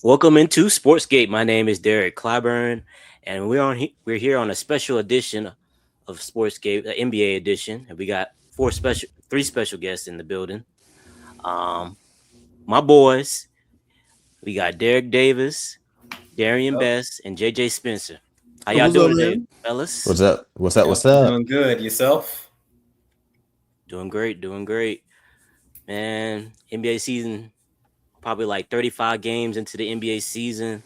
Welcome into Sportsgate. My name is Derek Clyburn, and we're here on a special edition of Sportsgate, the NBA edition, and we got three special guests in the building. Um, my boys, we got Derek Davis, Darian Yep. Best, and JJ Spencer. How y'all What's up, doing today, man? fellas? What's up? What's up? Yep. What's up? Doing good. Yourself? Doing great, doing great, man. NBA season probably like 35 games into the NBA season.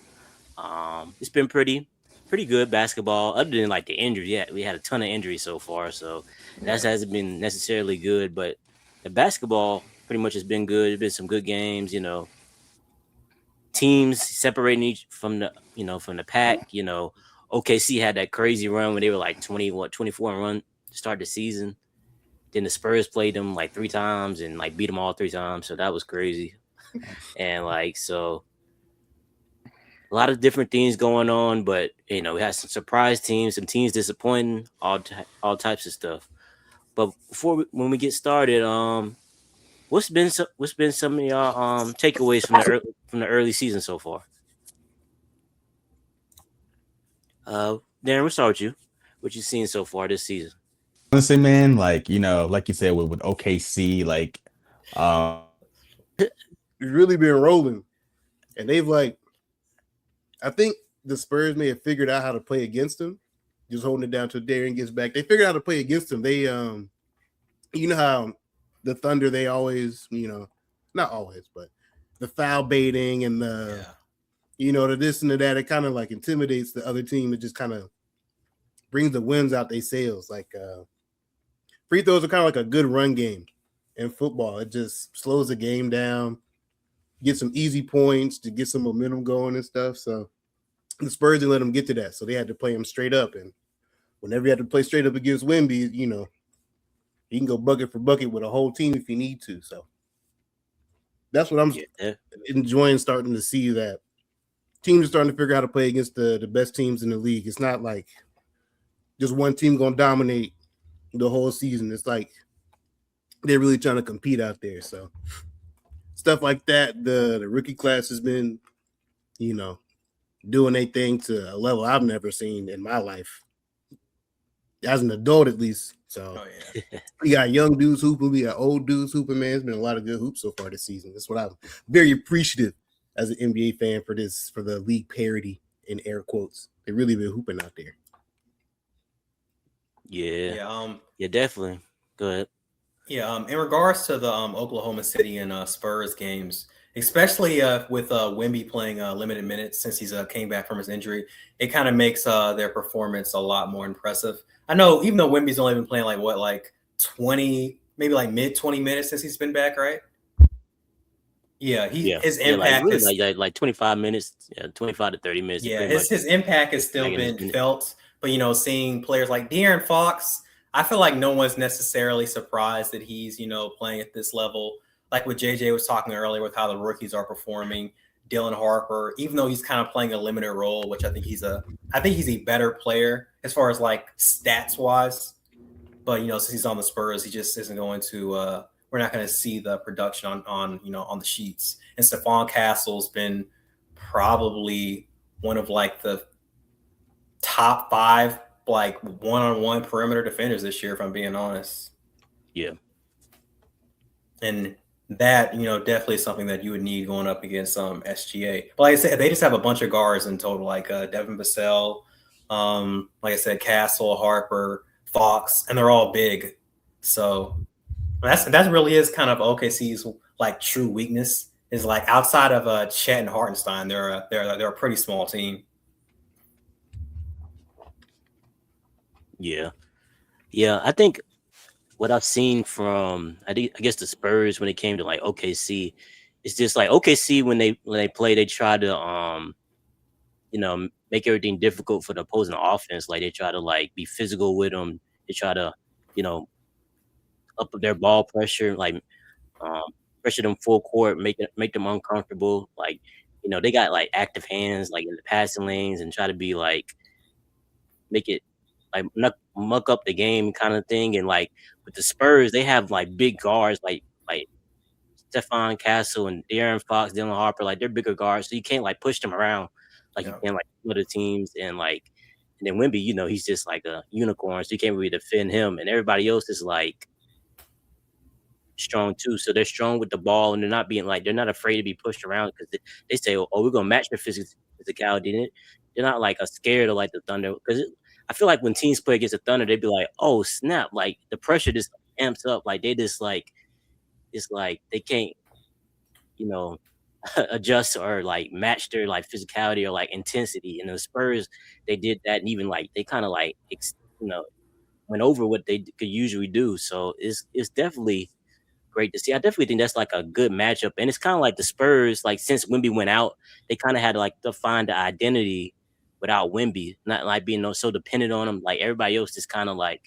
It's been pretty good basketball, other than like the injuries. Yeah, we had a ton of injuries so far, so that Yeah. hasn't been necessarily good. But the basketball pretty much has been good. There's been some good games. Teams separating each from the pack. OKC had that crazy run when they were like 24 and run to start the season. Then the Spurs played them like three times and like beat them all three times. So that was crazy. And a lot of different things going on, but we had some surprise teams, some teams disappointing, all types of stuff. But when we get started, what's been some of y'all takeaways from the early season so far? Darren, we'll start with you. What you seen so far this season? Honestly, man, like you said with OKC, We've really been rolling, and they've I think the Spurs may have figured out how to play against them. Just holding it down till Darian gets back. They figured out how to play against them. They, you know how the Thunder, they always, not always, but the foul baiting and the this and the that. It kind of like intimidates the other team. It just kind of brings the wins out they sails. Free throws are kind of like a good run game in football. It just slows the game down, get some easy points to get some momentum going and stuff. So the Spurs didn't let them get to that. So they had to play them straight up. And whenever you have to play straight up against Wemby, you can go bucket for bucket with a whole team if you need to. So that's what I'm enjoying, starting to see that teams are starting to figure out how to play against the best teams in the league. It's not like just one team going to dominate the whole season. It's like they're really trying to compete out there. So stuff like that, the rookie class has been, doing a thing to a level I've never seen in my life, as an adult at least. So we got young dudes hooping, we got old dudes hooping. Man, it's been a lot of good hoops so far this season. That's what I'm very appreciative as an NBA fan for the league parity in air quotes. They really been hooping out there. Yeah. Yeah, definitely. Go ahead. Yeah. In regards to the Oklahoma City and Spurs games, especially with Wemby playing limited minutes since he's came back from his injury, it kind of makes their performance a lot more impressive. I know, even though Wemby's only been playing like 20, maybe like mid 20 minutes since he's been back, right? Yeah, his impact really is like 25 minutes, 25 to 30 minutes. Yeah, his impact has still been felt. But seeing players like De'Aaron Fox, I feel like no one's necessarily surprised that he's playing at this level. Like what JJ was talking earlier with how the rookies are performing. Dylan Harper, even though he's kind of playing a limited role, which I think he's a better player as far as like stats wise. But since he's on the Spurs, he just isn't going to. We're not going to see the production on the sheets. And Stephon Castle's been probably one of like the top 5 like one-on-one perimeter defenders this year, if I'm being honest. Yeah. And that, definitely is something that you would need going up against SGA. But like I said, they just have a bunch of guards in total, like Devin Vassell, like I said, Castle, Harper, Fox, and they're all big. So that really is kind of OKC's like true weakness, is like outside of Chet and Hartenstein, they're a pretty small team. Yeah. I think what I've seen from I guess the Spurs when it came to like OKC, it's just like OKC when they play, they try to make everything difficult for the opposing offense. Like they try to like be physical with them. They try to up their ball pressure, like pressure them full court, make them uncomfortable. Like they got like active hands like in the passing lanes and try to be like make it like muck up the game kind of thing. And like with the Spurs, they have like big guards like Stephon Castle and De'Aaron Fox, Dylan Harper, like they're bigger guards, so you can't like push them around like you can like other teams. And then Wemby, he's just like a unicorn, so you can't really defend him. And everybody else is like strong too, so they're strong with the ball, and they're not afraid to be pushed around because they say, "Oh, we're gonna match their physicality." They're not like scared of like the Thunder because I feel like when teams play against the Thunder, they'd be like, "Oh snap!" Like the pressure just amps up. Like they just like it's like they can't, you know, adjust or like match their like physicality or like intensity. And the Spurs, they did that, and even like they kind of like went over what they could usually do. So it's definitely great to see. I definitely think that's like a good matchup, and it's kind of like the Spurs. Like since Wemby went out, they kind of had to like define the identity without Wemby, not like being so dependent on him. Like everybody else just kind of went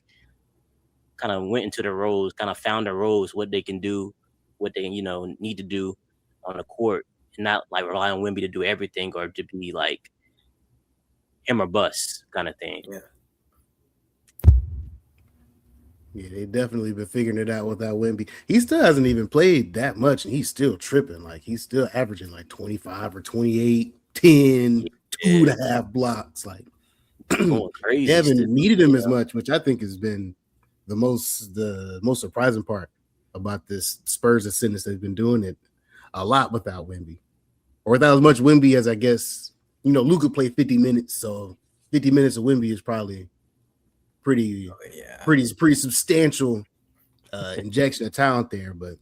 into their roles, kind of found their roles, what they can do, what they need to do on the court, and not like rely on Wemby to do everything or to be like him or bust kind of thing. Yeah, they definitely been figuring it out without Wemby. He still hasn't even played that much, and he's still tripping. Like he's still averaging like 25 or 28, 10, 2.5 blocks. Like crazy. They haven't needed him as much, which I think has been the most surprising part about this Spurs ascendance. They've been doing it a lot without Wemby, or without as much Wemby as I guess Luka played 50 minutes, so 50 minutes of Wemby is probably pretty substantial injection of talent there. But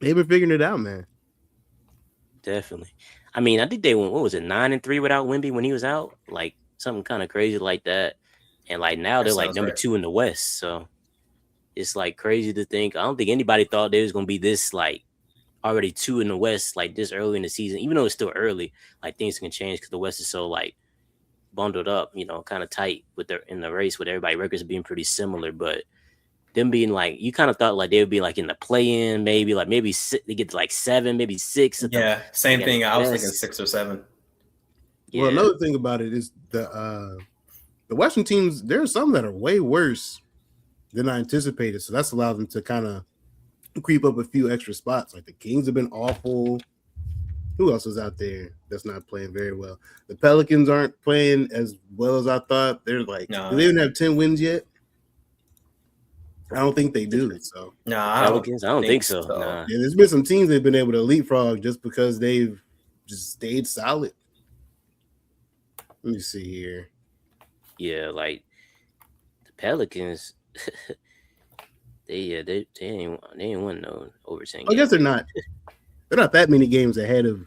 they've been figuring it out, man. Definitely. I mean, I think they went, what was it, 9-3 without Wemby when he was out, like something kind of crazy like that. And like now they're like number 2 in the West, so it's like crazy to think. I don't think anybody thought they was gonna be this like already 2 in the West like this early in the season, even though it's still early. Like things can change because the West is so like bundled up, kind of tight in the race with everybody records being pretty similar. But them being like, you kind of thought like they would be like in the play-in, maybe they get to like 7, maybe 6. Same thing. I was thinking 6 or 7. Well, another thing about it is the Western teams. There are some that are way worse than I anticipated, so that's allowed them to kind of creep up a few extra spots. Like the Kings have been awful. Who else is out there that's not playing very well? The Pelicans aren't playing as well as I thought. They're like, do they even have 10 wins yet? I don't think they do. So Pelicans, I don't think so. Nah. Yeah, there's been some teams they've been able to leapfrog just because they've just stayed solid. Let me see here. Yeah, like the Pelicans, they ain't won no over 10 games. I guess they're not that many games ahead of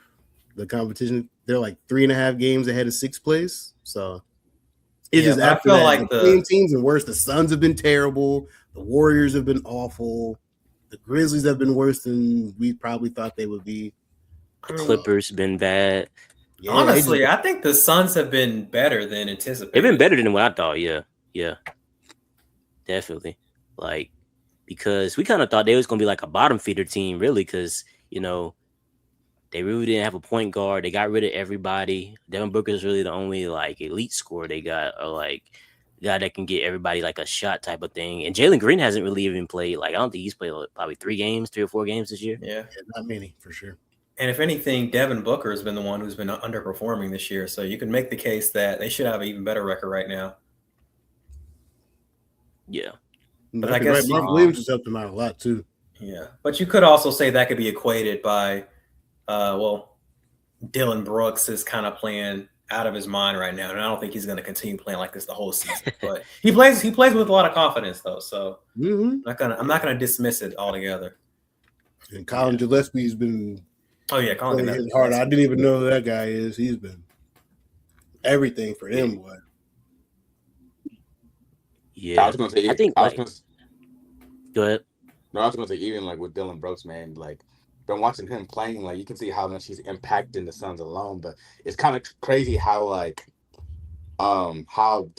the competition. They're like 3.5 games ahead of 6th place. So it's just after that, like the teams are worse. The Suns have been terrible. The Warriors have been awful. The Grizzlies have been worse than we probably thought they would be. The Clippers been bad. Yeah, honestly, I think the Suns have been better than anticipated. They've been better than what I thought. Yeah, definitely. Like because we kind of thought they was gonna be like a bottom feeder team, really, because they really didn't have a point guard. They got rid of everybody. Devin Booker's really the only like elite scorer they got, or like guy that can get everybody like a shot type of thing. And Jalen Green hasn't really even played. Like I don't think he's played probably 3 or 4 games this year. Yeah, not many for sure. And if anything, Devin Booker has been the one who's been underperforming this year. So you can make the case that they should have an even better record right now. Yeah. But I guess Mark Williams has helped them out a lot too. Yeah. But you could also say that could be equated by, Dylan Brooks is kind of playing out of his mind right now. And I don't think he's going to continue playing like this the whole season. But he plays with a lot of confidence though. So I'm not gonna dismiss it altogether. And Colin Gillespie's been Colin his heart. I didn't even know who that guy is. He's been everything for him. Boy. Yeah, I was gonna say. Go ahead. No, I was gonna say even like with Dylan Brooks, man. Like, been watching him playing. Like, you can see how much he's impacting the Suns alone. But it's kind of crazy how like, how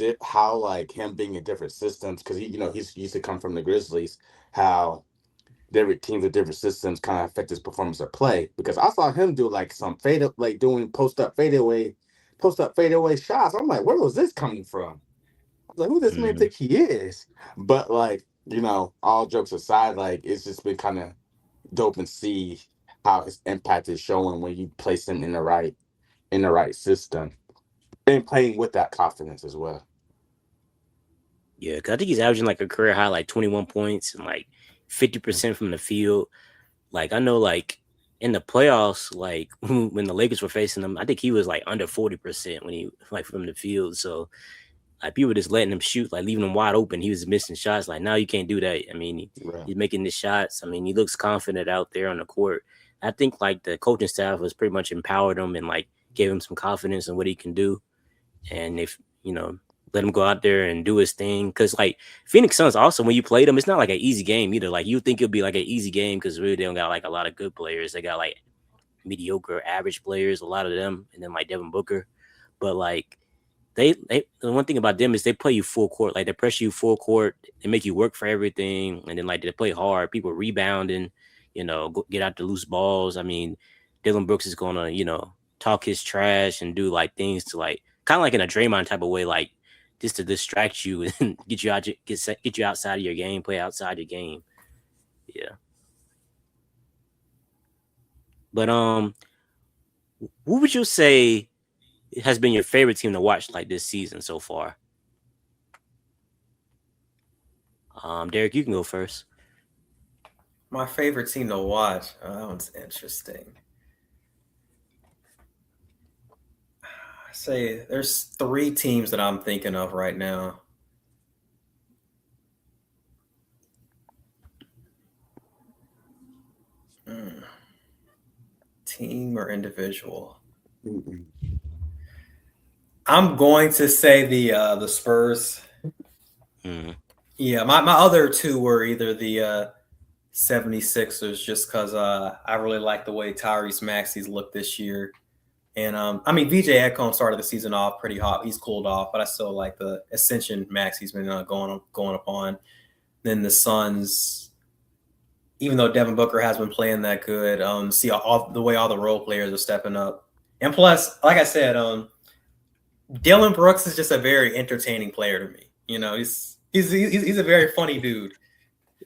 like him being in different systems, because he's used to come from the Grizzlies. How different teams with different systems kind of affect his performance of play. Because I saw him do like some doing post up fadeaway shots. I'm like, where was this coming from? I was like, who does this man think he is? But like, all jokes aside, like it's just been kind of, dope and see how his impact is showing when you place him in the right system and playing with that confidence as well. Yeah, because I think he's averaging like a career high, like 21 points and like 50% from the field. Like I know, like in the playoffs, like when the Lakers were facing him, I think he was like under 40% when he like from the field. So like people just letting him shoot, like leaving him wide open. He was missing shots. Like now you can't do that. I mean, Right. he's making the shots. I mean, he looks confident out there on the court. I think like the coaching staff was pretty much empowered him and like gave him some confidence in what he can do. And if let him go out there and do his thing, because like Phoenix Suns also, when you play them, it's not like an easy game either. Like you think it'll be like an easy game because really they don't got like a lot of good players. They got like mediocre, average players, a lot of them, and then like Devin Booker. But like they the one thing about them is they play you full court. Like they pressure you full court. They make you work for everything, and then like they play hard. People rebounding, get out the loose balls. I mean, Dylan Brooks is gonna talk his trash and do like things to like kind of like in a Draymond type of way, like just to distract you and get you out, get you outside of your game, play outside your game. Yeah. But who would you say has been your favorite team to watch like this season so far? Derek, you can go first. My favorite team to watch. Oh, that one's interesting. I say there's 3 teams that I'm thinking of right now. Team or individual? Mm-mm. I'm going to say the Spurs. Yeah, my other 2 were either the 76ers, just because I really like the way Tyrese Maxey's looked this year. And I mean, VJ Edcombe started the season off pretty hot. He's cooled off, but I still like the ascension Maxey's been going upon. Then the Suns, even though Devin Booker has been playing that good, see all the way all the role players are stepping up. And plus, like I said, Dylan Brooks is just a very entertaining player to me. He's a very funny dude.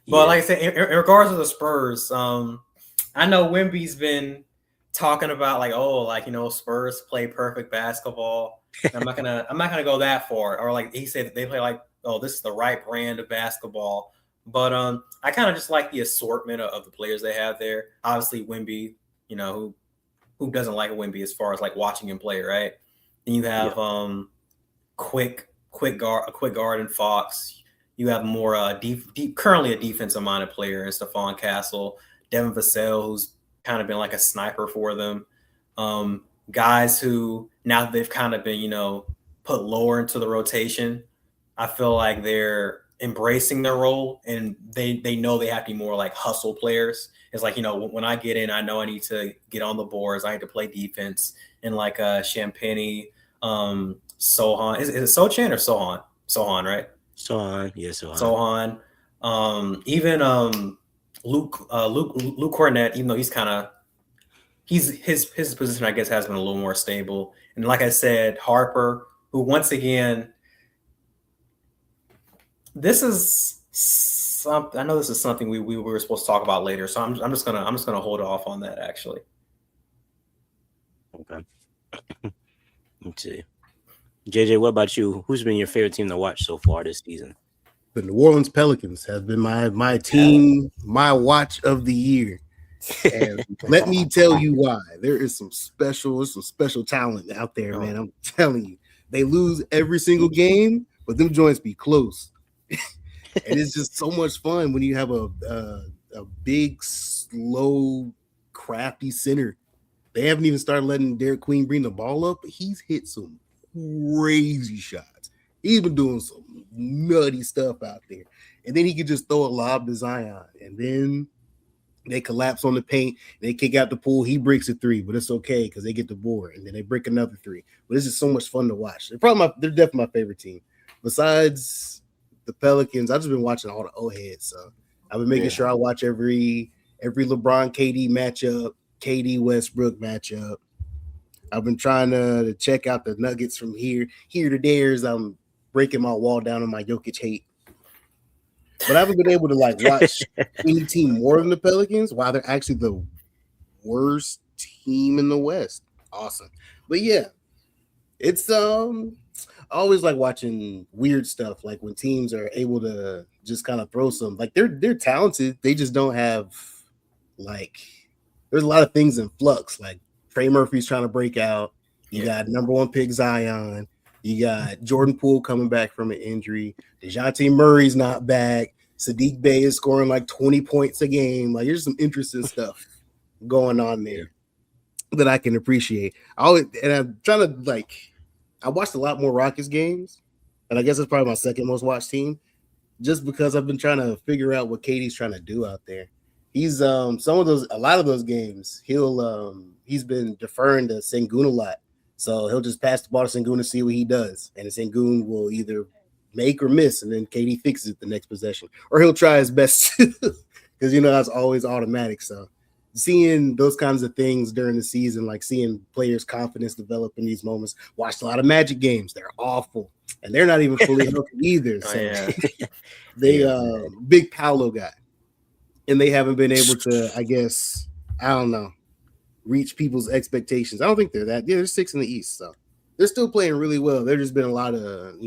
But like I said, in regards to the Spurs, I know Wemby's been talking about Spurs play perfect basketball. I'm not gonna go that far. Or like he said that they play like, oh, this is the right brand of basketball. But I kind of just like the assortment of the players they have there. Obviously, Wemby, who doesn't like Wemby as far as like watching him play, right? And you have quick guard in Fox. You have more currently a defensive minded player in Stephon Castle, Devin Vassell, who's kind of been like a sniper for them. Guys who now that they've kind of been put lower into the rotation, I feel like they're embracing their role and they know they have to be more like hustle players. It's like, when I get in, I know I need to get on the boards. I need to play defense. And like Champagny, Sohan. Is it Sochan or Sohan? Sohan, right? Sohan, yeah, Sohan. Even Luke Cornett, even though his position, I guess, has been a little more stable. And like I said, Harper, who once again, this is something. I know this is something we were supposed to talk about later, so I'm just gonna hold off on that actually. Okay. Let's see. JJ, what about you? Who's been your favorite team to watch so far this season? The New Orleans Pelicans have been my team, my watch of the year. And let me tell you why. There is some special talent out there, man. I'm telling you. They lose every single game, but them joints be close. And it's just so much fun when you have a big, slow, crafty center. They haven't even started letting Derek Queen bring the ball up, but he's hit some crazy shots. He's been doing some nutty stuff out there. And then he could just throw a lob to Zion. And then they collapse on the paint. They kick out the pool. He breaks a 3, but it's okay because they get the board. And then they break another 3. But it's just so much fun to watch. They're definitely my favorite team. Besides the Pelicans, I've just been watching all the O-heads. So I've been making sure I watch every LeBron KD matchup, KD Westbrook matchup. I've been trying to check out the Nuggets from here to there as I'm breaking my wall down on my Jokic hate. but I haven't been able to like watch any team more than the Pelicans. While they're actually the worst team in the West. Awesome, but yeah, it's I always like watching weird stuff, like when teams are able to just kind of throw some. Like they're talented, they just don't have like. There's a lot of things in flux. Like Trey Murphy's trying to break out. You got number one pick Zion. You got Jordan Poole coming back from an injury. DeJounte Murray's not back. Sadiq Bey is scoring like 20 points a game. Like there's some interesting stuff going on there that I can appreciate. And I'm trying to like I watched a lot more Rockets games, and I guess it's probably my second most watched team, just because I've been trying to figure out what Katie's trying to do out there. He's a lot of those games, he's been deferring to Sengun a lot. So he'll just pass the ball to Sengun to see what he does. And Sengun will either make or miss, and then Katie fixes it the next possession. Or he'll try his best because that's always automatic. So seeing those kinds of things during the season, like seeing players' confidence develop in these moments. Watched a lot of Magic games. They're awful. And they're not even fully healthy either. So they big Paolo guy. And they haven't been able to, I guess, I don't know, reach people's expectations. I don't think they're that. Yeah, they're 6 in the East. So they're still playing really well. There's just been a lot of,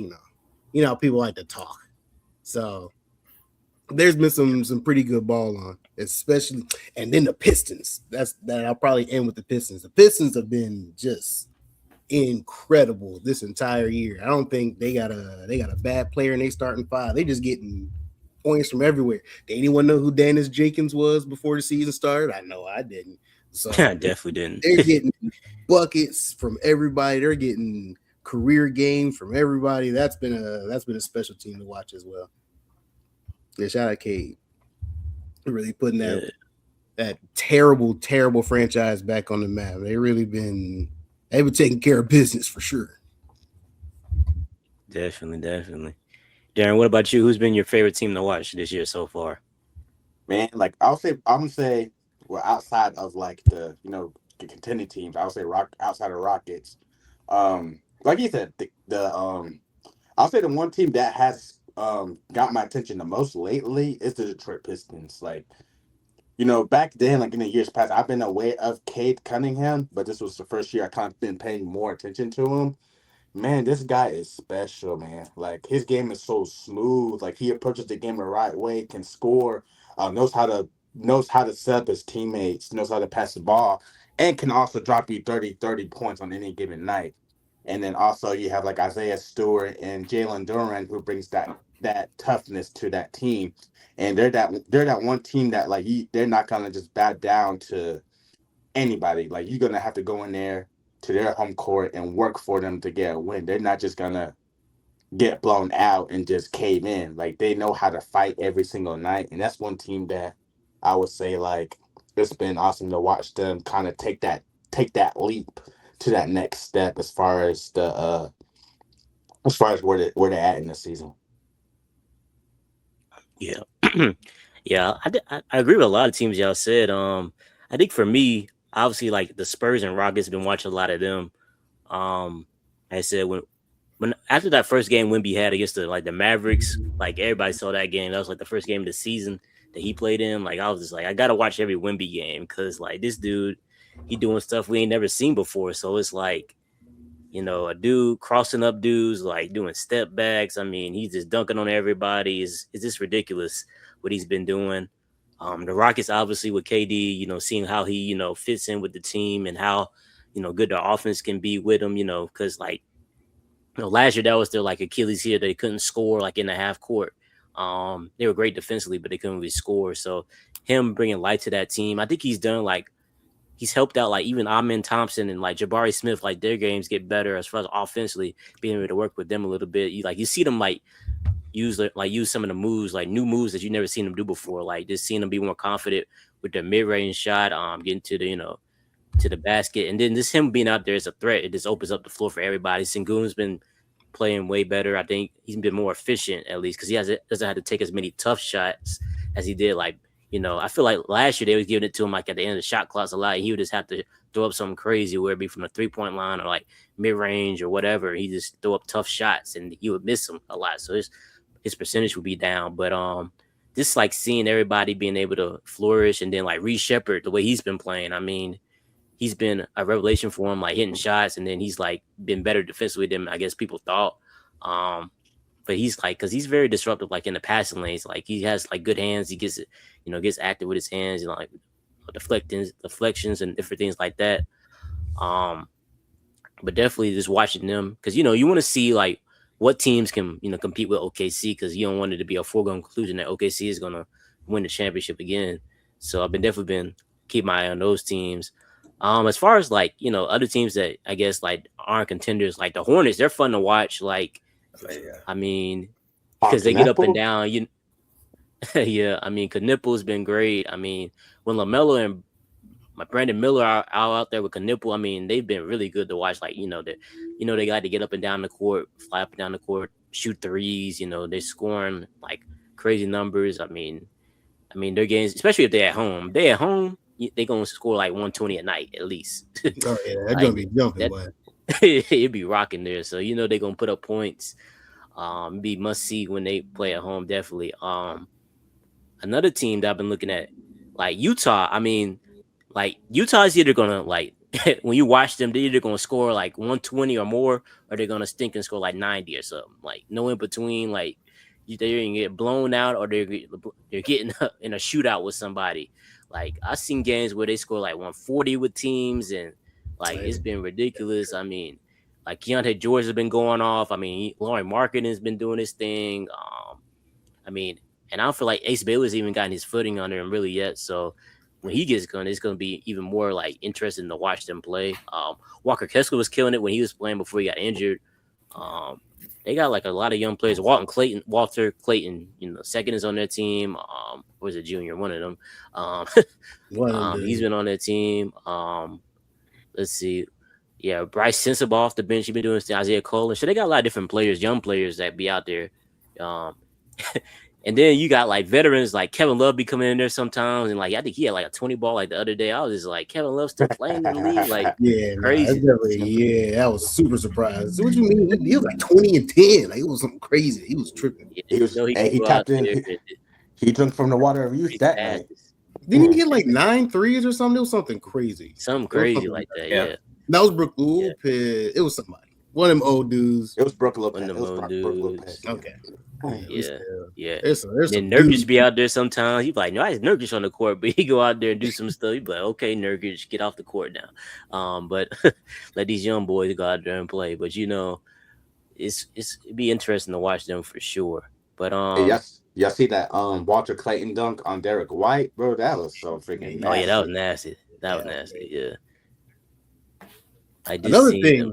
people like to talk. So there's been some pretty good ball on, especially, and then the Pistons. That I'll probably end with the Pistons. The Pistons have been just incredible this entire year. I don't think they got a bad player in their starting five. They just getting points from everywhere. Did anyone know who Dennis Jenkins was before the season started? I know I didn't. So I definitely didn't. They're getting buckets from everybody. They're getting career games from everybody. That's been a special team to watch as well. Yeah, shout out Cade. Really putting that terrible, terrible franchise back on the map. They've been taking care of business for sure. Definitely. Darren, what about you? Who's been your favorite team to watch this year so far? Man, like I'm gonna say, well, outside of like the the contending teams, I would say outside of Rockets. Like you said, I'll say the one team that has got my attention the most lately is the Detroit Pistons. Like, back then, like in the years past, I've been aware of Cade Cunningham, but this was the first year I kind of been paying more attention to him. Man, this guy is special, man. Like his game is so smooth. Like he approaches the game the right way, can score, knows how to set up his teammates, knows how to pass the ball, and can also drop you 30 points on any given night. And then also you have like Isaiah Stewart and Jalen Duran who brings that toughness to that team. And they're that one team that like they're not gonna just bow down to anybody. Like you're gonna have to go in there to their home court and work for them to get a win. They're not just gonna get blown out and just cave in. Like they know how to fight every single night, and that's one team that I would say like it's been awesome to watch them kind of take that leap to that next step as far as where they're at in the season. Yeah. Yeah, I agree with a lot of teams y'all said. I think for me, obviously, like the Spurs and Rockets, been watching a lot of them. I said when after that first game Wemby had against the Mavericks, like everybody saw that game. That was like the first game of the season that he played in. Like I was just like, I gotta watch every Wemby game because like this dude, he doing stuff we ain't never seen before. So it's like, a dude crossing up dudes, like doing step backs. I mean, he's just dunking on everybody. Is just ridiculous what he's been doing. The Rockets, obviously, with KD, seeing how he, fits in with the team and how, good their offense can be with him, because like, last year that was their like Achilles heel. They couldn't score like in the half court. They were great defensively, but they couldn't really score. So him bringing light to that team, I think he's done like he's helped out like even Amin Thompson and like Jabari Smith, like their games get better as far as offensively being able to work with them a little bit. You see them like use some of the moves, like new moves that you never seen them do before. Like just seeing them be more confident with their mid range shot, getting to the to the basket, and then just him being out there as a threat, it just opens up the floor for everybody. Sengun's been playing way better. I think he's been more efficient at least because doesn't have to take as many tough shots as he did. Like I feel like last year they was giving it to him like at the end of the shot clock a lot. He would just have to throw up something crazy, where it be from the 3-point line or like mid range or whatever. He just throw up tough shots and he would miss them a lot. So his percentage would be down. But just like seeing everybody being able to flourish, and then like Reed Shepherd, the way he's been playing. I mean, he's been a revelation for him, like hitting shots, and then he's like been better defensively than I guess people thought. But he's like, because he's very disruptive, like in the passing lanes. Like he has like good hands. He gets gets active with his hands, like deflections and different things like that. But definitely just watching them, because you want to see like what teams can compete with OKC, because you don't want it to be a foregone conclusion that OKC is gonna win the championship again. So I've definitely been keep my eye on those teams. As far as like other teams that I guess like aren't contenders, like the Hornets, they're fun to watch. Like, I mean, because they get up and down. Yeah. I mean, Kniple's been great. I mean, when LaMelo and Brandon Miller are out there with Knipple, I mean, they've been really good to watch. Like, they got to get up and down the court, fly up and down the court, shoot threes. They're scoring like crazy numbers. I mean, their games, especially if they're at home. They're they're gonna score like 120 a night at least. Oh yeah, that's gonna be jumping. It'd be rocking there. So they're gonna put up points. Be must see when they play at home. Definitely. Another team that I've been looking at, like Utah. I mean, like Utah's either gonna like when you watch them, they're either gonna score like 120 or more, or they're gonna stink and score like 90 or something. Like no in between. Like they're gonna get blown out, or they're getting in a shootout with somebody. Like I've seen games where they score like 140 with teams, and like it's been ridiculous. I mean, like Keontae George has been going off. I mean, Laurie Marketing has been doing his thing. I mean, and I don't feel like Ace Bailey's even gotten his footing under him really yet. So when he gets going, it's going to be even more like interesting to watch them play. Walker Kessler was killing it when he was playing before he got injured. They got like a lot of young players. Walter Clayton, second is on their team. Or is it junior? One of them. He's been on their team. Let's see. Yeah, Bryce Sensabaugh off the bench. He's been doing this. Isaiah Cole. So they got a lot of different players, young players that be out there. And then you got like veterans like Kevin Love be coming in there sometimes, and like I think he had like a 20 ball like the other day. I was just like, Kevin Love still playing in the league, like crazy. I was super surprised. What you mean? He was like 20 and 10. Like it was something crazy. He was tripping. Yeah, he tapped in. He drank from the water of youth that night. Didn't he get like 9 threes or something? It was something crazy. Something crazy like that. Yeah. That was Brook Lopez. It was somebody. One of them old dudes. It was Brook Lopez. One of them old dudes. Okay. Yeah. There's then Nurkic be out there sometimes. He be like, no, I had Nurkic on the court, but he go out there and do some stuff. He be like, okay, Nurkic, get off the court now. But let these young boys go out there and play. But it'd be interesting to watch them for sure. But y'all see that Walter Clayton dunk on Derek White, bro? That was so freaking nasty. Oh yeah, that was nasty. That was nasty. Yeah. Another thing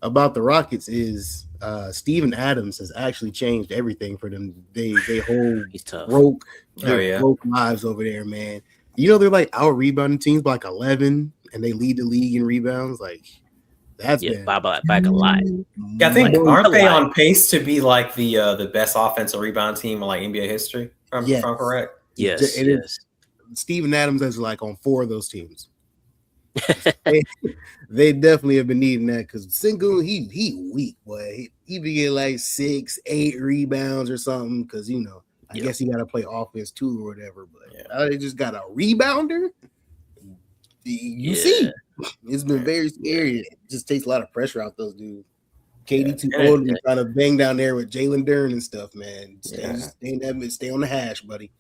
about the Rockets is Steven Adams has actually changed everything for them. They broke lives over there, man. They're like out rebounding teams by like 11, and they lead the league in rebounds. Like that's been back a lot. Yeah, I think aren't they on pace to be like the best offensive rebound team in like NBA history? If I'm correct. Yes. Steven Adams is like on 4 of those teams. they definitely have been needing that because Sengun, he weak, boy. He be getting like 6, 8 rebounds or something because I guess he got to play offense too or whatever. But they just got a rebounder. You see, it's been very scary. It just takes a lot of pressure out those dudes. KD too old to try to bang down there with Jalen Duren and stuff, man. Stay on the hash, buddy.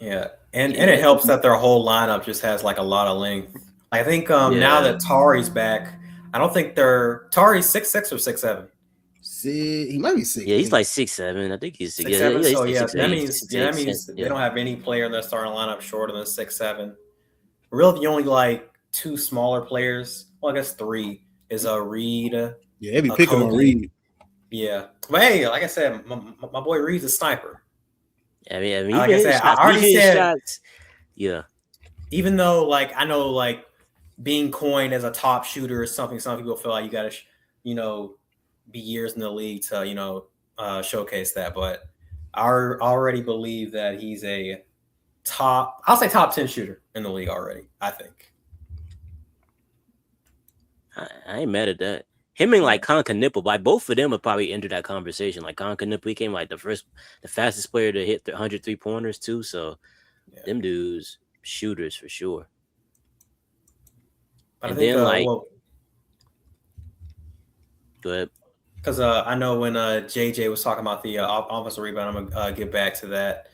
Yeah, and it helps that their whole lineup just has like a lot of length. I think now that Tari's back, I don't think Tari's 6'6" or 6'7". He might be 6'. Yeah, he's like 6'7". I think he's 6'7". So that means they don't have any player in their starting lineup shorter than 6'7". Really, the only like 2 smaller players, well, I guess 3, is Reed. Yeah, they be picking on Reed. Yeah, but hey, like I said, my boy Reed's a sniper. I mean, like I said, I already said shots. Yeah. Even though, like, I know, like, being coined as a top shooter is something some people feel like you got to, be years in the league to, showcase that. But I already believe that he's a top 10 shooter in the league already, I think. I ain't mad at that. him and like Con Knipple, like both of them have probably entered that conversation. Like Con Knipple, he came like the fastest player to hit 100 3-pointers too. So them dudes shooters for sure. But and I think, then like, go ahead. Because I know when JJ was talking about the offensive rebound, I'm gonna get back to that.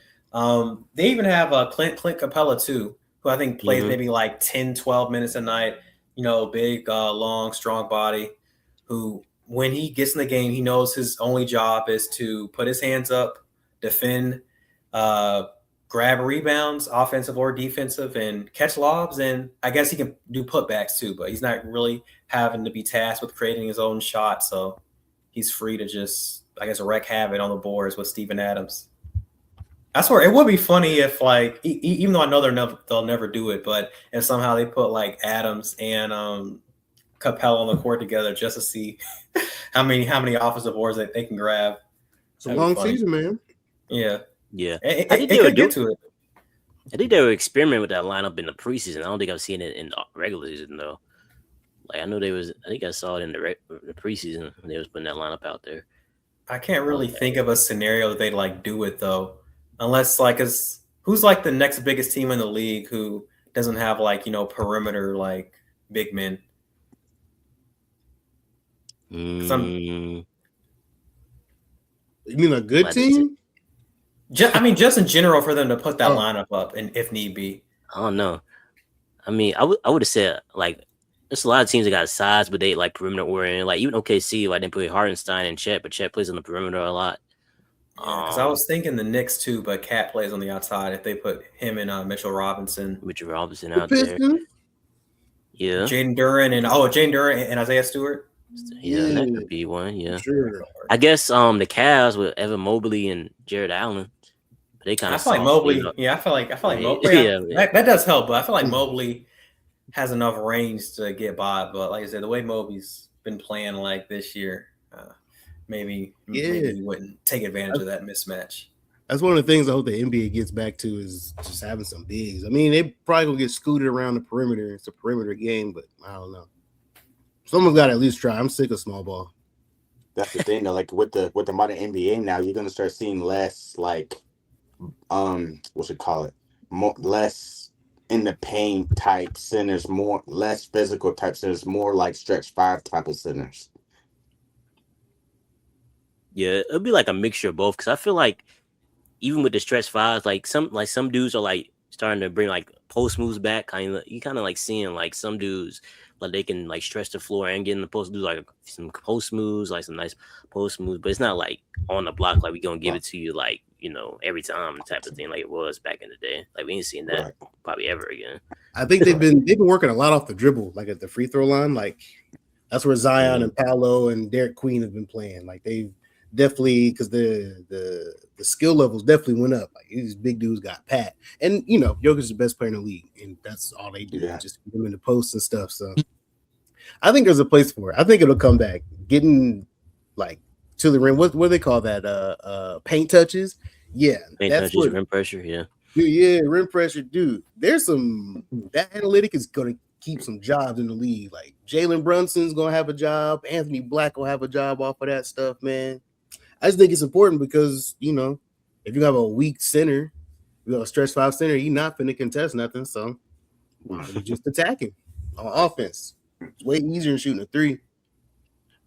They even have Clint Capella too, who I think plays maybe like 10, 12 minutes a night. You know, big, long, strong body. Who, when he gets in the game, he knows his only job is to put his hands up, defend, grab rebounds, offensive or defensive, and catch lobs. And I guess he can do putbacks too, but he's not really having to be tasked with creating his own shot. So he's free to just, I guess, wreak havoc on the boards with Steven Adams. That's where it would be funny if, like, even though I know they'll never do it, but if somehow they put like Adams and Capella on the court together just to see how many offensive boards that they can grab. It's a long season, man. Yeah. I think they would get to it. I think they were experimenting with that lineup in the preseason. I don't think I've seen it in the regular season though. Like I think I saw it in the preseason when they was putting that lineup out there. I can't really think of a scenario that they'd like do it though, unless like who's like the next biggest team in the league who doesn't have like, you know, perimeter like big men. You mean a good team? I mean, just in general for them to put that lineup up, and if need be. I don't know. I mean, I would have said like there's a lot of teams that got size, but they like perimeter oriented. Like even OKC, like they put Hartenstein and Chet, but Chet plays on the perimeter a lot. Because I was thinking the Knicks too, but Cat plays on the outside. If they put him and Mitchell Robinson out there, yeah, Jaden Duren and Isaiah Stewart. Yeah, that could be one. Yeah, sure. I guess the Cavs with Evan Mobley and Jared Allen. But they kind of. I feel like Mobley. Yeah, I feel like Mobley. Yeah, that does help, but I feel like Mobley has enough range to get by. But like I said, the way Mobley's been playing like this year, maybe he wouldn't take advantage of that mismatch. That's one of the things I hope the NBA gets back to is just having some bigs. I mean, they probably gonna get scooted around the perimeter. It's a perimeter game, but I don't know. Someone's got to at least try. I'm sick of small ball. That's the thing, though. Like with the modern NBA now, you're gonna start seeing less like, what's it call it? Less in the paint type centers, less physical type centers, more like stretch five type of centers. Yeah, it'll be like a mixture of both. Because I feel like even with the stretch fives, like some dudes are like starting to bring like post moves back. You kind of like seeing like some dudes. Like they can like stretch the floor and get in the post, do like some post moves, like some nice post moves, but it's not like on the block like we gonna give it to you like, you know, every time type of thing like it was back in the day. Like we ain't seen that probably ever again. I think they've been working a lot off the dribble, like at the free throw line. Like that's where Zion and Paolo and Derek Queen have been playing. Like they've definitely, because the skill levels definitely went up. Like these big dudes got pat, and you know Jokic is the best player in the league, and that's all they do, just keep them in the posts and stuff. So I think there's a place for it. I think it'll come back, getting like to the rim. What do they call that? Paint touches. Yeah, paint touches, rim pressure. Yeah, rim pressure, dude. There's some that analytic is gonna keep some jobs in the league. Like Jalen Brunson's gonna have a job. Anthony Black will have a job off of that stuff, man. I just think it's important because, you know, if you have a weak center, you have a stretch five center, you're not going to contest nothing. So you're just attacking on offense. It's way easier than shooting a three.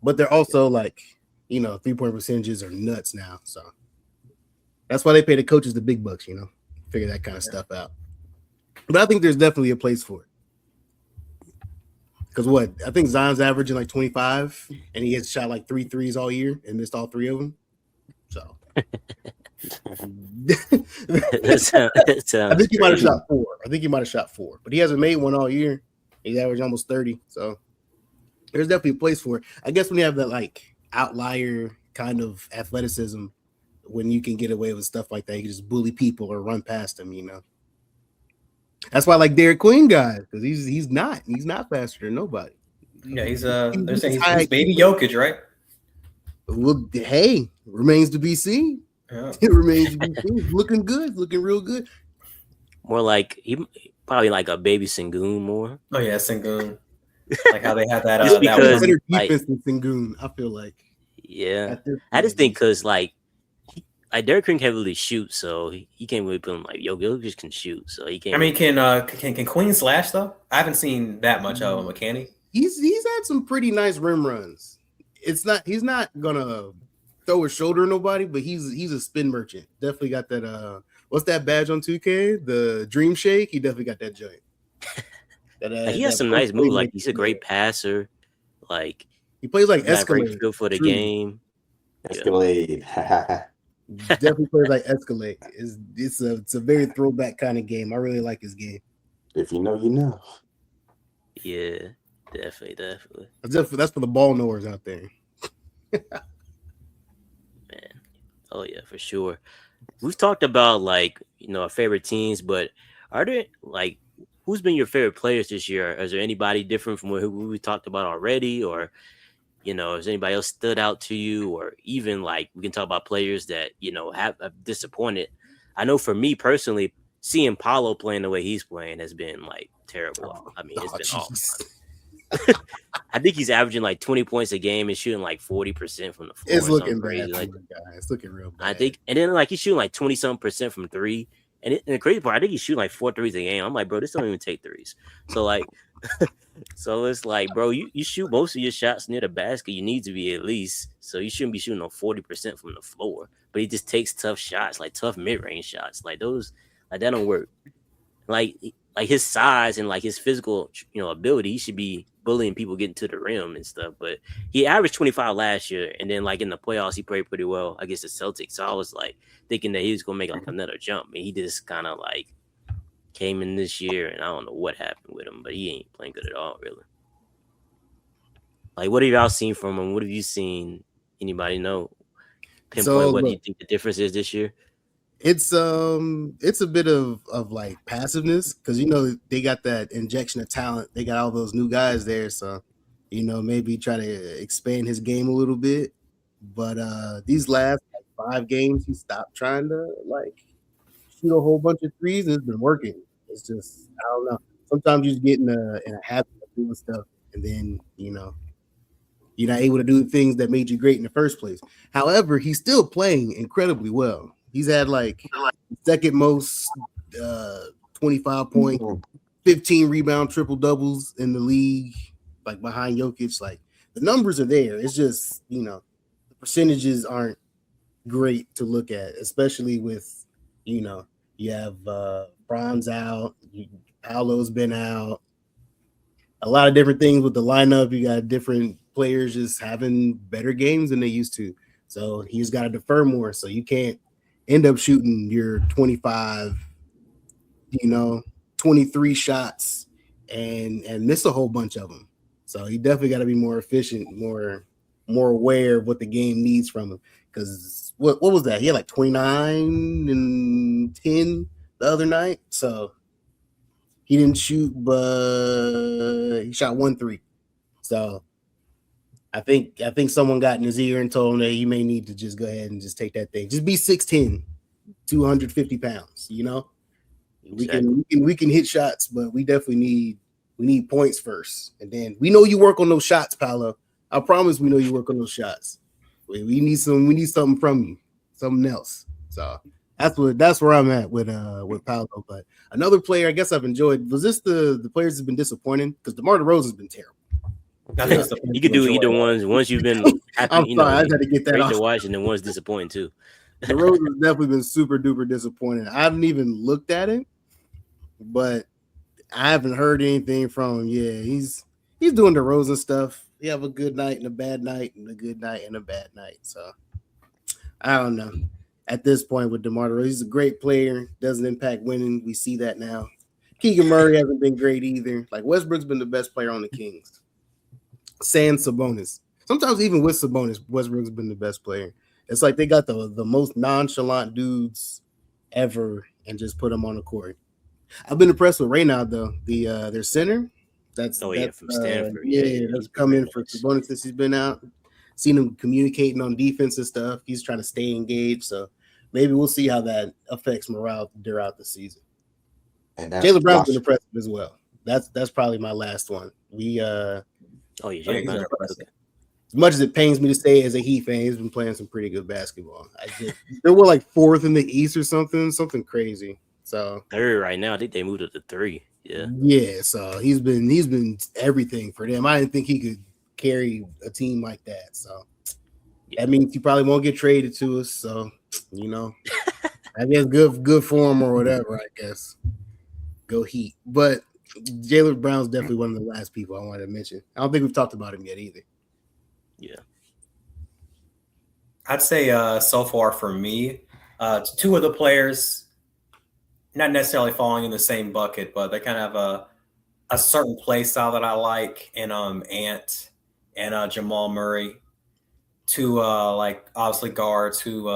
But they're also like, you know, 3-point percentages are nuts now. So that's why they pay the coaches the big bucks, you know, figure that kind of stuff out. But I think there's definitely a place for it. Because I think Zion's averaging like 25, and he has shot like 3 threes all year and missed all 3 of them. So that sounds I think he might have shot 4. But he hasn't made one all year. He's averaged almost 30. So there's definitely a place for it. I guess when you have that like outlier kind of athleticism, when you can get away with stuff like that, you can just bully people or run past them, you know. That's why I like Derek Queen guys, because he's not faster than nobody. Yeah, he's they're saying he's baby Jokic, right? Well, hey, remains to be seen. Yeah. It remains to be seen. Looking good, looking real good. More like he probably like a baby Sengun more. Oh yeah, Sengun. Like how they had that. Just because, better like, defense than Sengun, I feel like. yeah, I just think because like Derrick Queen can't really shoot, so he can't really put him like Jokic can shoot, so he can't. I mean, can Queen slash though? I haven't seen that much of him. Can he? He's had some pretty nice rim runs. He's not gonna throw his shoulder at nobody, but he's a spin merchant. Definitely got that. What's that badge on 2K? The Dream Shake. He definitely got that joint. Like, he has some nice moves. Like, he's a great passer. Like, he plays like got a great Escalade feel for the game. Escalade. Definitely plays like Escalade. It's a very throwback kind of game. I really like his game. If you know, you know. Yeah, definitely. That's for the ball knowers out there. Man, oh yeah, for sure. We've talked about like our favorite teams, but are there like who's been your favorite players this year? Is there anybody different from who we talked about already, or has anybody else stood out to you, or even like we can talk about players that have disappointed? I know for me personally, seeing Paulo playing the way he's playing has been like terrible. I mean, it's been awful. I think he's averaging like 20 points a game and shooting like 40% from the floor. It's looking bad. Like, it's looking real bad. I think, and then like he's shooting like 20-something% from three. And the crazy part, I think he's shooting like 4 threes a game. I'm like, bro, this don't even take threes. So like, so it's like, bro, you shoot most of your shots near the basket. You need to be at least. So you shouldn't be shooting on 40% from the floor. But he just takes tough shots, like tough mid-range shots, like those, like that don't work. Like his size and like his physical, ability, he should be bullying people getting to the rim and stuff. But he averaged 25 last year, and then like in the playoffs, he played pretty well against the Celtics. So I was like thinking that he was gonna make like another jump, and he just kind of like came in this year, and I don't know what happened with him, but he ain't playing good at all, really. Like, what have y'all seen from him? What have you seen? Anybody know? Pinpoint what do you think the difference is this year? It's a bit of like passiveness because they got that injection of talent. They got all those new guys there, so maybe try to expand his game a little bit. But these last 5 games, he stopped trying to like shoot a whole bunch of threes, and it's been working. It's just I don't know. Sometimes you just get in a habit of doing stuff, and then you're not able to do things that made you great in the first place. However, he's still playing incredibly well. He's had like second most 25 point, 15 rebound triple doubles in the league, like behind Jokic. Like the numbers are there. It's just the percentages aren't great to look at, especially with you have Bron's out, Paolo's been out. A lot of different things with the lineup. You got different players just having better games than they used to. So he's got to defer more. So you can't end up shooting your 25, 23 shots and miss a whole bunch of them. So he definitely got to be more efficient, more aware of what the game needs from him. Because what was that? He had like 29 and 10 the other night. So he didn't shoot, but he shot 1 3. So I think someone got in his ear and told him that he may need to just go ahead and just take that thing. Just be 6'10", 250 pounds. Exactly. We can hit shots, but we definitely need points first. And then we know you work on those shots, Paolo. I promise we know you work on those shots. We need something from you, something else. So that's where I'm at with Paolo. But another player I guess I've enjoyed was this the players have been disappointing because DeMar DeRozan has been terrible. I think you could do either ones. Once you've been happy, I'm sorry, I had to get that off. To watch, and then one's disappointing too. DeRozan has definitely been super duper disappointing. I haven't even looked at it, but I haven't heard anything from him. Yeah, he's doing DeRozan stuff. You have a good night and a bad night, and a good night and a bad night. So I don't know. At this point with DeMar DeRozan, he's a great player. Doesn't impact winning. We see that now. Keegan Murray hasn't been great either. Like Westbrook's been the best player on the Kings. Sans Sabonis. Sometimes even with Sabonis, Westbrook's been the best player. It's like they got the most nonchalant dudes ever and just put them on the court. I've been impressed with Raynaud though. Their center. That's from Stanford. That's come in for Sabonis since he's been out. Seen him communicating on defense and stuff. He's trying to stay engaged. So maybe we'll see how that affects morale throughout the season. And Jaylen Brown's been impressive as well. that's probably my last one. We Oh yeah, Jalen Brown. Okay. as much as it pains me to say, as a Heat fan, he's been playing some pretty good basketball. They were like 4th in the East or something crazy. So 3rd right now. I think they moved up to 3. Yeah. So he's been everything for them. I didn't think he could carry a team like that. So that means he probably won't get traded to us. So I guess good for him or whatever. I guess go Heat. But Jalen Brown's definitely one of the last people I wanted to mention. I don't think we've talked about him yet either. Yeah. I'd say so far for me, 2 of the players, not necessarily falling in the same bucket, but they kind of have a certain play style that I like, and Ant and Jamal Murray, 2 like obviously guards who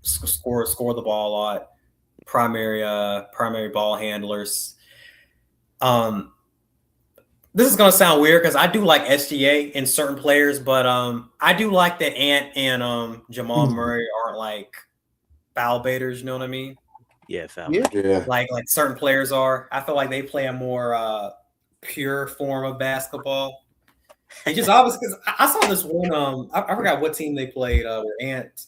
score the ball a lot, primary ball handlers. This is gonna sound weird because I do like SGA in certain players, but I do like that Ant and Jamal Murray aren't like foul baiters. You know what I mean? Yeah, foul. Yeah. Like certain players are. I feel like they play a more pure form of basketball. It's just obvious because I saw this one. I forgot what team they played. Where Ant,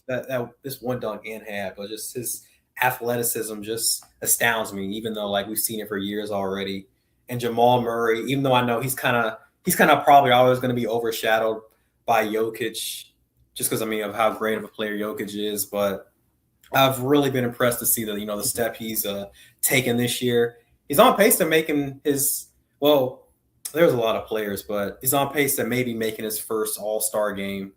that this one dunk Ant had, but just his athleticism just astounds me. Even though like we've seen it for years already. And Jamal Murray, even though I know he's kind of probably always going to be overshadowed by Jokic, just because of how great of a player Jokic is. But I've really been impressed to see the step he's taken this year. He's on pace to making his there's a lot of players, but he's on pace to maybe making his first All-Star game.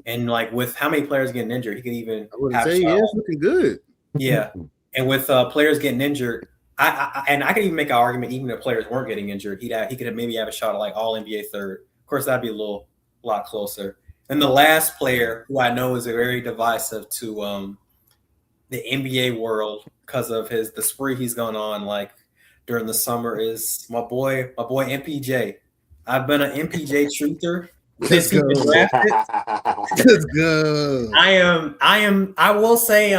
And like with how many players getting injured, he could even have a shot. It's looking good. Yeah, and with players getting injured. I could even make an argument, even if players weren't getting injured, he could maybe have a shot at like All NBA 3rd. Of course, that'd be a lot closer. And the last player who I know is very divisive to the NBA world because of the spree he's gone on like during the summer is my boy MPJ. I've been an MPJ truther since he's been drafted. Let's go. I will say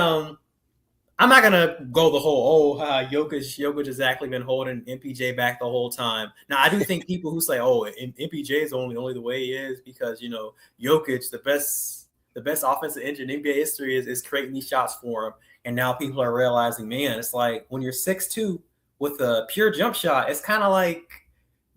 I'm not gonna go the whole Jokic has actually been holding MPJ back the whole time. Now I do think people who say MPJ is only the way he is because Jokic, the best offensive engine in NBA history is creating these shots for him, and now people are realizing, man, it's like when you're 6'2" with a pure jump shot, it's kind of like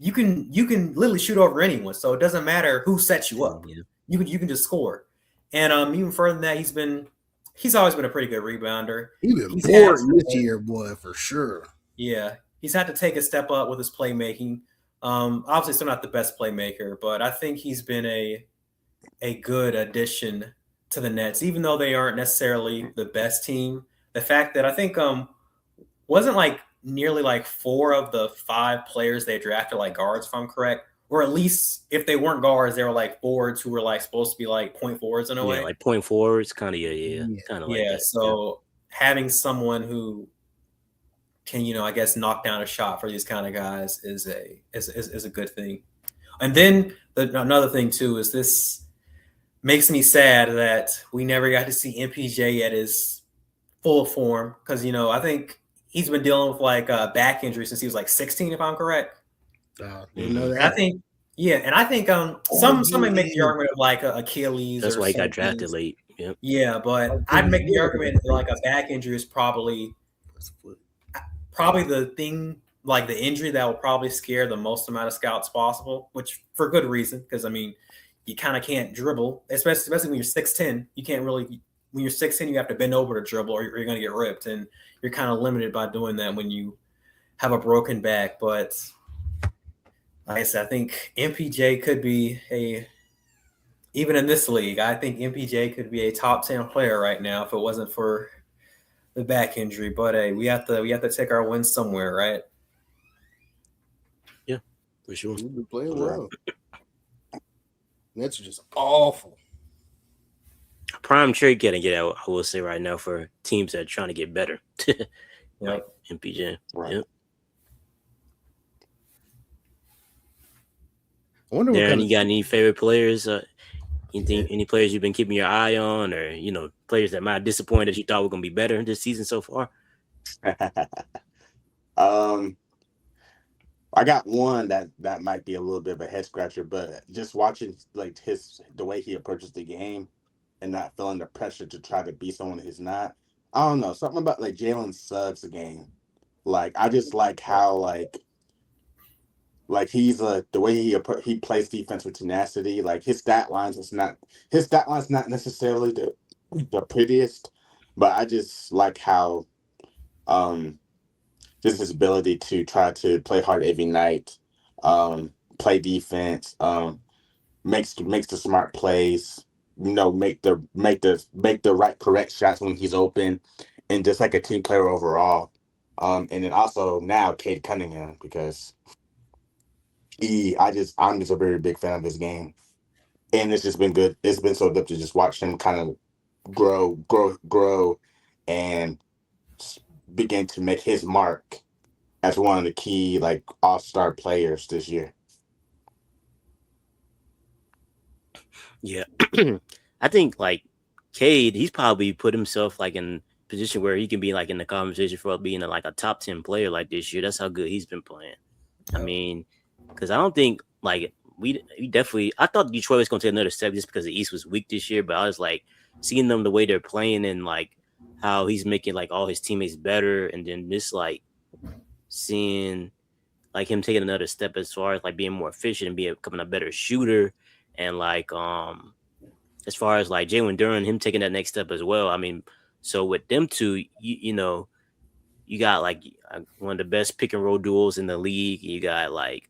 you can literally shoot over anyone, so it doesn't matter who sets you up. You can just score, and even further than that, He's always been a pretty good rebounder. He's been this year, boy, for sure. Yeah, he's had to take a step up with his playmaking. Obviously, still not the best playmaker, but I think he's been a good addition to the Nets, even though they aren't necessarily the best team. The fact that I think wasn't like nearly like 4 of the 5 players they drafted like guards, if I'm correct. Or at least if they weren't guards, they were like forwards who were like supposed to be like point forwards in a way. Yeah, like point forwards, kind of kind of like that. So having someone who can, I guess knock down a shot for these kind of guys is a good thing. And then another thing too is this makes me sad that we never got to see MPJ at his full form because I think he's been dealing with like a back injury since he was like 16, if I'm correct. You know that. I think, and I think some may make the argument of like Achilles. That's why he got drafted late. Yep. Yeah, but I'd make the argument that like a back injury is probably the thing, like the injury that will probably scare the most amount of scouts possible, which for good reason, because you kind of can't dribble, especially when you're 6'10". You can't really. When you're 6'10", you have to bend over to dribble, or you're going to get ripped, and you're kind of limited by doing that when you have a broken back, but. Like I said, I think MPJ could be even in this league, I think MPJ could be a top 10 player right now if it wasn't for the back injury. But hey, we have to take our wins somewhere, right? Yeah, for sure. We've been playing well. That's just awful. Prime trade getting it out, I will say right now for teams that are trying to get better. Like MPJ. Right. Yep. I wonder Darren, you got any favorite players? Any players you've been keeping your eye on, or players that might have disappointed that you thought were going to be better this season so far? I got one that might be a little bit of a head scratcher, but just watching like the way he approaches the game and not feeling the pressure to try to be someone he's not. I don't know, something about like Jalen Suggs game. Like I just like how like he's the way he plays defense with tenacity. Like his stat line's not necessarily the prettiest, but I just like how um just his ability to try to play hard every night, play defense, makes the smart plays, make the right correct shots when he's open, and just like a team player overall. And then also now Cade Cunningham because I'm just a very big fan of his game, and it's just been good. It's been so good to just watch him kind of grow, and begin to make his mark as one of the key like all-star players this year. Yeah. I think like Cade, he's probably put himself like in position where he can be like in the conversation for being like a top 10 player like this year. That's how good he's been playing. I mean, because I don't think like we definitely I thought Detroit was gonna take another step just because the East was weak this year, but I was like seeing them the way they're playing and like how he's making like all his teammates better, and then this like seeing like him taking another step as far as like being more efficient and becoming a better shooter, and like as far as like Jalen Duran, him taking that next step as well. I mean, so with them two, you know, you got like one of the best pick and roll duels in the league. You got like,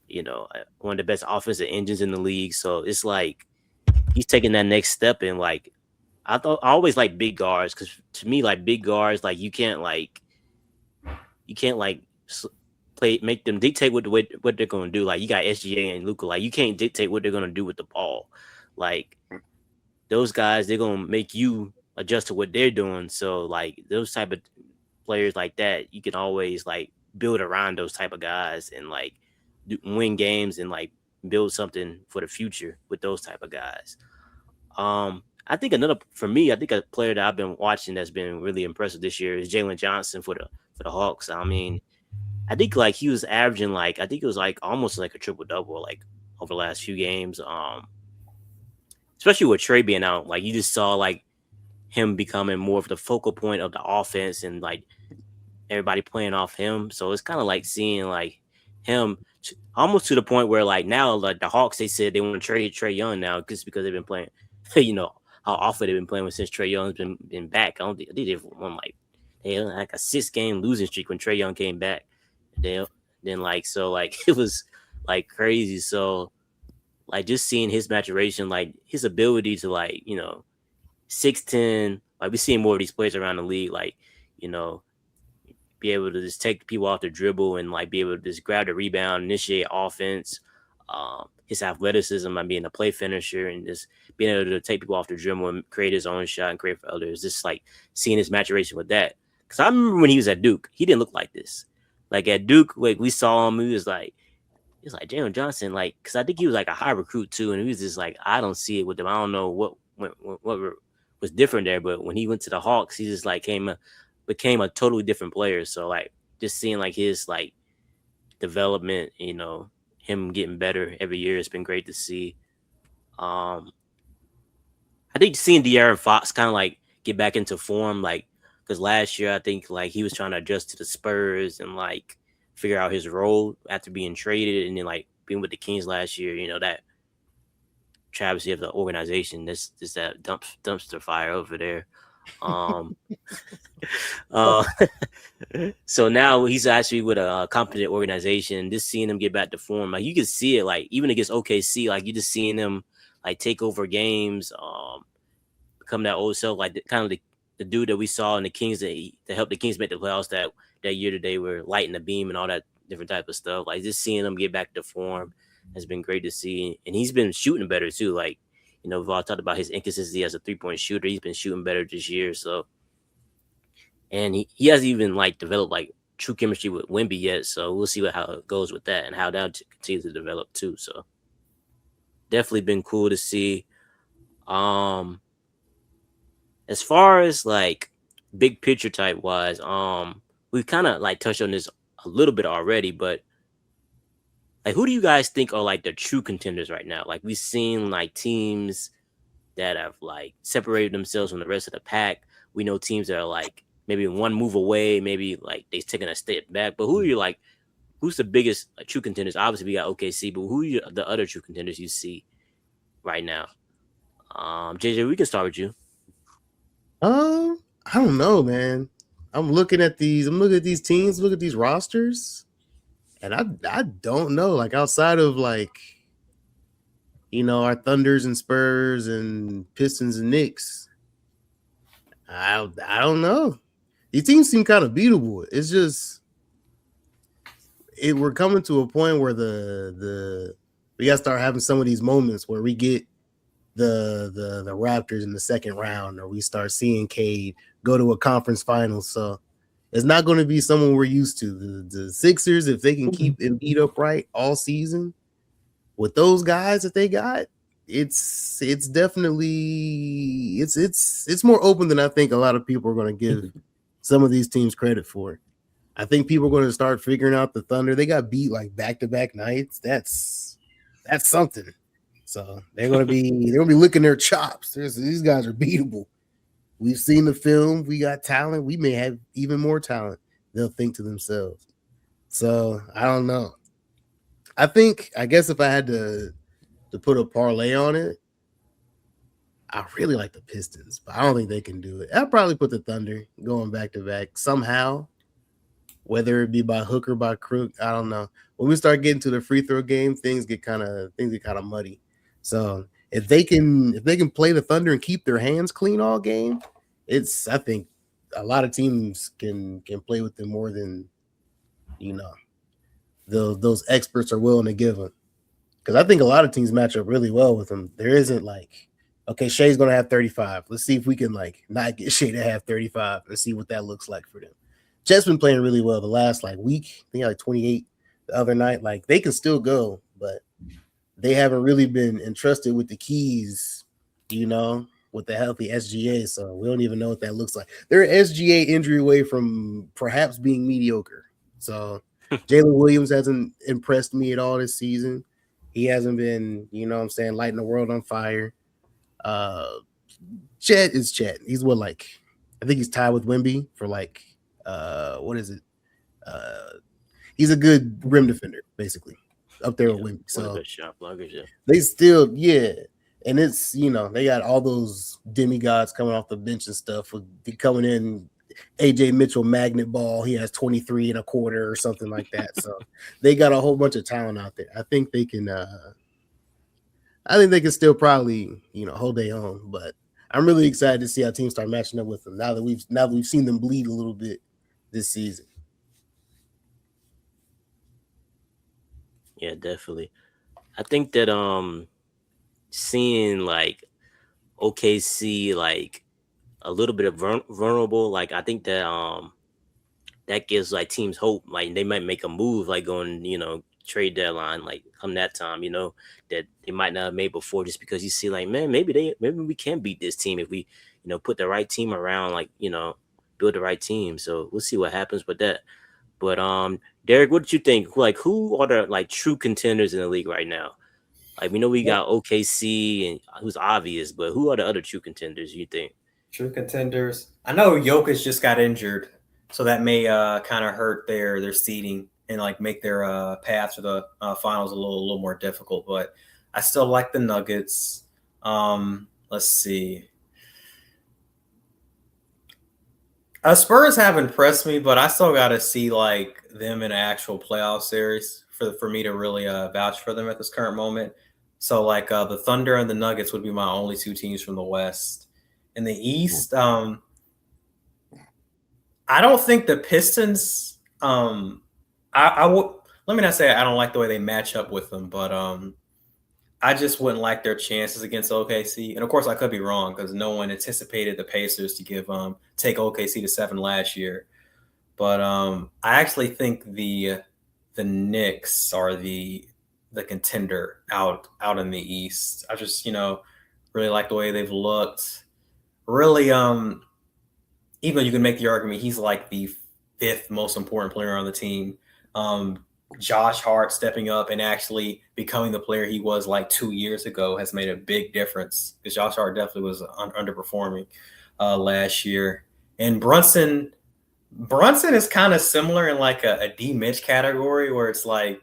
you know, one of the best offensive engines in the league. So it's like he's taking that next step. And like, I always like big guards because to me, like big guards, like you can't like play make them dictate what they're going to do. Like you got SGA and Luka, like you can't dictate what they're going to do with the ball. Like those guys, they're gonna make you adjust to what they're doing. So like those type of players like that, you can always like build around those type of guys and like win games and like build something for the future with those type of guys. I think another for me, I think a player that I've been watching that's been really impressive this year is Jalen Johnson for the Hawks. I mean, I think like he was averaging like I think it was like almost like a triple double like over the last few games. Especially with Trey being out, like you just saw like him becoming more of the focal point of the offense and like everybody playing off him. So it's kind of like seeing like him almost to the point where like now like the Hawks they said they want to trade Trey Young now just because they've been playing, you know how awful they've been playing since Trey Young's been back. I think they've won like they had like a 6 game losing streak when Trey Young came back. They then like so like it was like crazy. So like just seeing his maturation, like his ability to like 6'10", like we seeing more of these players around the league, like you know be able to just take people off the dribble and like be able to just grab the rebound, initiate offense. His athleticism and being a play finisher and just being able to take people off the dribble and create his own shot and create for others. Just like seeing his maturation with that. Because I remember when he was at Duke, he didn't look like this. Like at Duke, like we saw him, he was like Jalen Johnson, like because I think he was like a high recruit too, and he was just like I don't see it with him. I don't know what was different there, but when he went to the Hawks, he just like became a totally different player. So like just seeing like his like development, him getting better every year, it's been great to see. Um, I think seeing De'Aaron Fox kind of like get back into form, like because last year I think like he was trying to adjust to the Spurs and like figure out his role after being traded, and then like being with the Kings last year. That travesty of the organization. This that dumpster fire over there. Um, uh, so now he's actually with a competent organization. Just seeing him get back to form, like you can see it, like even against OKC, like you just seeing him like take over games, become that old self, like kind of the dude that we saw in the Kings that helped the Kings make the playoffs that year that they were lighting the beam and all that different type of stuff. Like just seeing him get back to form has been great to see, and he's been shooting better too. Like we've all talked about his inconsistency as a 3-point shooter. He's been shooting better this year, so. And he hasn't even like developed like true chemistry with Wemby yet, so we'll see how it goes with that and how that continues to develop too. So definitely been cool to see. As far as like big picture type wise, we've kind of like touched on this a little bit already, but Like, who do you guys think are like the true contenders right now? Like, we've seen like teams that have like separated themselves from the rest of the pack. We know teams that are like maybe one move away, maybe like they've taken a step back. But who are you like? Who's the biggest true contenders? Obviously, we got OKC, but who are the other true contenders you see right now? JJ, we can start with you. I don't know, man. I'm looking at these teams, look at these rosters, and I don't know. Like outside of like, our Thunders and Spurs and Pistons and Knicks, I don't know. These teams seem kind of beatable. It's just we're coming to a point where we gotta start having some of these moments where we get the Raptors in the second round, or we start seeing Cade go to a conference final. So it's not going to be someone we're used to. The Sixers, if they can keep Embiid upright all season with those guys that they got, it's definitely it's more open than I think a lot of people are going to give some of these teams credit for. I think people are going to start figuring out the Thunder. They got beat like back-to-back nights. That's something. So they're gonna be licking their chops. These guys are beatable. We've seen the film. We got talent. We may have even more talent. They'll think to themselves. So I don't know. I guess if I had to put a parlay on it, I really like the Pistons, but I don't think they can do it. I'll probably put the Thunder going back to back somehow, whether it be by hook or by crook. I don't know. When we start getting to the free throw game, things get kind of muddy. So if they can play the Thunder and keep their hands clean all game, I think a lot of teams can play with them more than those experts are willing to give them. Because I think a lot of teams match up really well with them. There isn't like, okay, Shea's gonna have 35. Let's see if we can like not get Shea to have 35 and see what that looks like for them. Jet's been playing really well the last like week. I think like 28 the other night. Like they can still go, but they haven't really been entrusted with the keys, with the healthy SGA. So we don't even know what that looks like. They're an SGA injury away from perhaps being mediocre. So Jalen Williams hasn't impressed me at all this season. He hasn't been, lighting the world on fire. Chet is Chet. He's I think he's tied with Wemby for what is it? He's a good rim defender, basically, up there with Wemby. So shot blockers, yeah. They still, and it's they got all those demigods coming off the bench and stuff. Coming in, AJ Mitchell magnet ball. He has 23 and a quarter or something like that. So they got a whole bunch of talent out there. I think they can. I think they can still probably hold their own, but I'm really excited to see how teams start matching up with them now that we've seen them bleed a little bit this season. Yeah, definitely. I think that seeing like OKC like a little bit of vulnerable, like I think that that gives like teams hope. Like they might make a move like going, trade deadline, like come that time, that they might not have made before, just because you see like, man, maybe we can beat this team if we, put the right team around, like, build the right team. So we'll see what happens with that. But Derek, what did you think? Like, who are the like true contenders in the league right now? Like, we know we got OKC and who's obvious, but who are the other true contenders you think? True contenders. I know Jokic just got injured, so that may kind of hurt their seeding and like make their path to the finals a little more difficult. But I still like the Nuggets. Let's see. Spurs have impressed me, but I still got to see like them in an actual playoff series for me to really vouch for them at this current moment. So like the Thunder and the Nuggets would be my only two teams from the West. In the East, I don't think the Pistons. I would let me not say I don't like the way they match up with them, but I just wouldn't like their chances against OKC. And of course, I could be wrong because no one anticipated the Pacers to take OKC to 7 last year. But I actually think the Knicks are the contender out in the East. I just really like the way they've looked. Really, even though you can make the argument he's like the 5th most important player on the team. Josh Hart stepping up and actually becoming the player he was like 2 years ago has made a big difference, because Josh Hart definitely was underperforming last year. And Brunson is kind of similar in like a D Mitch category, where it's like,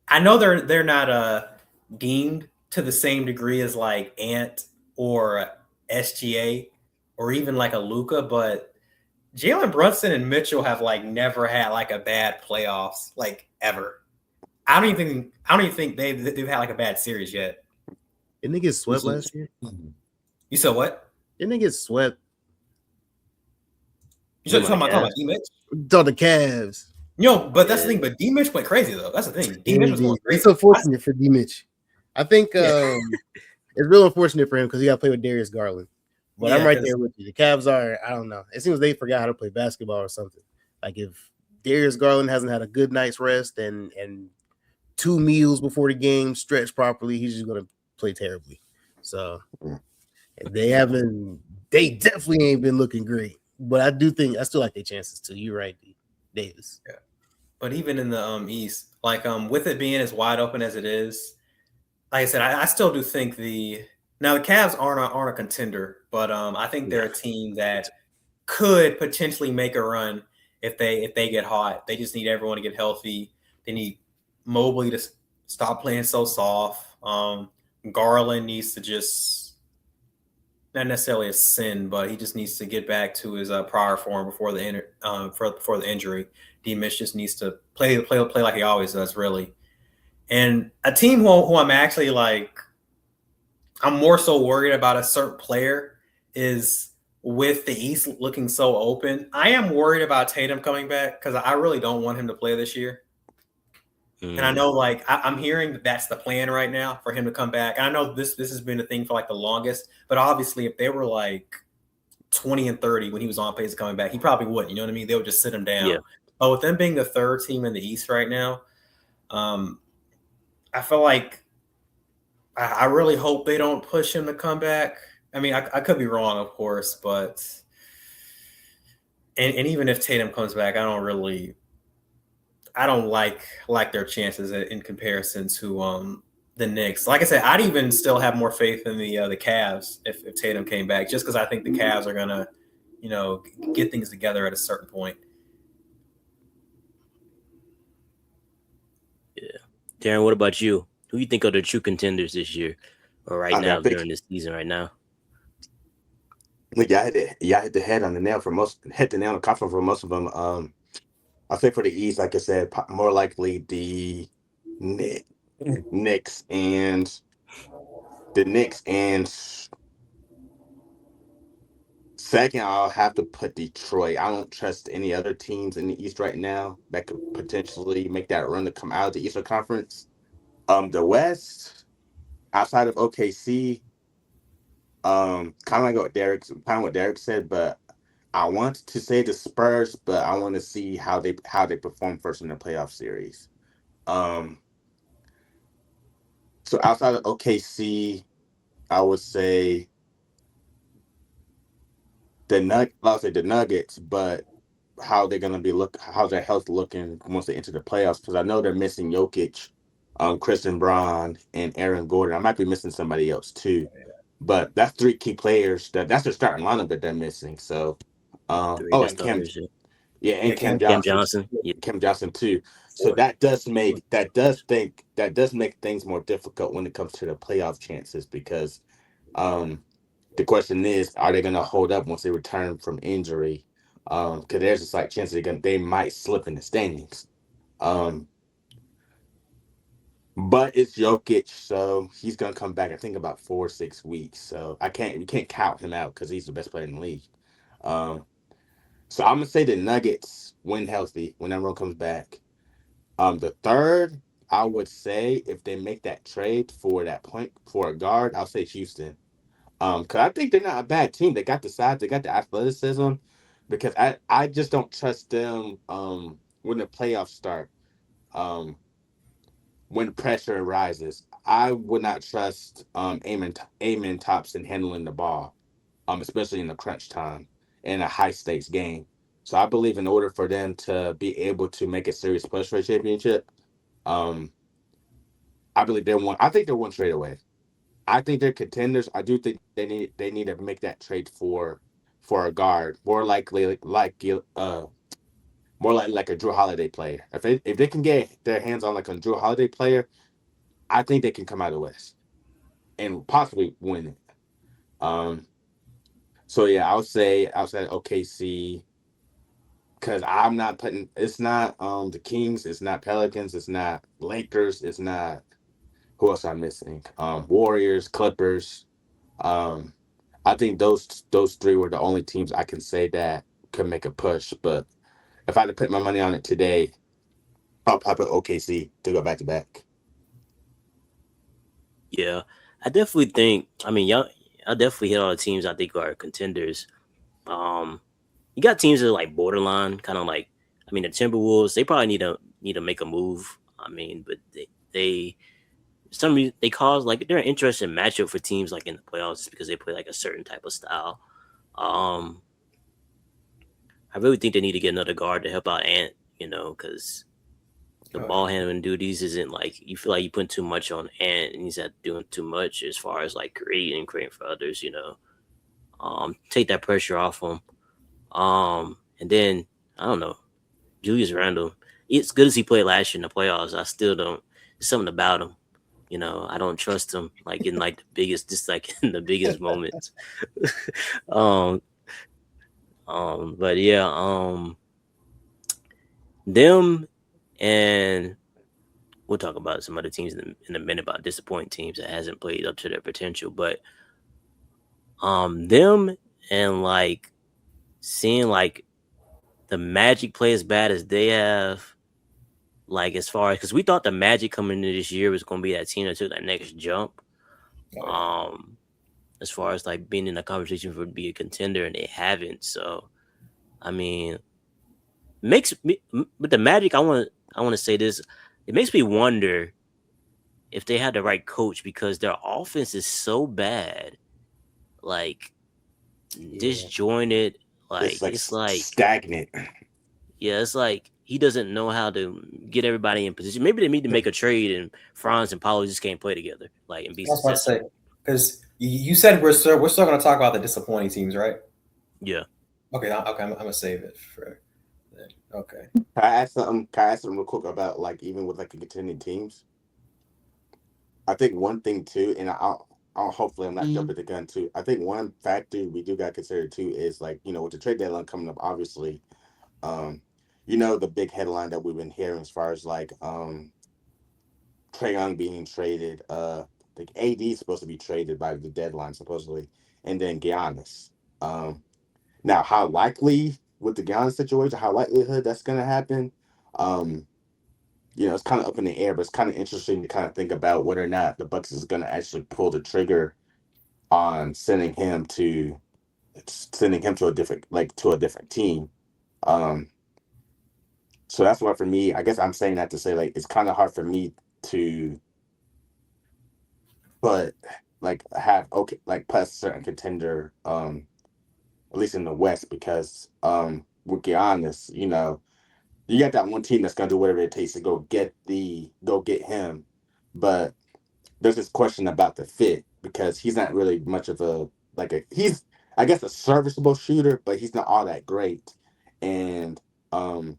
I know they're not deemed to the same degree as like Ant or SGA or even like a Luca, but Jalen Brunson and Mitchell have like never had like a bad playoffs like ever. I don't even think they've had like a bad series yet. Didn't they get swept last year? You said what? Didn't they get swept? You said talking about D Mitch? On the Cavs. But that's the thing. But D Mitch went crazy though. That's the thing. D Mitch was going crazy. It's unfortunate for D Mitch. I think it's real unfortunate for him because he got to play with Darius Garland. But I'm right there with you. The Cavs are, I don't know. It seems they forgot how to play basketball or something. Like if Darius Garland hasn't had a good night's rest and 2 meals before the game stretched properly, he's just gonna play terribly. So they definitely ain't been looking great. But I still like their chances too. You're right, Davis. Yeah. But even in the East, like with it being as wide open as it is, like I said, I still do think the Cavs aren't a contender, but I think they're a team that could potentially make a run if they get hot. They just need everyone to get healthy. They need Mobley to stop playing so soft. Garland needs to just, not necessarily a sin, but he just needs to get back to his prior form before the injury. D Mitch just needs to play like he always does, really. And a team who I'm actually like, I'm more so worried about a certain player is, with the East looking so open, I am worried about Tatum coming back because I really don't want him to play this year. And I know, like, I'm hearing that's the plan right now for him to come back. And I know this has been a thing for like the longest, but obviously if they were like 20 and 30 when he was on pace of coming back, he probably wouldn't. You know what I mean? They would just sit him down. Yeah. But with them being the third team in the East right now, I feel like I really hope they don't push him to come back. I mean, I could be wrong, of course, but and even if Tatum comes back, I don't like their chances in comparison to the Knicks. Like I said, I'd even still have more faith in the Cavs if Tatum came back, just because I think the Cavs are gonna, get things together at a certain point. Yeah, Darren, what about you? Who do you think are the true contenders this year, or now during this season right now? Look, y'all hit the head on the nail hit the nail on the coffin for most of them. I think for the East, like I said, more likely the Knicks and second, I'll have to put Detroit. I don't trust any other teams in the East right now that could potentially make that run to come out of the Eastern Conference. The West, outside of OKC, kind of like what Derek said, but I want to say the Spurs, but I want to see how they perform first in the playoff series. So outside of OKC, I would say the Nuggets, but how they're gonna be how's their health looking once they enter the playoffs? Because I know they're missing Jokic, Christian Braun, and Aaron Gordon. I might be missing somebody else too, but that's 3 key players that's their starting lineup that they're missing. So, and Cam Johnson. Cam Johnson too. So that does make things more difficult when it comes to the playoff chances, because the question is, are they going to hold up once they return from injury? Because there's a slight chance they might slip in the standings. But it's Jokic, so he's going to come back, I think, about 4 or 6 weeks. So you can't count him out because he's the best player in the league. So I'm gonna say the Nuggets win healthy when everyone comes back. The third, I would say, if they make that trade for a guard, I'll say Houston. Because I think they're not a bad team. They got the size, they got the athleticism. Because I just don't trust them when the playoffs start. When pressure rises, I would not trust Amen Thompson handling the ball, especially in the crunch time in a high stakes game. So I believe in order for them to be able to make a serious push for a championship, um, I believe they want. I think they want straight away. I think they're contenders. I do think they need to make that trade for a guard, more likely more like a Drew Holiday player. If they can get their hands on like a Drew Holiday player, I think they can come out of the West and possibly win it. Um, so yeah, I would say OKC because I'm not putting. It's not the Kings. It's not Pelicans. It's not Lakers. It's not who else I'm missing. Warriors, Clippers. Um, I think those three were the only teams I can say that could make a push. But if I had to put my money on it today, I'll pop it OKC to go back to back. Yeah, I definitely think. I mean, y'all, I definitely hit all the teams I think are contenders. Um, you got teams that are like borderline, kind of like. I mean, the Timberwolves. They probably need to make a move. I mean, but they some reason they cause like they're an interesting matchup for teams like in the playoffs just because they play like a certain type of style. Um, I really think they need to get another guard to help out Ant. Because the Oh, ball handling duties isn't like you feel like you put too much on Ant and he's not doing too much as far as like creating for others. Take that pressure off him. And then I don't know, Julius Randle. As good as he played last year in the playoffs, I still don't. There's something about him. I don't trust him like in like the biggest, just like in the biggest moments. um, but yeah, them and we'll talk about some other teams in a minute about disappointing teams that hasn't played up to their potential. But them and like seeing like the Magic play as bad as they have, like as far as because we thought the Magic coming into this year was going to be that team that took that next jump. oh yeah. Um, as far as like being in a conversation for be a contender, and they haven't. So I mean, makes me with the Magic. I want to say this. It makes me wonder if they had the right coach because their offense is so bad, like Yeah. disjointed. It's Like like it's like stagnant. yeah, it's like he doesn't know how to get everybody in position. Maybe they need to make a trade, and Franz and Paulo just can't play together, like and be That's what I say. successful. Because you said we're still going to talk about the disappointing teams, right? Yeah, Okay, okay, I'm gonna save it for then. Okay. Can I ask something real quick about like even with like the contending teams? I think one thing too, and I'll hopefully I'm not jumping the gun too. I think one factor we do got to consider too is like with the trade deadline coming up, obviously, um, the big headline that we've been hearing as far as like Trae Young being traded. Like AD is supposed to be traded by the deadline supposedly, and then Giannis. Um, Now, how likely with the Giannis situation, how likelihood that's going to happen? Um, it's kind of up in the air, but it's kind of interesting to kind of think about whether or not the Bucks is going to actually pull the trigger on sending him to a different team. Um, so that's why for me, I guess I'm saying that to say like it's kind of hard for me to but like have okay like put a certain contender at least in the West because with Giannis, you got that one team that's gonna do whatever it takes to go get him. But there's this question about the fit because he's not really much of he's I guess a serviceable shooter, but he's not all that great. And um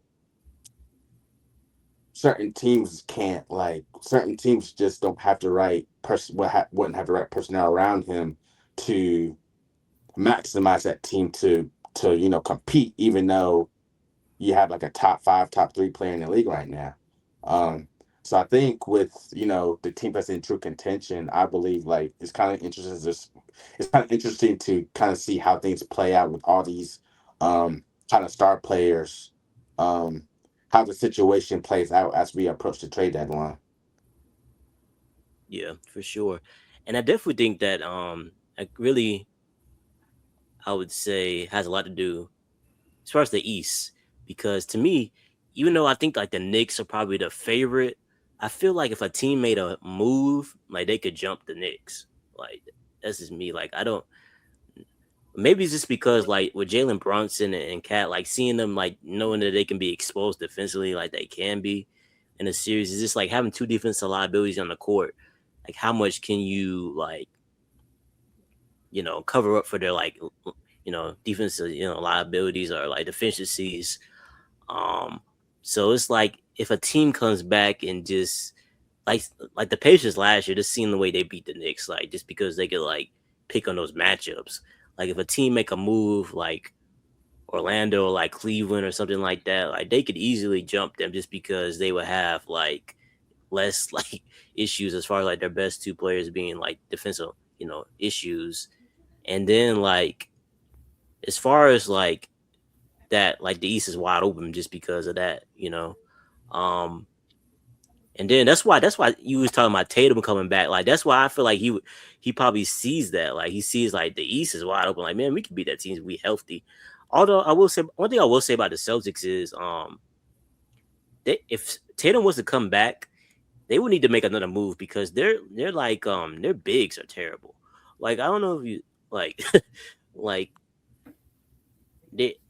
certain teams just don't have the right person wouldn't have the right personnel around him to maximize that team to compete even though you have like a top five, top three player in the league right now. Um, so I think with the team that's in true contention, I believe like it's kind of interesting. It's kind of interesting to kind of see how things play out with all these kind of star players. Um, how the situation plays out as we approach the trade deadline. yeah, for sure. And I definitely think that I really I would say has a lot to do as far as the East because to me, even though I think like the Knicks are probably the favorite, I feel like if a team made a move, like they could jump the Knicks. Like that's just me. Like I don't maybe it's just because like with Jalen Brunson and Cat, like seeing them like knowing that they can be exposed defensively, like they can be in a series, is just like having two defensive liabilities on the court. Like how much can you like cover up for their like defensive liabilities or like deficiencies. Um, so it's like if a team comes back and just like like the Pacers last year, just seeing the way they beat the Knicks, like just because they could like pick on those matchups. Like if a team make a move like Orlando or like Cleveland or something like that, like they could easily jump them just because they would have like less like issues as far as like their best two players being like defensive, issues. And then like as far as like that, like the East is wide open just because of that. Um and then that's why you was talking about Tatum coming back. Like that's why I feel like he probably sees that. Like he sees like the East is wide open. Like, man, we can beat that team if we healthy. Although I will say one thing I will say about the Celtics is if Tatum was to come back, they would need to make another move because they're like their bigs are terrible. Like I don't know if you like like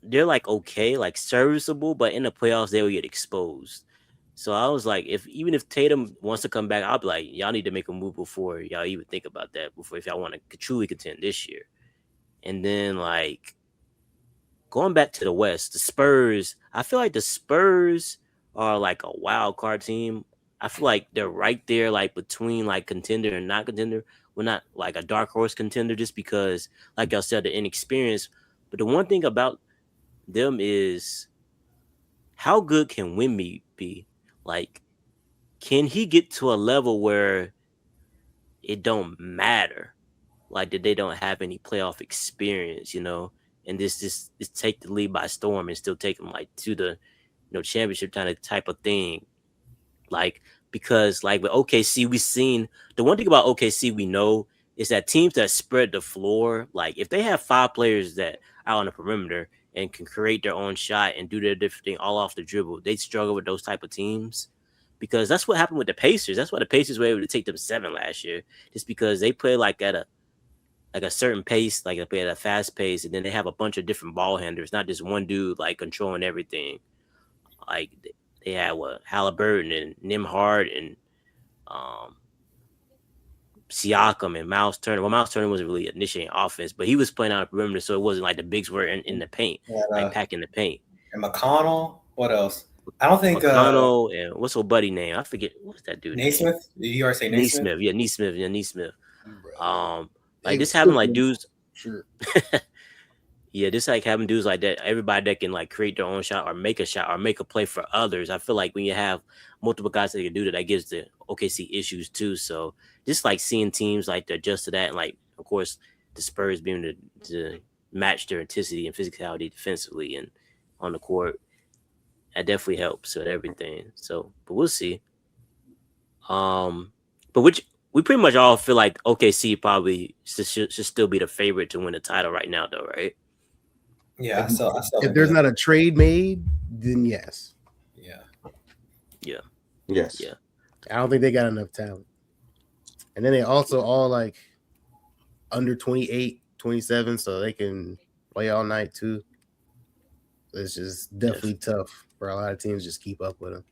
they're like okay, like serviceable, but in the playoffs they will get exposed. So I was like, even if Tatum wants to come back, I'll be like, y'all need to make a move before y'all even think about that. Before if y'all want to truly contend this year, and then like going back to the West, the Spurs. I feel like the Spurs are like a wild card team. I feel like they're right there, like between like contender and not contender. We're not like a dark horse contender just because, like I said, the inexperience. But the one thing about them is how good can Wimby be? Like, can he get to a level where it don't matter? Like that they don't have any playoff experience, and this take the lead by storm and still take them like to the championship kind of type of thing. Like because like with OKC, we seen the one thing about OKC we know is that teams that spread the floor, like if they have five players that are on the perimeter and can create their own shot and do their different thing all off the dribble, they struggle with those type of teams. Because that's what happened with the Pacers. That's why the Pacers were able to take them 7 last year, just because they play like at a certain pace, like they play at a fast pace, and then they have a bunch of different ball handlers, not just one dude like controlling everything. Like they had Halliburton and Nimhard and um, Siakam and Miles Turner. Well, Miles Turner wasn't really initiating offense, but he was playing out of perimeter, so it wasn't like the bigs were in the paint, like packing the paint. And McConnell. What else? I don't think McConnell and what's old buddy name? I forget what's that dude. Naismith. Did you already say Naismith? Yeah, Naismith. Like this having like dudes. Sure. Yeah, just like having dudes like that, everybody that can like create their own shot or make a shot or make a play for others. I feel like when you have multiple guys that can do that gives the OKC issues too. So just like seeing teams like to adjust to that, and like of course the Spurs being able to match their intensity and physicality defensively and on the court, that definitely helps with everything. So, but we'll see. But we pretty much all feel like OKC probably should still be the favorite to win the title right now, though, right? Yeah, if there's not a trade made, then yes. Yeah. Yes. Yeah. I don't think they got enough talent. And then they also all like under 28, 27, so they can play all night too. So it's just definitely tough for a lot of teams to just keep up with them.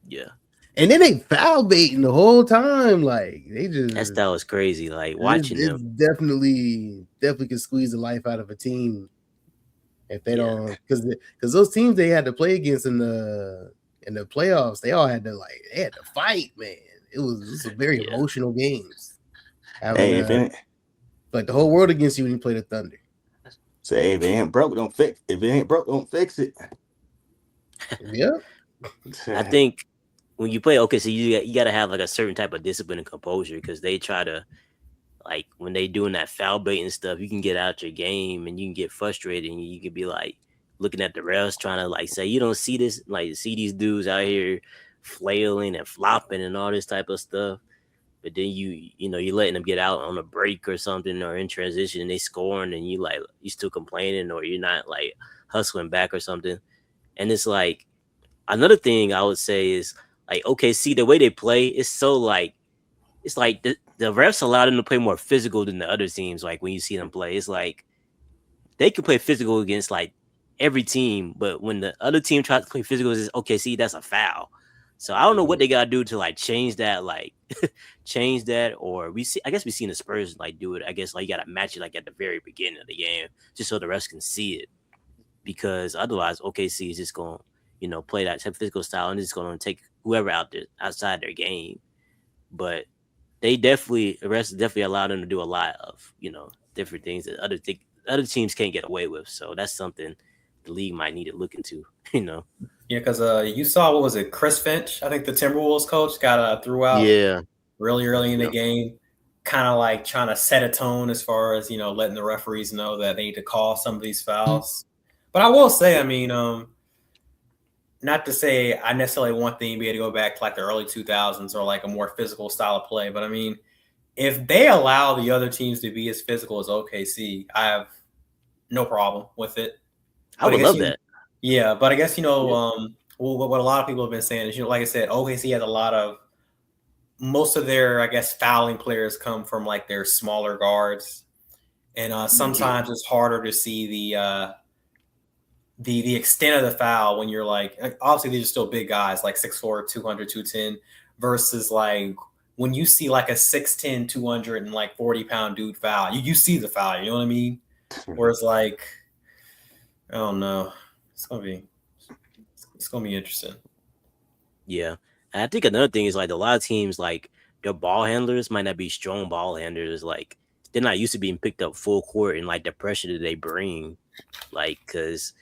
Yeah. And then they foul baiting the whole time. Like they just that was crazy. Like watching them definitely can squeeze the life out of a team if they don't, because those teams they had to play against in the playoffs, they all had to fight, man. It was a very emotional games. Having, like the whole world against you when you play the Thunder. Say if it ain't broke, don't fix. If it ain't broke, don't fix it. Yeah. I think when you play OKC, you got to have like a certain type of discipline and composure, because they try to, like when they doing that foul bait and stuff, you can get out your game and you can get frustrated and you can be like looking at the refs trying to like say, you don't see this, like see these dudes out here flailing and flopping and all this type of stuff. But then you're letting them get out on a break or something or in transition and they scoring and you still complaining or you're not like hustling back or something. And it's like another thing I would say is like, okay, see the way they play is so like, it's like the refs allow them to play more physical than the other teams. Like when you see them play, it's like they can play physical against like every team, but when the other team tries to play physical, it's okay. See, that's a foul. So I don't know what they gotta do to like change that, change that, or we see. I guess we seen the Spurs like do it. I guess like you gotta match it like at the very beginning of the game, just so the refs can see it, because otherwise OKC is just gonna play that type of physical style and it's gonna take whoever out there outside their game. But the refs definitely allow them to do a lot of different things that other teams can't get away with. So that's something the league might need to look into. Yeah, because you saw, what was it, Chris Finch? I think the Timberwolves coach got threw out. Yeah, really early in the game, kind of like trying to set a tone as far as letting the referees know that they need to call some of these fouls. But I will say, I mean, not to say I necessarily want the NBA to go back to like the early 2000s or like a more physical style of play, but I mean, if they allow the other teams to be as physical as OKC, I have no problem with it. I would love that. Yeah, but I guess what a lot of people have been saying is, like I said, OKC has most of their, I guess, fouling players come from like their smaller guards, and sometimes it's harder to see the extent of the foul when you're like, obviously these are still big guys like 6'4", 200, 210, versus like when you see like a 6'10", 200 and like 40-pound dude foul, you see the foul, you know what I mean? Whereas like, I don't know, it's gonna be interesting. Yeah, and I think another thing is like a lot of teams, like their ball handlers might not be strong ball handlers. Like they're not used to being picked up full court and like the pressure that they bring, like because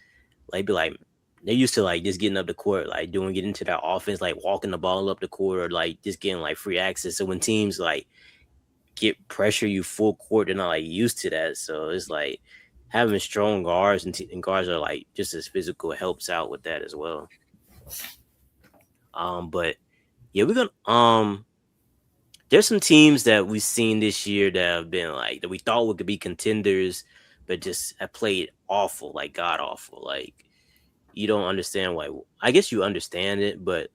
like they're used to like just getting up the court, like getting into their offense, like walking the ball up the court or like just getting like free access. So when teams like get pressure you full court, they're not like used to that. So it's like having strong guards and guards are like just as physical helps out with that as well. But yeah, we're gonna there's some teams that we've seen this year that have been like that we thought would be contenders, but just have played awful, like god awful. Like you don't understand why. I guess you understand it, but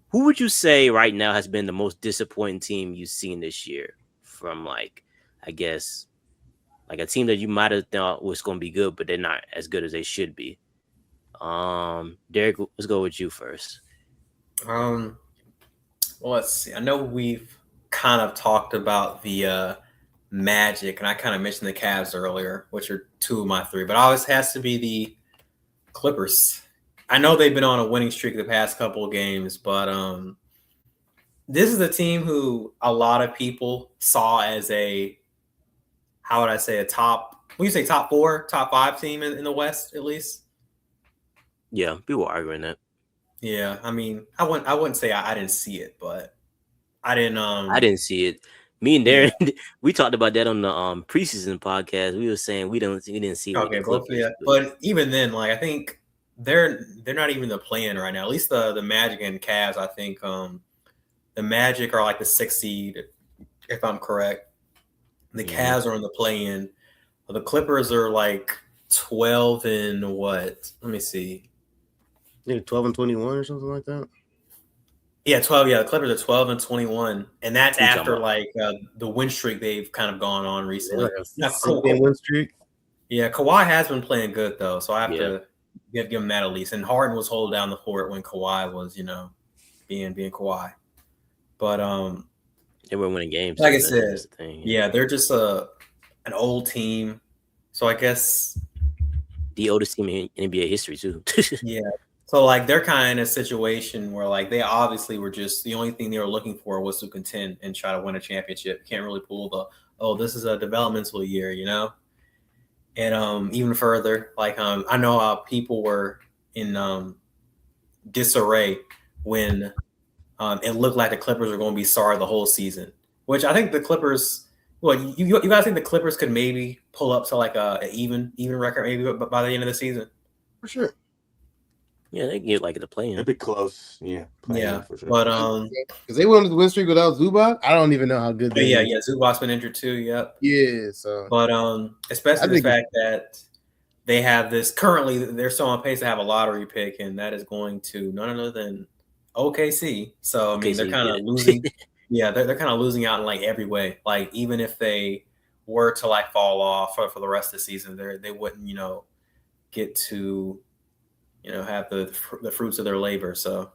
who would you say right now has been the most disappointing team you've seen this year? From like, I guess, like a team that you might have thought was going to be good, but they're not as good as they should be. Derek, let's go with you first. Well, let's see. I know we've kind of talked about the Magic, and I kind of mentioned the Cavs earlier, which are two of my three, but always has to be the Clippers. I know they've been on a winning streak the past couple of games, but this is a team who a lot of people saw as a top, when you say top 4, top 5 team in the West, at least. Yeah, people are arguing that. Yeah, I mean, I wouldn't say I didn't see it, but I didn't see it. Me and Darren, we talked about that on the preseason podcast. We were saying we didn't see it. Okay, both, yeah. But even then, like I think they're not even the play-in right now. At least the Magic and Cavs, I think the Magic are like the 6th seed, if I'm correct. The Cavs are in the play-in. The Clippers are like 12 and what? Let me see. Yeah, 12 and 21 or something like that. Yeah, 12. Yeah, the Clippers are 12 and 21, and that's after like the win streak they've kind of gone on recently. Win streak. Yeah, Kawhi has been playing good though, so I have to give him that at least. And Harden was holding down the fort when Kawhi was, being Kawhi. But they were winning games. Like I said, yeah, they're just an old team. So I guess the oldest team in NBA history too. Yeah. So like they're kind of in a situation where like they obviously were just, the only thing they were looking for was to contend and try to win a championship. Can't really pull this is a developmental year, And even further, like I know how people were in disarray when it looked like the Clippers were going to be sorry the whole season, which I think the Clippers. Well, you guys think the Clippers could maybe pull up to like a even record maybe by the end of the season? For sure. Yeah, they can get like the play-in. It'd be close. Yeah. For sure. But because they went on the win streak without Zubac, I don't even know how good they are. Yeah, Zubac's been injured too. Yep. Yeah. So, but especially the fact that they have this currently, they're so on pace to have a lottery pick, and that is going to none other than OKC. So I mean, they're kind of losing. Yeah, they're kind of losing out in like every way. Like even if they were to like fall off for the rest of the season, they wouldn't get to have the fruits of their labor. So,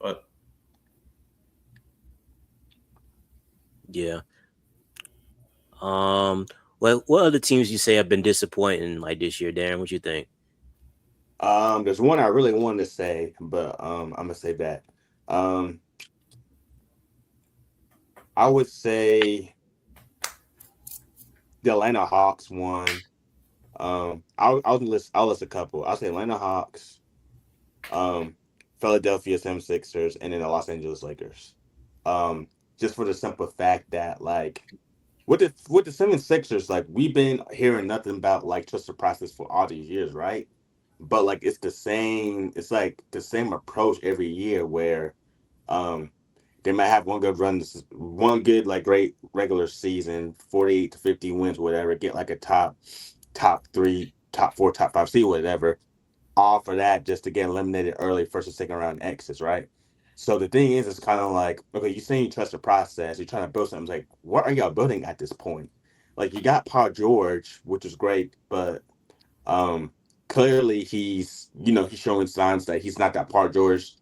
but Yeah. What other teams you say have been disappointing like this year, Darren? What you think? There's one I really wanted to say, but I'm gonna say that. Um, I would say the Atlanta Hawks won. I'll list a couple. I'll say Atlanta Hawks, um, Philadelphia 76ers, and then the Los Angeles Lakers. Um, just for the simple fact that like with the 76ers, like we've been hearing nothing about like trust the process for all these years, right? But like it's like the same approach every year where um they might have one good run, one good like great regular season, 48 to 50 wins, whatever, get like a top three, top four, top five, see whatever, all for that just to get eliminated early, first or second round exits, right? So the thing is, it's kind of like, okay, you're saying you trust the process, you're trying to build something. It's like, what are y'all building at this point? Like you got Paul George, which is great, but um clearly he's showing signs that he's not that Paul George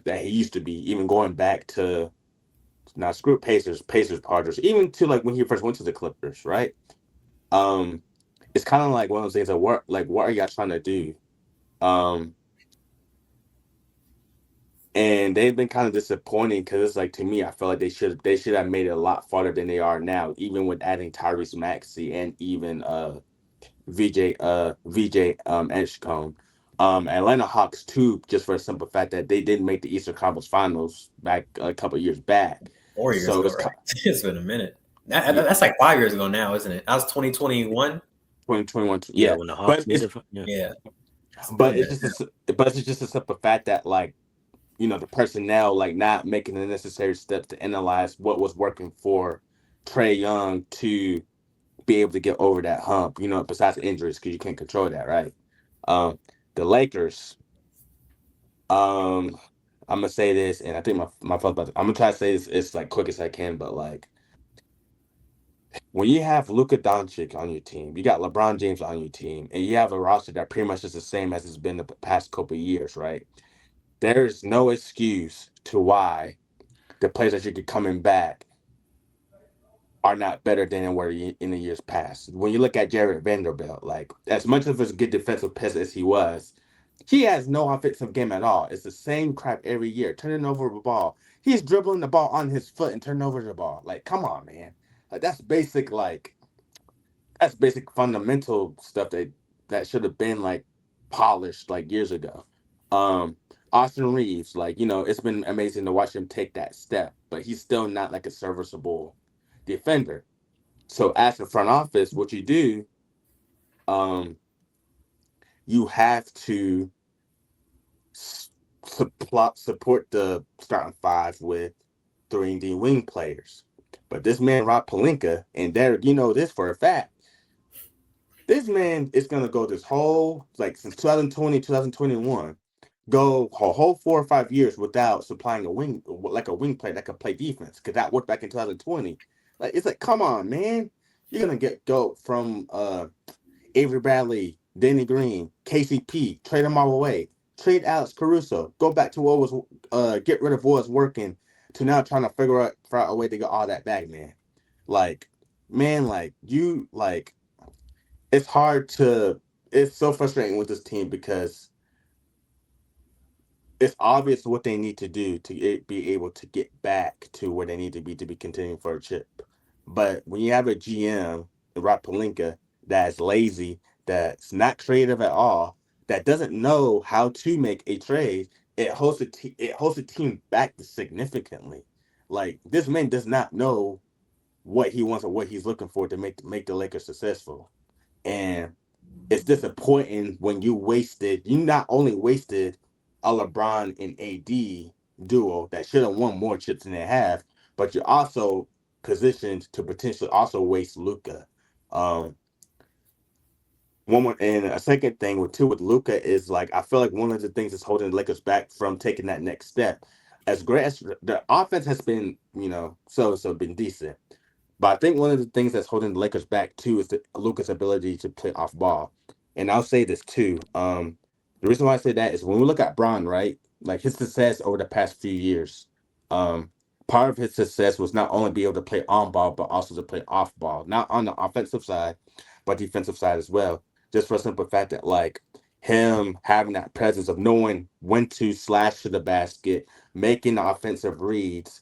that he used to be, even going back to now screw Pacers Paul George, even to like when he first went to the Clippers, right? Um it's kind of like one of those things that what are y'all trying to do? Um and they've been kind of disappointing because it's like to me, I feel like they should have made it a lot farther than they are now, even with adding Tyrese Maxey and even VJ Edgecombe. Atlanta Hawks too, just for the simple fact that they didn't make the Eastern Conference Finals back a couple of years back. 4 years So ago, it's right? It's been a minute. yeah, That's like 5 years ago now, isn't it? That was 2021. 2021. Yeah, Yeah, when the but Hawks made it's the yeah. Yeah, it's been a but it's minute. just but it's just a simple fact that like the personnel like not making the necessary steps to analyze what was working for Trey Young to be able to get over that hump. Besides injuries, because you can't control that, right? The Lakers. Um, I'm gonna say this, and I think my thoughts about I'm gonna try to say this as like quick as I can, but like when you have Luka Doncic on your team, you got LeBron James on your team, and you have a roster that pretty much is the same as it's been the past couple of years, right? There's no excuse to why the players that you get coming back are not better than they were in the years past. When you look at Jared Vanderbilt, like as much of a good defensive piece as he has no offensive game at all. It's the same crap every year, turning over the ball. He's dribbling the ball on his foot and turning over the ball. Like, come on, man. Like that's basic fundamental stuff that should have been like polished like years ago. Um, Austin Reeves, like it's been amazing to watch him take that step, but he's still not like a serviceable defender. So as the front office, what you do, um, you have to support the starting five with 3D wing players. But this man, Rob Palinka, and Derek, you know this for a fact. This man is going to go this whole, like since 2020, 2021, go a whole 4 or 5 years without supplying like a wing player that could play defense. Because that worked back in 2020. Like, it's like, come on, man. You're going to go from Avery Bradley, Danny Green, KCP, trade them all away. Trade Alex Caruso. Go back to what was get rid of what was working to now trying to figure out a way to get all that back, man. Like, man, like you like it's hard to it's so frustrating with this team because it's obvious what they need to do to be able to get back to where they need to be continuing for a chip. But when you have a GM, Rob Pelinka, that's lazy, that's not creative at all, that doesn't know how to make a trade, it holds the team back significantly. Like this man does not know what he wants or what he's looking for to make the Lakers successful. And it's disappointing when you not only wasted a LeBron and AD duo that should have won more chips than they have, but you're also positioned to potentially also waste Luca. Um, one more and a second thing with Luca is like I feel like one of the things that's holding the Lakers back from taking that next step. as great as the offense has been, so been decent. But I think one of the things that's holding the Lakers back too is Luka's ability to play off ball. And I'll say this too. The reason why I say that is when we look at Bron, right? Like his success over the past few years, um, part of his success was not only be able to play on ball, but also to play off ball, not on the offensive side, but defensive side as well. Just for the simple fact that like him having that presence of knowing when to slash to the basket, making the offensive reads,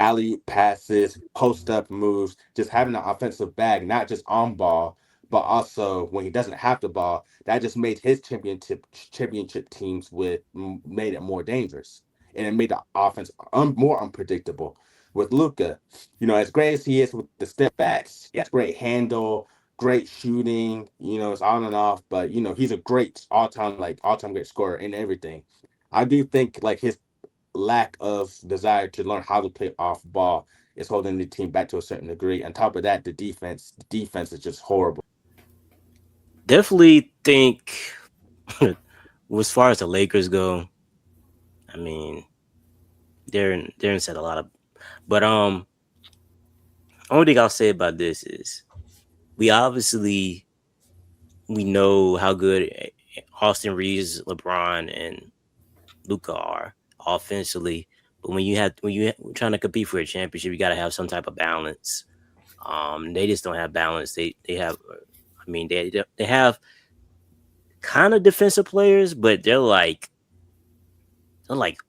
alley passes, post up moves, just having an offensive bag, not just on ball, but also when he doesn't have the ball. That just made his championship teams made it more dangerous, and it made the offense more unpredictable. With Luca, as great as he is with the step backs, he has great handle, great shooting. It's on and off, but he's a great all time great scorer in everything. I do think like his lack of desire to learn how to play off ball is holding the team back to a certain degree. On top of that, the defense is just horrible. Definitely think, as far as the Lakers go, I mean, they're in set a lot of, but only thing I'll say about this is we obviously we know how good Austin Reeves, LeBron, and Luca are offensively, but when you're trying to compete for a championship, you got to have some type of balance. They just don't have balance. They have, I mean, they have kind of defensive players, but they're like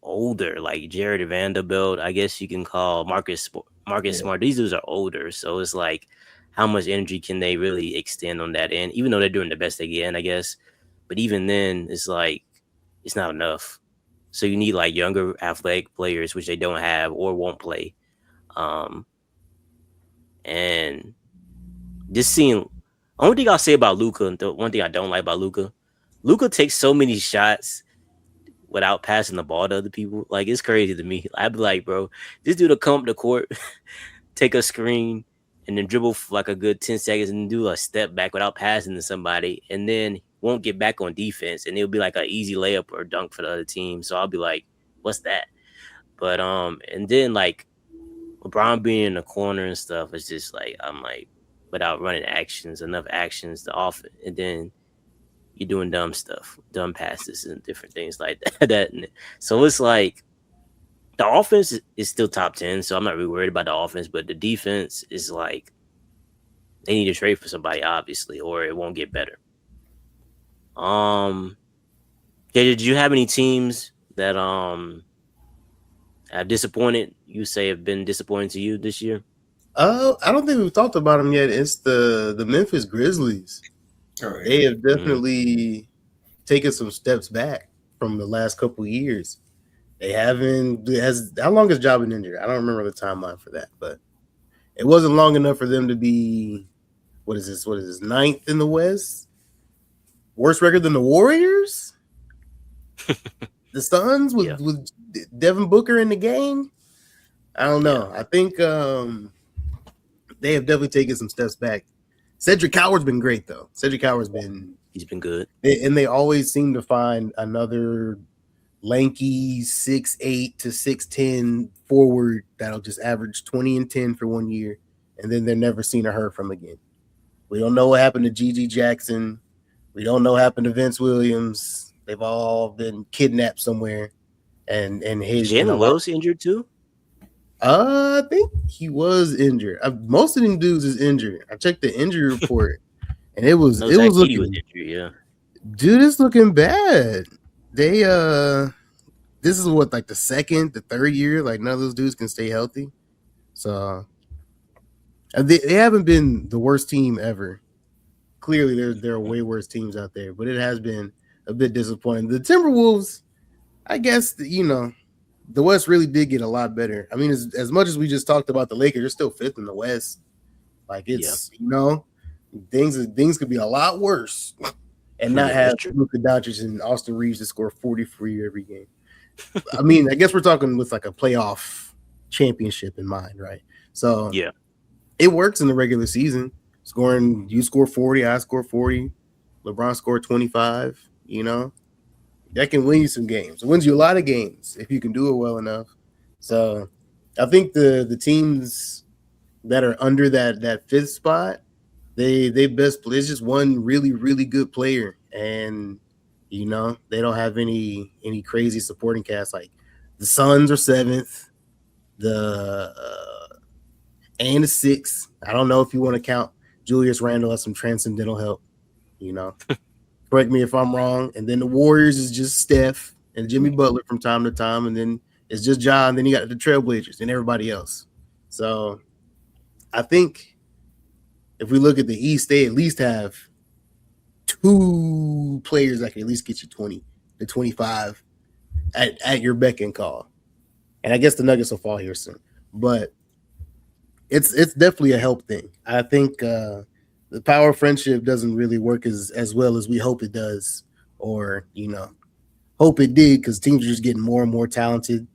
older, like Jared Vanderbilt. I guess you can call Marcus Yeah. Smart. These dudes are older, so it's like, how much energy can they really extend on that end? Even though they're doing the best they can, I guess. But even then, it's like it's not enough. So you need like younger athletic players, which they don't have or won't play. Um, and just seeing, only thing I'll say about Luca, the one thing I don't like about Luca takes so many shots without passing the ball to other people. Like it's crazy to me. I'd be like, bro, this dude will come up the court, take a screen, and then dribble for like a good 10 seconds and do a step back without passing to somebody, and then won't get back on defense, and it'll be like an easy layup or dunk for the other team. So I'll be like, what's that? But and then like LeBron being in the corner and stuff, it's just like I'm like, without running enough actions to off, and then you're doing dumb stuff, dumb passes and different things like that. So it's like the offense is still top 10, so I'm not really worried about the offense, but the defense is like they need to trade for somebody, obviously, or it won't get better. Um, yeah, did you have any teams that have disappointed? You say have been disappointing to you this year? I don't think we've talked about them yet. It's the Memphis Grizzlies. Right. They have definitely taken some steps back from the last couple of years. They haven't. How long has Ja been injured? I don't remember the timeline for that, but it wasn't long enough for them to be. What is this? What is this? Ninth in the West. Worse record than the Warriors. The Suns with Yeah. with Devin Booker in the game. I don't know. I think they have definitely taken some steps back. Cedric Howard's been great though. Cedric Howard's been. He's been good. And they always seem to find another lanky 6'8" to 6'10" forward that'll just average 20 and 10 for 1 year, and then they're never seen or heard from again. We don't know what happened to Gigi Jackson. We don't know what happened to Vince Williams. They've all been kidnapped somewhere and hid. Jalen Wells injured too? I think he was injured. Most of them dudes is injured. I checked the injury report, and it was Zach looking. Edey was injured, yeah. Dude, it's looking bad. They this is what, like the third year, like none of those dudes can stay healthy. So they haven't been the worst team ever. Clearly, there are way worse teams out there, but it has been a bit disappointing. The Timberwolves, I guess, the West really did get a lot better. I mean, as much as we just talked about the Lakers, they're still fifth in the West. Like it's things could be a lot worse, and not have Luka Doncic and Austin Reeves to score 40 for you every game. I mean, I guess we're talking with like a playoff championship in mind, right? So yeah, it works in the regular season. You score 40, I score 40, LeBron scored 25. that can win you some games. It wins you a lot of games if you can do it well enough. So I think the teams that are under that fifth spot, they best play. It's just one really good player, and they don't have any crazy supporting cast. Like the Suns are seventh, the and the sixth. I don't know if you want to count Julius Randle as some transcendental help. Correct me if I'm wrong. And then the Warriors is just Steph and Jimmy Butler from time to time, and then it's just Ja, and then you got the Trailblazers and everybody else. So I think if we look at the East, they at least have two players that can at least get you 20 to 25 at your beck and call. And I guess the Nuggets will fall here soon. But it's definitely a help thing. I think the power of friendship doesn't really work as well as we hope it does, or hope it did, because teams are just getting more and more talented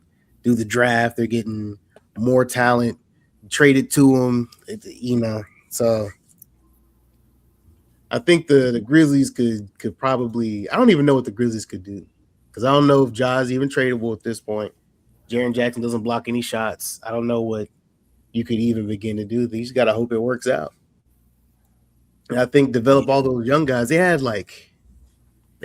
through the draft. They're getting more talent traded to them, so I think the Grizzlies could probably, I don't even know what the Grizzlies could do, because I don't know if Ja's even tradable at this point. Jaren Jackson doesn't block any shots. I don't know what you could even begin to do. You just got to hope it works out. And I think develop all those young guys. They had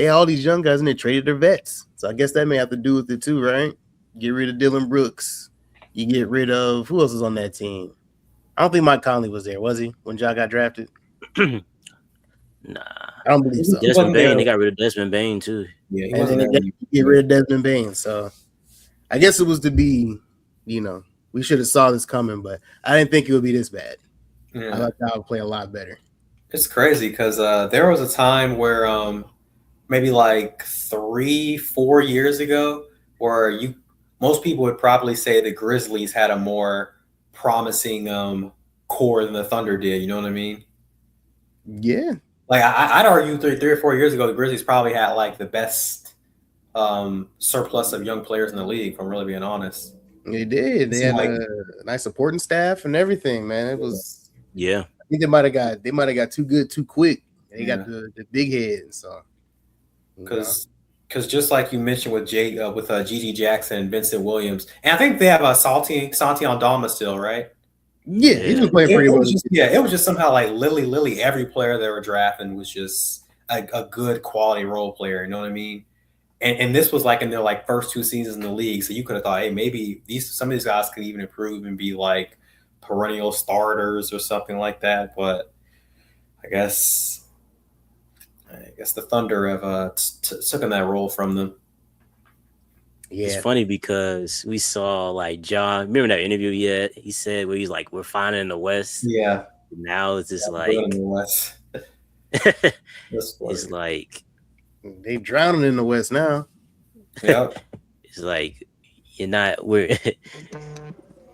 all these young guys and they traded their vets. So I guess that may have to do with it too, right? Get rid of Dylan Brooks. You get rid of, who else is on that team? I don't think Mike Conley was there, was he, when Ja got drafted? Nah. I don't believe so. Desmond Bain, they got rid of Desmond Bain too. Yeah, he and wasn't then they get rid of Desmond Bain. So I guess it was to be, we should have saw this coming, but I didn't think it would be this bad. Yeah. I thought that would play a lot better. It's crazy because there was a time where maybe like 3-4 years ago where most people would probably say the Grizzlies had a more promising core than the Thunder did. You know what I mean? Yeah. Like I'd argue 3 or 4 years ago, the Grizzlies probably had like the best surplus of young players in the league, if I'm really being honest. They did. They had a nice supporting staff and everything, man. It was I think they might have got too good too quick. They got the big head, so because just like you mentioned with Gigi Jackson and Vincent Williams, and I think they have Santi Aldama still, right? Yeah, he's been playing pretty well. It was just somehow like Lily. Every player they were drafting was just a good quality role player. You know what I mean? And this was like in their like first 2 seasons in the league, so you could have thought, hey, maybe some of these guys could even improve and be like perennial starters or something like that. But I guess the Thunder have taken that role from them. Yeah, it's funny because we saw like John. Remember that interview? Yeah, he said where he's like, "We're fine in the West." Yeah. Now it's just like in the West. it's like they drowning in the West now. Yeah. It's like you're not.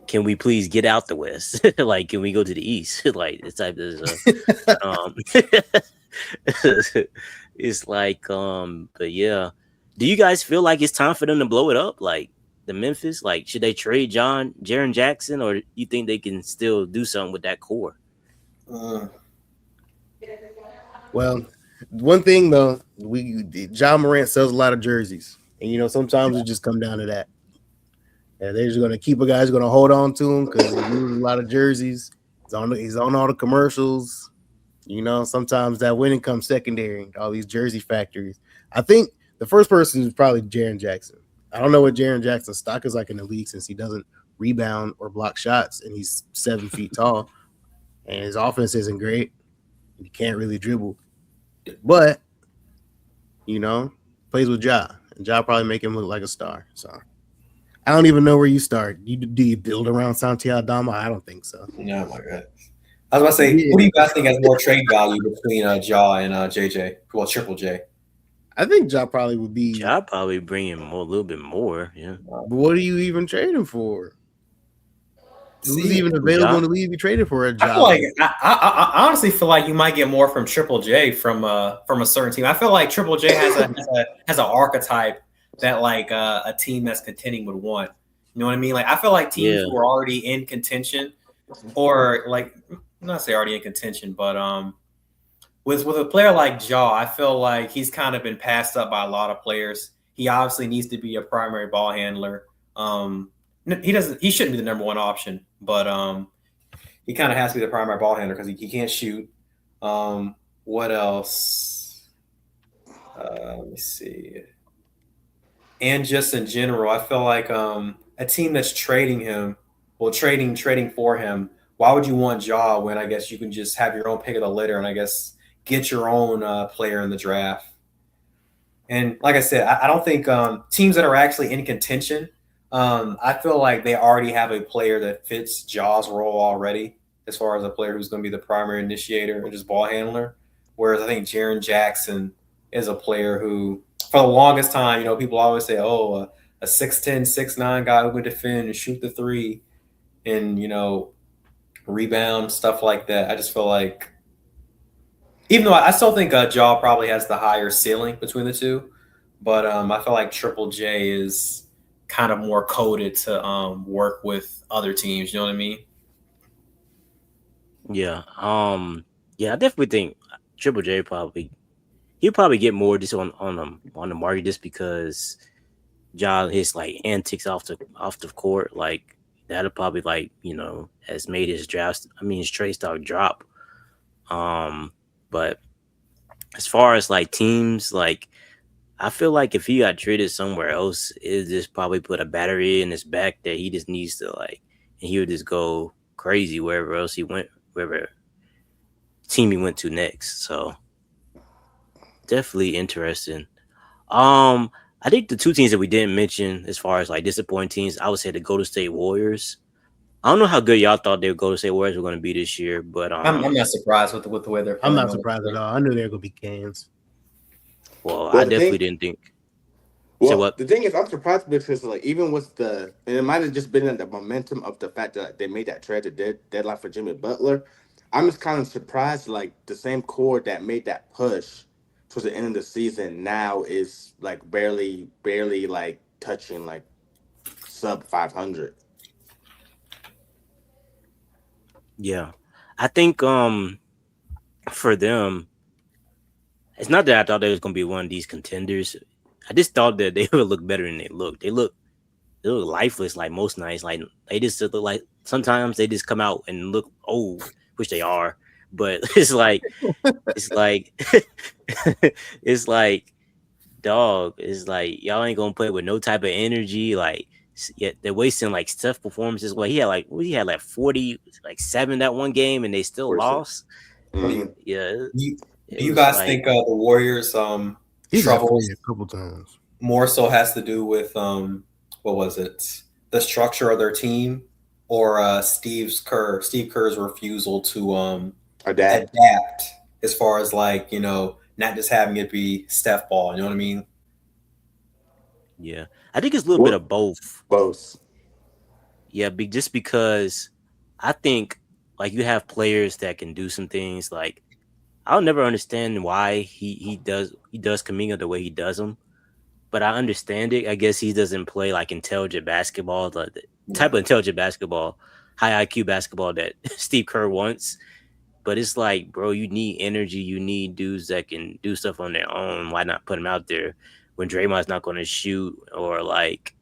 Can we please get out the West? Like, can we go to the East? Like this type of it's like but yeah. Do you guys feel like it's time for them to blow it up? Like the Memphis? Like, should they trade Jaren Jackson, or you think they can still do something with that core? Well, one thing though, John Morant sells a lot of jerseys, and sometimes it just come down to that. Yeah, they're just gonna keep a guy who's gonna hold on to him because he loses a lot of jerseys. He's on all the commercials. Sometimes that winning comes secondary. All these jersey factories. I think the first person is probably Jaren Jackson. I don't know what Jaren Jackson's stock is like in the league since he doesn't rebound or block shots, and he's 7 feet tall, and his offense isn't great. He can't really dribble, but plays with Ja, and Ja probably make him look like a star. So I don't even know where you start. Do you build around Santi Aldama? I don't think so. No, my God. I was about to say, who do you guys think has more trade value between Ja and JJ? Well, Triple J. I think Ja probably would be. Ja probably bring him a little bit more. Yeah. But what are you even trading for? Who's even available in the league to be traded for a job? I feel like I honestly feel like you might get more from Triple J from a certain team. I feel like Triple J has an archetype that like a team that's contending would want. You know what I mean? Like I feel like teams who are already in contention, or like not say already in contention, but with a player like Ja, I feel like he's kind of been passed up by a lot of players. he obviously needs to be a primary ball handler. He doesn't. He shouldn't be the number one option, but he kind of has to be the primary ball handler because he can't shoot. What else? Let me see. And just in general, I feel like a team that's trading him, well, trading for him. Why would you want Ja when I guess you can just have your own pick of the litter and I guess get your own player in the draft? And like I said, I don't think teams that are actually in contention, I feel like they already have a player that fits Ja's role already, as far as a player who's going to be the primary initiator and just ball handler. Whereas I think Jaren Jackson is a player who, for the longest time, people always say, oh, a 6'10", 6'9" guy who can defend and shoot the three and, rebound, stuff like that. I just feel like even though I still think Ja probably has the higher ceiling between the two, but I feel like Triple J is kind of more coded to work with other teams. You know what I mean? Yeah. Yeah, I definitely think Triple J he'll probably get more just on the market just because his like antics off the court, like that'll probably like, has made his his trade stock drop. But as far as like teams, like I feel like if he got traded somewhere else, it just probably put a battery in his back that he just needs to like, and he would just go crazy wherever else he went, wherever team he went to next. So definitely interesting. I think the two teams that we didn't mention as far as like disappointing teams, I would say the Golden State Warriors. I don't know how good y'all thought the Golden State Warriors were going to be this year, but I'm not surprised with the way they're I'm playing. not surprised at all. I knew they were gonna be cans. Well, I definitely didn't think. Well, what? The thing is, I'm surprised because like even with and it might have just been in the momentum of the fact that they made that trade to deadline for Jimmy Butler. I'm just kind of surprised, like the same core that made that push towards the end of the season now is like barely like touching like sub 500. Yeah, I think for them, it's not that I thought they was gonna be one of these contenders. I just thought that they would look better than they look. They look lifeless like most nights. Like they just look like sometimes they just come out and look old, which they are. But it's like it's like dog. It's like y'all ain't gonna play with no type of energy. Like yet they're wasting like Steph performances. Well, he had like 47 that one game, and they still 46. lost. Mm-hmm. Yeah. Do you guys think the Warriors trouble a couple times more so has to do with what was it, the structure of their team, or Steve Kerr's refusal to adapt as far as like not just having it be Steph ball. You know what I mean? Yeah, I think it's a little bit of both. Both. Yeah, just because I think like you have players that can do some things. Like I'll never understand why he does Kaminga the way he does them, but I understand it. I guess he doesn't play like intelligent basketball, the type of intelligent basketball, high IQ basketball that Steve Kerr wants. But it's like, bro, you need energy. You need dudes that can do stuff on their own. Why not put them out there when Draymond's not going to shoot, or like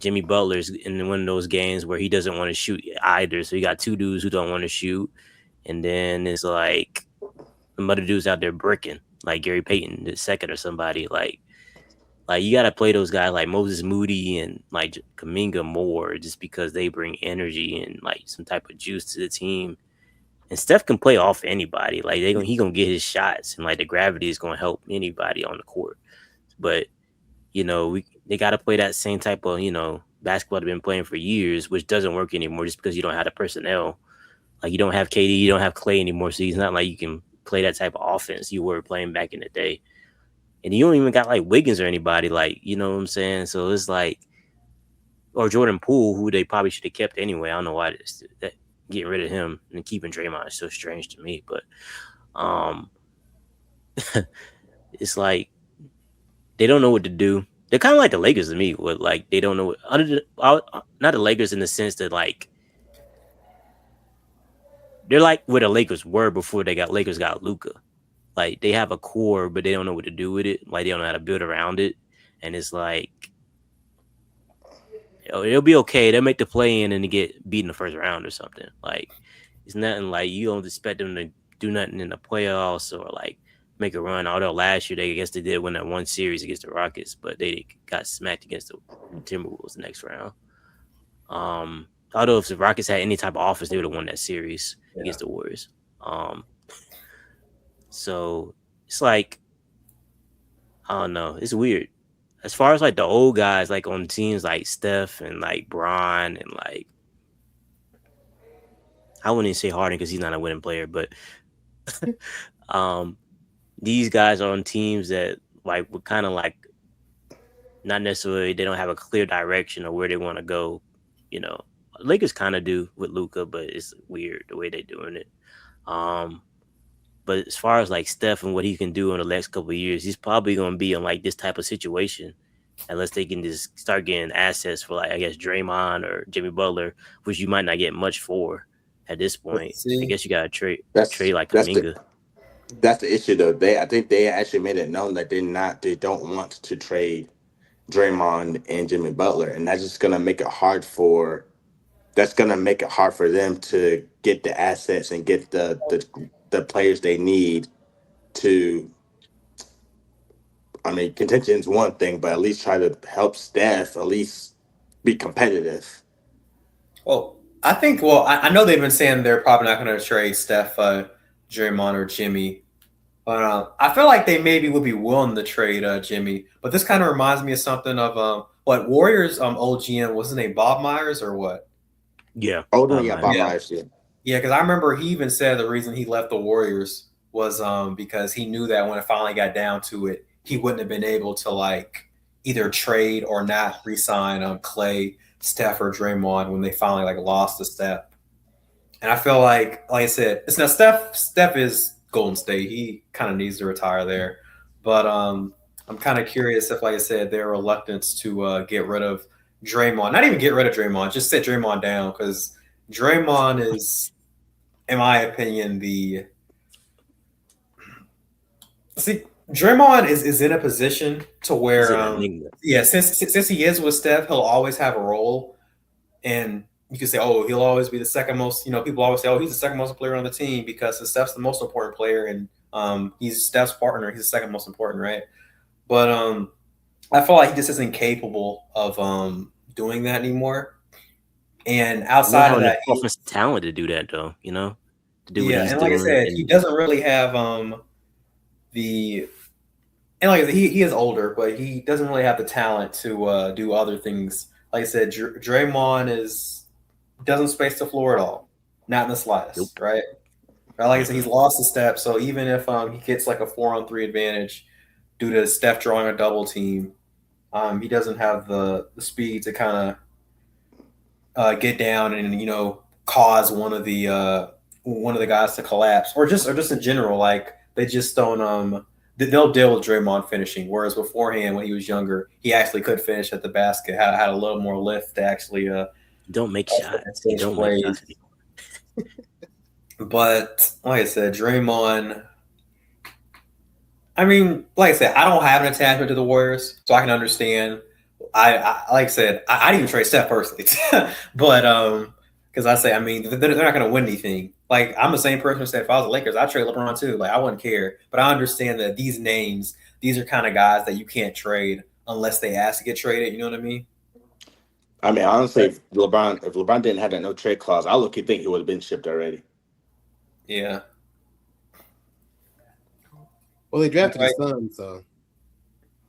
Jimmy Butler's in one of those games where he doesn't want to shoot either. So you got two dudes who don't want to shoot, and then it's like some other dudes out there bricking, like Gary Payton the second or somebody. Like you got to play those guys like Moses Moody and like Kaminga more, just because they bring energy and like some type of juice to the team. And Steph can play off anybody. Like he gonna get his shots, and like the gravity is gonna help anybody on the court. But they got to play that same type of basketball they've been playing for years, which doesn't work anymore just because you don't have the personnel. Like you don't have KD, you don't have Clay anymore, so it's not like you can play that type of offense you were playing back in the day. And you don't even got like Wiggins or anybody, like, you know what I'm saying? So it's like, or Jordan Poole, who they probably should have kept anyway. I don't know why that getting rid of him and keeping Draymond is so strange to me, but it's like they don't know what to do. They're kind of like the Lakers to me, with like they don't know not the Lakers in the sense that like they're like where the Lakers were before Lakers got Luka. Like they have a core, but they don't know what to do with it. Like they don't know how to build around it. and it's like, it'll be okay. They'll make the play in and they get beat in the first round or something. Like, it's nothing like you don't expect them to do nothing in the playoffs or like make a run. Although last year I guess they did win that one series against the Rockets, but they got smacked against the Timberwolves the next round. Although if the Rockets had any type of offense, they would have won that series against the Warriors. So it's like, I don't know, it's weird. As far as like the old guys, like on teams like Steph and like Bron and like, I wouldn't even say Harden because he's not a winning player, but these guys are on teams that like would kind of like not necessarily, they don't have a clear direction of where they want to go. You know, Lakers kind of do with Luka, but it's weird the way they're doing it. But as far as like Steph and what he can do in the next couple of years, he's probably going to be in like this type of situation unless they can just start getting assets for like, I guess, Draymond or Jimmy Butler, which you might not get much for at this point. I guess you got to trade like Kuminga. That's the issue though. I think they actually made it known that they don't want to trade Draymond and Jimmy Butler, and that's just gonna make it hard for them to get the assets and get the players they need to. I mean, contention is one thing, but at least try to help Steph at least be competitive. Well, I think. Well, I know they've been saying they're probably not going to trade Steph, Draymond, or Jimmy, but I feel like they maybe would be willing to trade Jimmy. But this kind of reminds me of something of what Warriors old GM was his name, Bob Myers or what? Yeah, Bob Myers. Yeah, because I remember he even said the reason he left the Warriors was because he knew that when it finally got down to it, he wouldn't have been able to like either trade or not re-sign Clay, Steph, or Draymond when they finally like lost the step. And I feel like I said, it's now Steph is Golden State. He kind of needs to retire there. But I'm kind of curious if, like I said, their reluctance to get rid of Draymond, not even get rid of Draymond, just sit Draymond down, because Draymond is, in my opinion, Draymond is in a position to where, since he is with Steph, he'll always have a role. And you can say, oh, he'll always be the second most, people always say, oh, he's the second most player on the team because Steph's the most important player and he's Steph's partner. He's the second most important, right? But I feel like he just isn't capable of doing that anymore. And outside of that, offensive talent to do that, though, to do what he's and doing. Like I said, he doesn't really have and like he is older, but he doesn't really have the talent to do other things. Like I said, Draymond doesn't space the floor at all, not in the slightest, right? Like I said, he's lost a step. So even if he gets like a 4-on-3 advantage due to Steph drawing a double team, he doesn't have the speed to kind of get down and cause one of the guys to collapse, or just in general, like they just don't they'll deal with Draymond finishing. Whereas beforehand, when he was younger, he actually could finish at the basket, had a little more lift to actually don't make shots. Don't make shots anymore. But like I said, Draymond, I mean, like I said, I don't have an attachment to the Warriors, so I can understand. I like I said, I didn't even trade Steph personally, but because I say, I mean, they're not going to win anything. Like, I'm the same person who said if I was the Lakers, I'd trade LeBron too. Like, I wouldn't care. But I understand that these are kind of guys that you can't trade unless they ask to get traded. You know what I mean? I mean, honestly, if LeBron didn't have that no trade clause, I look, you think he would have been shipped already. Yeah. Well, they drafted his son, so.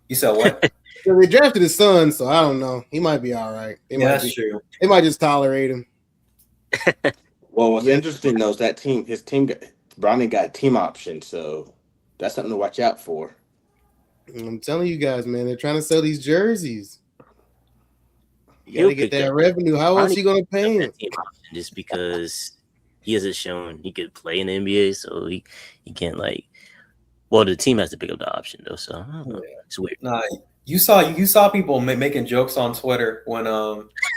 You said what? They drafted his son, so I don't know. He might be all right. That's true. They might just tolerate him. Well, what's interesting though is that Bronny got team option, so that's something to watch out for. I'm telling you guys, man, they're trying to sell these jerseys. You got to get that revenue. How else are you going to pay him? Just because he hasn't shown he could play in the NBA, so he can't like. Well, the team has to pick up the option though, so I don't know. It's weird. Nah, you saw people making jokes on Twitter when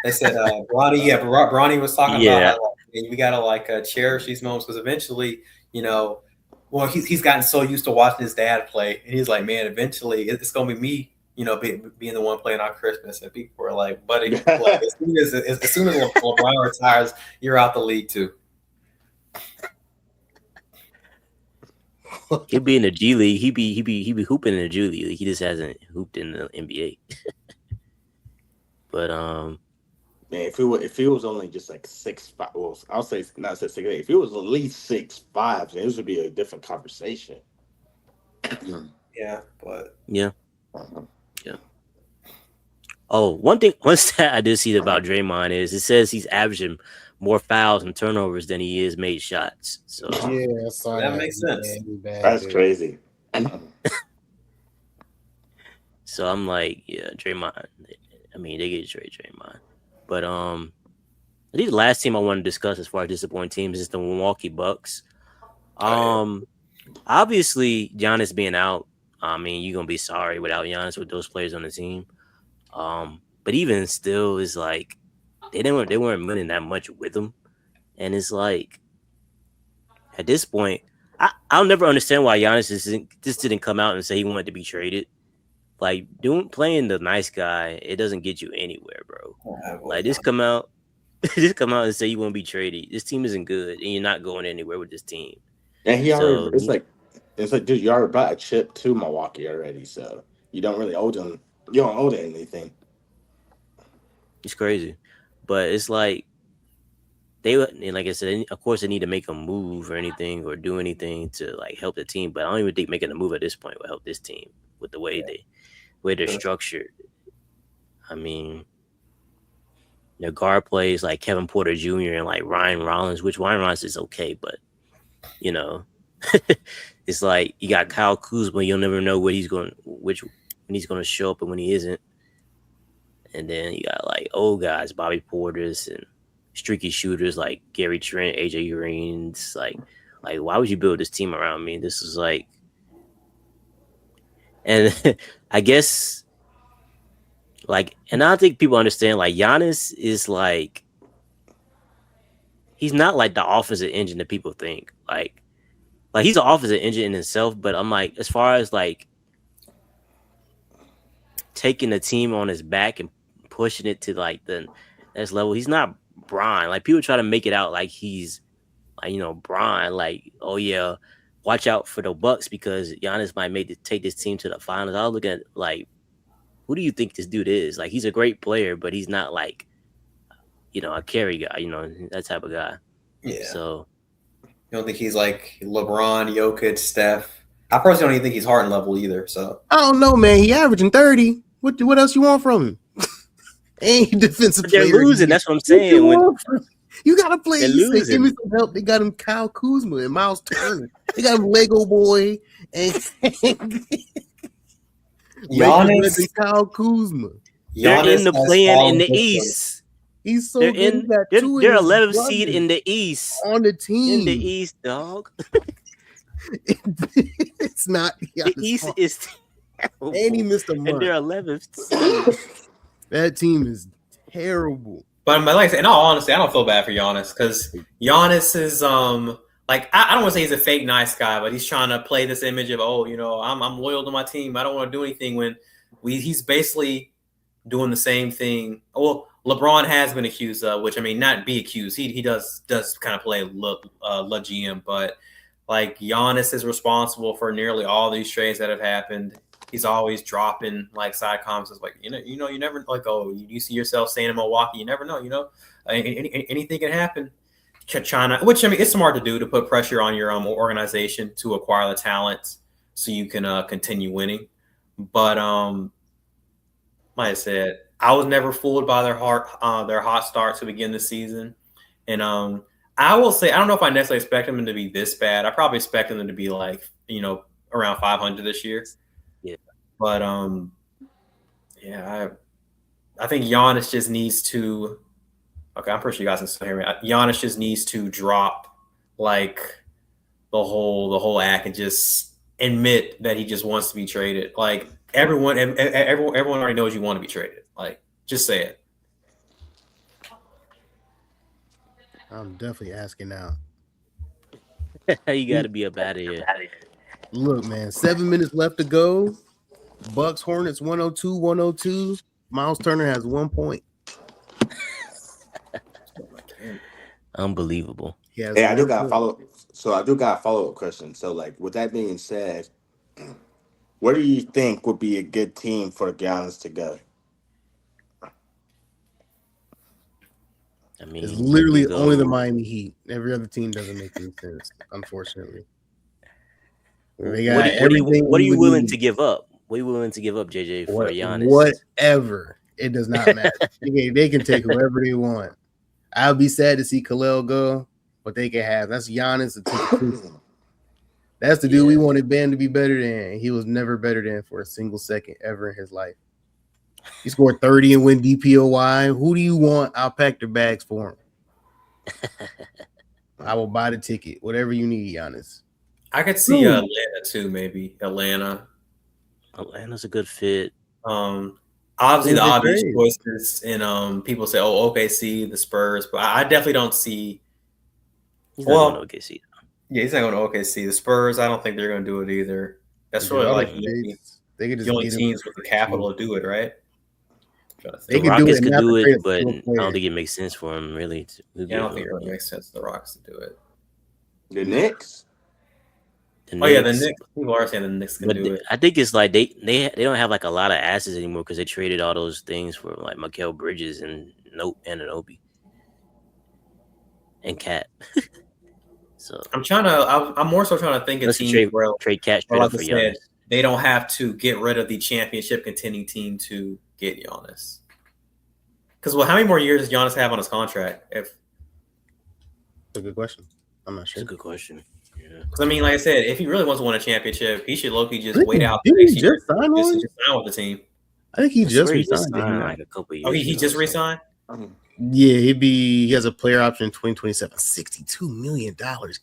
they said Bronny was talking about how, we gotta like cherish these moments because eventually, well, he's gotten so used to watching his dad play, and he's like, man, eventually it's gonna be me being the one playing on Christmas, and people were like, "Buddy, like, as soon as LeBron retires, you're out the league too." He'll be in the G League. He be hooping in the G League. He just hasn't hooped in the NBA. But man, if it was only just like 6'5", well, I'll say not 6'8". If it was at least 6'5", then this would be a different conversation. Yeah, but yeah. Oh, one stat I did see about Draymond is it says he's averaging more fouls and turnovers than he is made shots. So yeah, that makes sense. That's crazy. So I'm like, yeah, Draymond. I mean, they get straight Draymond, but I think the last team I want to discuss as far as disappointing teams is the Milwaukee Bucks. Obviously, Giannis being out. I mean, you're gonna be sorry without Giannis with those players on the team. But even still, it's like they weren't winning that much with him, and it's like at this point, I'll never understand why Giannis just didn't come out and say he wanted to be traded. Like playing the nice guy, it doesn't get you anywhere, bro. Like just come out and say you want to be traded. This team isn't good, and you're not going anywhere with this team. And it's like, dude, you already brought a chip to Milwaukee already, so you don't really owe them. You don't owe them anything. It's crazy, but it's like like I said, of course they need to make a move or anything or do anything to like help the team. But I don't even think making a move at this point will help this team with the way they're structured. I mean, their guard plays like Kevin Porter Jr. and like Ryan Rollins, which Ryan Rollins is okay, but it's like you got Kyle Kuzma. You'll never know when he's going to show up and when he isn't. And then you got like old guys, Bobby Portis and streaky shooters like Gary Trent, AJ Green's. Like why would you build this team around me? This is like, and I guess like, and I don't think people understand like Giannis is like, he's not like the offensive engine that people think. Like he's an offensive engine in himself, but I'm like, as far as like taking the team on his back and pushing it to like the next level, he's not Bron. Like people try to make it out like he's like, Bron, like, oh yeah, watch out for the Bucks because Giannis might take this team to the finals. I was looking at like, who do you think this dude is? Like he's a great player, but he's not like, a carry guy, that type of guy. Yeah. So you don't think he's like LeBron, Jokic, Steph? I personally don't even think he's Harden level either. So I don't know, man. He averaging 30. What else you want from him? Ain't defensive player. They're losing. That's what I'm saying. You got to play. You say, give me some help. They got him Kyle Kuzma and Miles Turner. They got him Lego Boy and Giannis and Kyle Kuzma. They're in the play-in in the East. He's so good. They're 11th seed in the East on the team. In the East, dog. It's not the East fault. Is terrible. And he missed a month. And they're 11th seed. That team is terrible. But like I said, in all honesty, I don't feel bad for Giannis because Giannis is like I don't want to say he's a fake nice guy, but he's trying to play this image of I'm loyal to my team. I don't want to do anything when he's basically doing the same thing. Well, LeBron has been accused of, which I mean, not be accused. He does kind of play la GM, but like Giannis is responsible for nearly all these trades that have happened. He's always dropping like side comments like, you never like, oh, you see yourself staying in Milwaukee. You never know, anything can happen. China, which I mean, it's smart to do to put pressure on your organization to acquire the talent so you can continue winning. But like I said, I was never fooled by their hot start to begin the season. And I will say, I don't know if I necessarily expect them to be this bad. I probably expect them to be like, around 500 this year. Yeah. But yeah, I think Giannis just needs to. Okay, I'm pretty sure you guys can still hear me. Giannis just needs to drop like the whole act and just admit that he just wants to be traded. Like everyone already knows you want to be traded. Like just say it. I'm definitely asking now. You got to be up out of here. Look, man, 7 minutes left to go. Bucks Hornets 102-102. Miles Turner has 1 point. Unbelievable. Hey, I do got to follow. So I do got a follow up question. So, like, with that being said, where do you think would be a good team for Giannis to go? I mean, it's literally only the Miami Heat. Every other team doesn't make any sense, unfortunately. They got what are you willing to give up? What are you willing to give up, JJ, for Giannis? Whatever. It does not matter. They can take whoever they want. I'll be sad to see Khalil go, but they can have. That's Giannis. That's the dude we wanted Ben to be better than. He was never better than for a single second ever in his life. He scored 30 and win DPOY. Who do you want? I'll pack their bags for him. I will buy the ticket. Whatever you need, Giannis. I could see Atlanta too, maybe. Atlanta's a good fit. Obviously the obvious choices, and people say, "Oh, OKC, the Spurs," but I definitely don't see. He's not going to OKC. Yeah, he's not going to OKC. The Spurs, I don't think they're going to do it either. That's really like they could just the only teams with the capital to do it, right? The Rockets could do it, but I don't think it makes sense for them, really. I don't think it really makes sense for the Rockets to do it. The Knicks? The Knicks. People are saying the Knicks can do it. I think it's like they don't have like a lot of assets anymore because they traded all those things for like Mikal Bridges and Anunoby and Cat. So I'm more so trying to think of teams where trade Cat straight up for Giannis. They don't have to get rid of the championship contending team to get Giannis. Because how many more years does Giannis have on his contract? That's a good question. I'm not sure. That's a good question. Yeah. Because I mean, like I said, if he really wants to win a championship, he should low-key just wait out the next year. Just sign with the team. I think he just resigned. Like a couple years. Oh, he just resigned? Yeah, he has a player option in 2027. $62 million.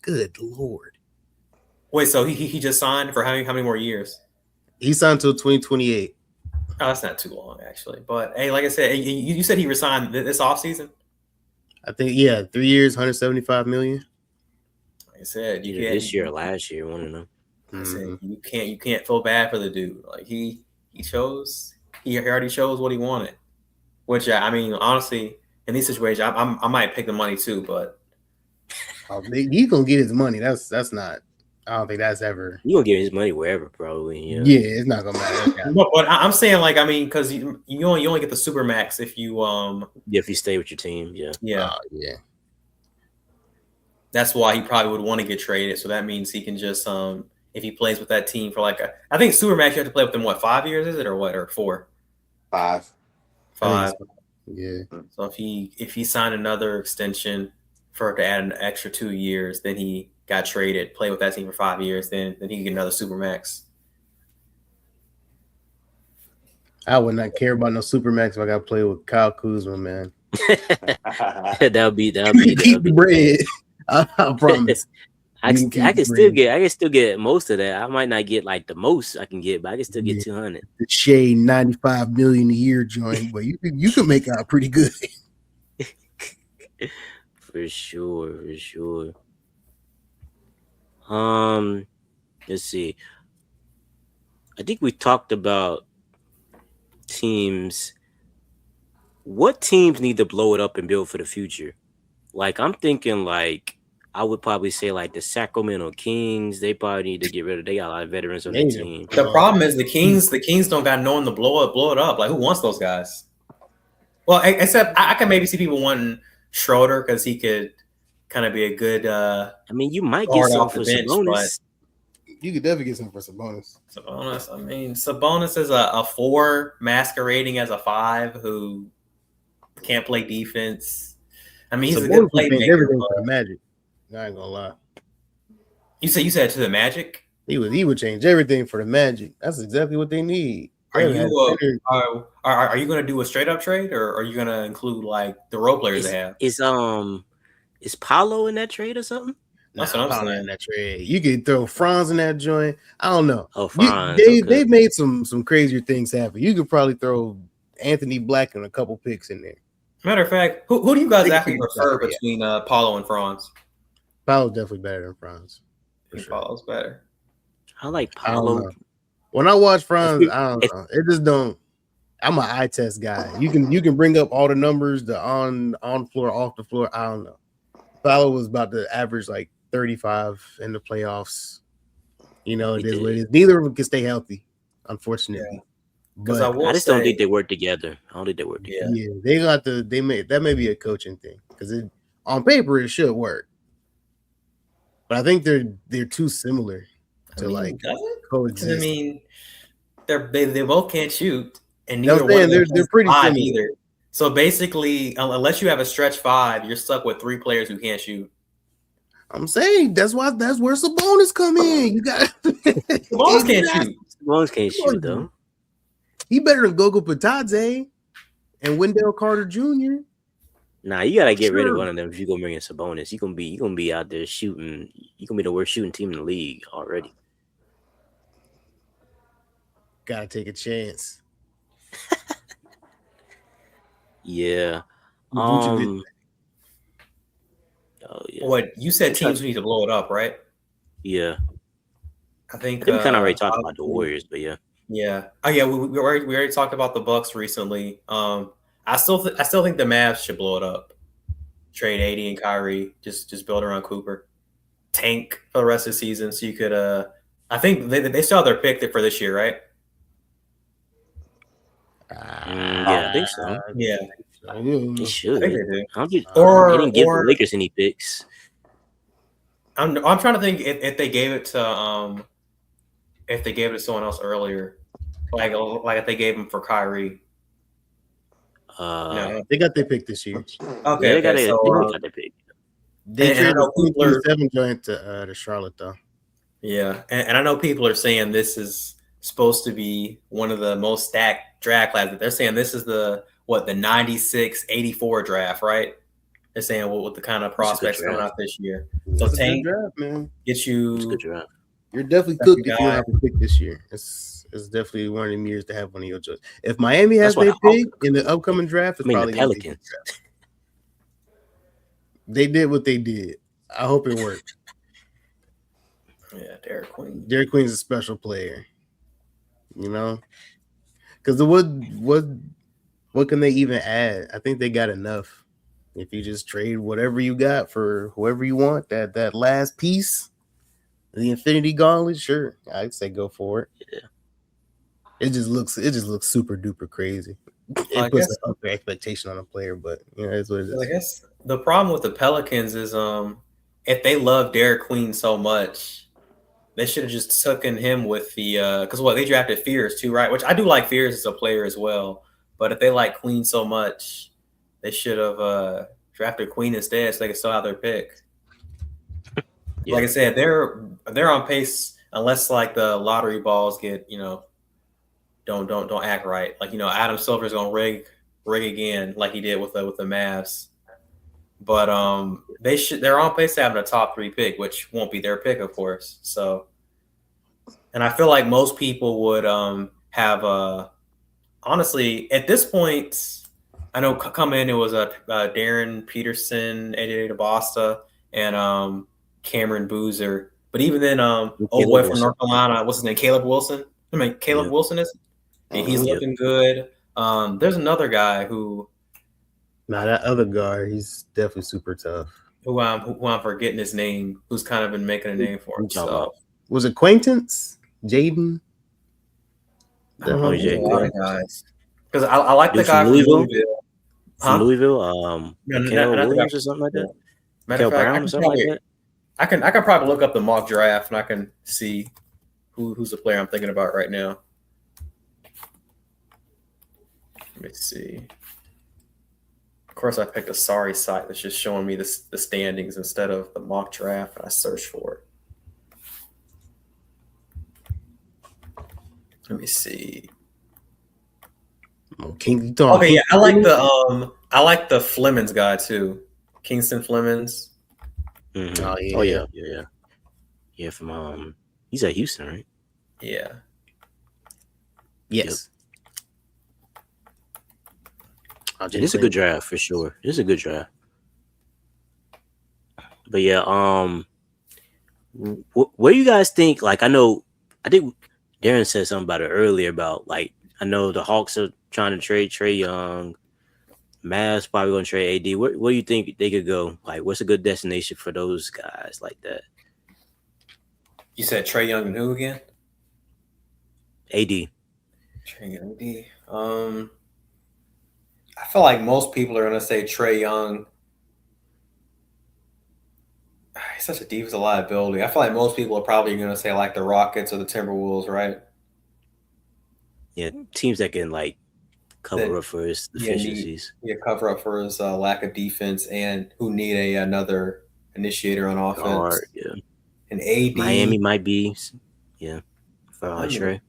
Good Lord. Wait, so he just signed for how many more years? He signed until 2028. Oh, that's not too long, actually. But hey, like I said, you said he resigned this offseason? I think 3 years, $175 million. Like I said, this year or last year, one of them. I said you can't feel bad for the dude. Like he already chose what he wanted. Which I mean, honestly, in these situations, I might pick the money too, but he's gonna get his money. That's not. I don't think that's ever. You're gonna get his money wherever, probably. Yeah, it's not gonna matter. But I'm saying, like, I mean, because you only get the super max if you if you stay with your team. Yeah. That's why he probably would want to get traded. So that means he can just if he plays with that team for like I think super max you have to play with them 5 years is it or 4? 5. 5. Yeah. So if he signed another extension to add an extra 2 years, then he got traded, play with that team for 5 years, then he can get another super max. I would not care about no super max if I got to play with Kyle Kuzma, man. that'll be keep the bread. I promise. I can still get most of that. I might not get like the most I can get, but I can still get 200. The shade $95 million a year joint, but you can make out pretty good. For sure. Let's see. I think we talked about teams. What teams need to blow it up and build for the future? Like I'm thinking like I would probably say like the Sacramento Kings. They probably need to get rid of. They got a lot of veterans on their team. The problem is the Kings don't got no one to blow it up. Like who wants those guys? Well, except I can maybe see people wanting Schroeder because he could kind of be a good. I mean, you might get some for Sabonis. You could definitely get some for Sabonis. I mean, Sabonis is a 4 masquerading as a 5 who can't play defense. I mean, he's a good playmaker. Everything for the Magic. I ain't gonna lie. You said to the Magic? He would change everything for the Magic. That's exactly what they need. Are you going to do a straight up trade, or are you going to include like the role players they have? Is Paolo in that trade or something? That's what I'm saying. In that trade, you could throw Franz in that joint. I don't know. Oh, Franz. They've made some crazier things happen. You could probably throw Anthony Black and a couple picks in there. Matter of fact, who do you guys actually prefer between Paolo and Franz? Paolo's definitely better than Franz. Paolo's better. I like Paolo. When I watch Franz, I don't know. It just don't. I'm an eye test guy. You can bring up all the numbers, the on floor, off the floor. I don't know. Fowler was about to average like 35 in the playoffs. You know, it is what it is. Neither of them can stay healthy, unfortunately. Because I just don't think they work together. I don't think they work together. Yeah, they got the that may be a coaching thing because on paper it should work, but I think they're too similar to coexist. I mean, they both can't shoot, and neither one of them they're pretty similar either. So basically, unless you have a stretch five, you're stuck with three players who can't shoot. I'm saying that's where Sabonis come in. You got Sabonis can't shoot. Sabonis can't shoot though. He better than Gogo Patadze and Wendell Carter Jr. Nah, you gotta get rid of one of them if you gonna bring in Sabonis. You're gonna be out there shooting. You're gonna be the worst shooting team in the league already. Gotta take a chance. Yeah. Oh yeah. What you said? Teams need to blow it up, right? Yeah. I think we kind of already talked about the Warriors, but yeah. Yeah. Oh yeah. We already talked about the Bucks recently. I still think the Mavs should blow it up. Trade AD and Kyrie. Just build around Cooper. Tank for the rest of the season, so you could. I think they still have their pick for this year, right? Yeah, I think so. Yeah. They should. I think they do. They didn't give the Lakers any picks. I'm trying to think if they gave it to someone else earlier, like if they gave him for Kyrie. No, they got their pick this year. Okay, yeah, they got their pick. They traded the 7 joint to Charlotte though. Yeah, and I know people are saying this is supposed to be one of the most stacked draft classes. They're saying this is the 96-84 draft, right? They're saying with the kind of prospects coming out this year. So Tank draft, man. Get you. You're definitely cooked if you don't have a pick this year. It's definitely one of them years to have one of your choices. If Miami has their pick in the upcoming draft, it's probably the Pelicans. They did what they did. I hope it worked. Yeah, Derek Queen. Derek Queen's a special player. You know? Because what can they even add? I think they got enough. If you just trade whatever you got for whoever you want, that last piece, the Infinity Gauntlet, sure, I'd say go for it. Yeah. It just looks super duper crazy. It puts an upper expectation on a player, but it's what it is. I guess the problem with the Pelicans is if they love Derek Queen so much, they should have just taken him with the because they drafted Fears too, right? Which I do like Fears as a player as well. But if they like Queen so much, they should have drafted Queen instead so they could still have their pick. Yeah. Like I said, they're on pace unless like the lottery balls get don't act right. Like Adam Silver's gonna rig again like he did with the Mavs. But they're on pace to having a top 3 pick, which won't be their pick, of course. So, and I feel like most people would have honestly at this point. I know come in it was Darren Peterson, AJ DeBosta, and Cameron Boozer. But even then, old boy from North Carolina, what's his name? Caleb Wilson. I mean, Caleb Wilson is. And he's looking good. There's another guy who. Nah, that other guard, he's definitely super tough. Who I'm forgetting his name. Who's kind of been making a name for himself. Was Acquaintance? Jaden? I don't know Jaden guys. Because I like the guy from Louisville. From Louisville, Williams or something like that. Matter of fact, Brown or something like that. I can probably look up the mock draft and I can see who's the player I'm thinking about right now. Let me see. Of course, I picked a sorry site that's just showing me the standings instead of the mock draft, and I searched for it. Let me see. Okay, yeah, I like the Flemings guy too, Kingston Flemings. Mm-hmm. Yeah. From he's at Houston, right? Yeah. Yes. It's a good draft for sure. It's a good draft. But yeah, what do you guys think? Like, I think Darren said something about it earlier about like I know the Hawks are trying to trade Trae Young. Mavs probably going to trade AD. Where do you think they could go? Like, what's a good destination for those guys like that? You said Trae Young and who again? AD. Trae Young, AD. I feel like most people are going to say Trae Young. He's such a defensive liability. I feel like most people are probably going to say like the Rockets or the Timberwolves, right? Yeah, teams that can like cover up for his deficiencies. Cover up for his lack of defense and who need another initiator on offense. Guard, yeah. And AD. Miami might be, yeah, for Trae.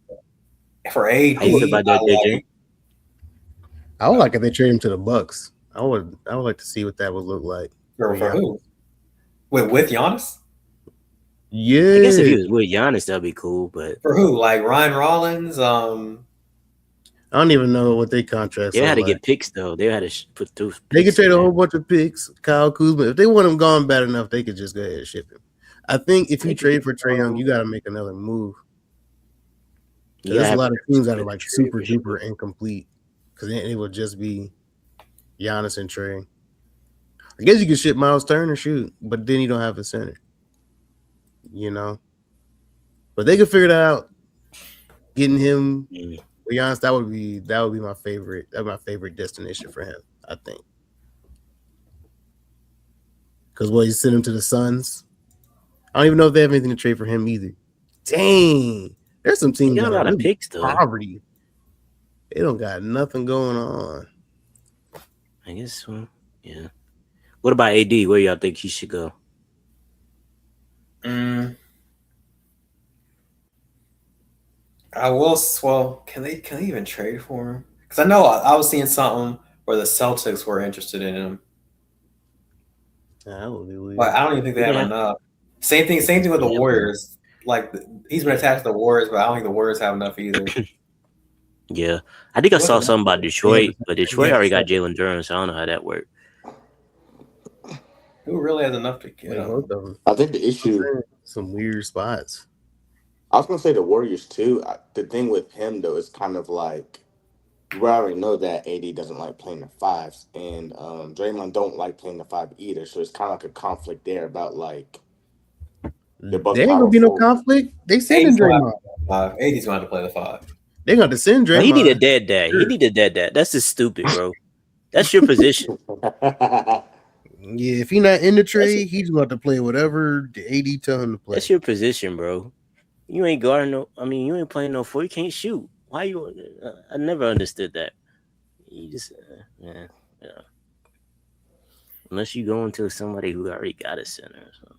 For AD, how you feel about that, JJ? I would like if they trade him to the Bucks. I would like to see what that would look like. For who? With Giannis? Yeah. I guess if he was with Giannis, that'd be cool. But for who? Like Ryan Rollins? I don't even know what they contracts. They had to get picks though. They had to put through. They could trade a whole bunch of picks. Kyle Kuzma. If they want him gone bad enough, they could just go ahead and ship him. I think if you trade for Trae Young, you got to make another move. There's a lot of teams that are like super duper incomplete because then it would just be Giannis and Trae. I guess you could ship Miles Turner, shoot, but then you don't have a center. You know, but they could figure that out. Getting him, to be honest, that would be my favorite. That's my favorite destination for him. I think because you send him to the Suns. I don't even know if they have anything to trade for him either. Dang, there's some teams that got a lot of picks though. Poverty. They don't got nothing going on. I guess so. Yeah. What about AD? Where y'all think he should go? I will. Well, can they even trade for him? Because I know I was seeing something where the Celtics were interested in him. That would be weird. But I don't even think they have enough. Same thing with the Warriors. Like he's been attached to the Warriors, but I don't think the Warriors have enough either. Yeah, I think I saw something about Detroit, but Detroit already got Jalen Duren, so I don't know how that worked. Who really has enough to get them? I think the issue, some weird spots. I was gonna say the Warriors too. The thing with him though is kind of like we already know that AD doesn't like playing the fives, and Draymond don't like playing the five either. So it's kind of like a conflict there about like. There ain't gonna be no conflict. They sending Draymond. AD's going to play the five. They got to send Draymond. He need a dead dad. He need a dead dad. That's just stupid, bro. That's your position. Yeah, if he's not in the trade, he's going to play whatever the AD tell him to play. That's your position, bro. You ain't guarding no. I mean, you ain't playing no four. You can't shoot. Why you? I never understood that. You just, yeah. Unless you go into somebody who already got a center or something.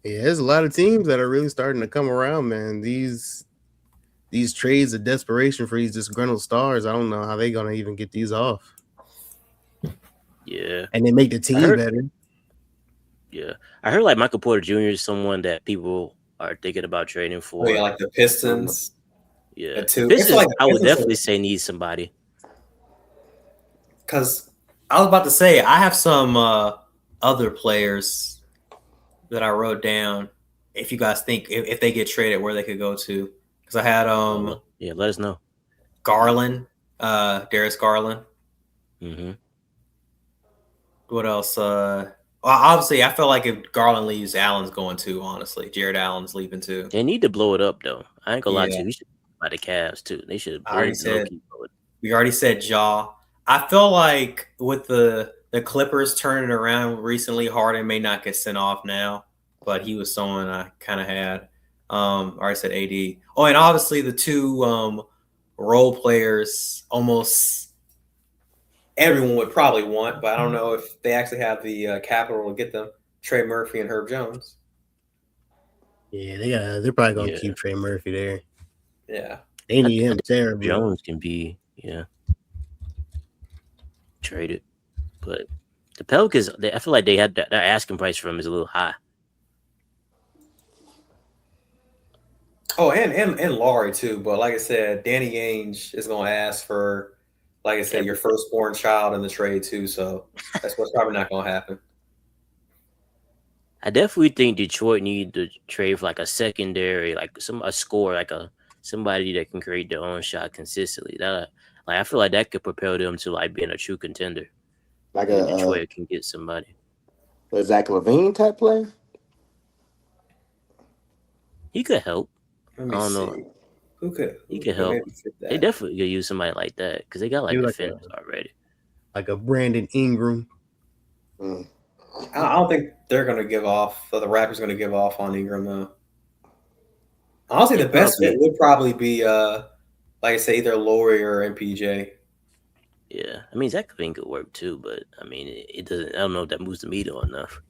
Yeah, there's a lot of teams that are really starting to come around, man. These trades of desperation for these disgruntled stars, I don't know how they're gonna even get these off. Yeah, and they make the team better. Yeah, I heard like Michael Porter Jr. is someone that people are thinking about trading for. Oh, yeah, like the Pistons. Yeah, the Pistons, like I would definitely say need somebody. Because I was about to say I have some other players that I wrote down. If you guys think if they get traded, where they could go to? Because I had yeah, let us know. Garland, Darius Garland. Mm-hmm. What else? Well, obviously, I feel like if Garland leaves, Allen's going too. Honestly, Jared Allen's leaving too. They need to blow it up, though. I ain't gonna lie to you. We should buy the Cavs too. They should. We already said Ja. I feel like with the Clippers turning around recently, Harden may not get sent off now, but he was someone I kind of had. I already said AD. Oh, and obviously the two role players almost everyone would probably want, but I don't know if they actually have the capital to get them. Trey Murphy and Herb Jones. Yeah, they're probably gonna keep Trey Murphy there. Yeah, they need him terribly. Jones can be traded, but the Pelicans, I feel like they had their asking price for him is a little high. Oh, and Laurie too, but like I said, Danny Ainge is gonna ask for, like I said, your firstborn child in the trade too. So that's what's probably not gonna happen. I definitely think Detroit need to trade for like a secondary, like a score, like a somebody that can create their own shot consistently. That like I feel like that could propel them to like being a true contender. Like If Detroit can get somebody. a Zach LaVine type player. He could help. Let I me don't see. know. Who could help. maybe fit They that? definitely could use somebody like that because they got like Maybe defenders already. Like a Brandon Ingram. Mm. I don't think they're going to give off. The Raptors going to give off on Ingram though. Honestly, They the best fit probably would probably be, like I say, either Laurie or MPJ. yeah. I mean Zach LaVine could work too, but I mean it doesn't. I don't know if that moves the needle enough.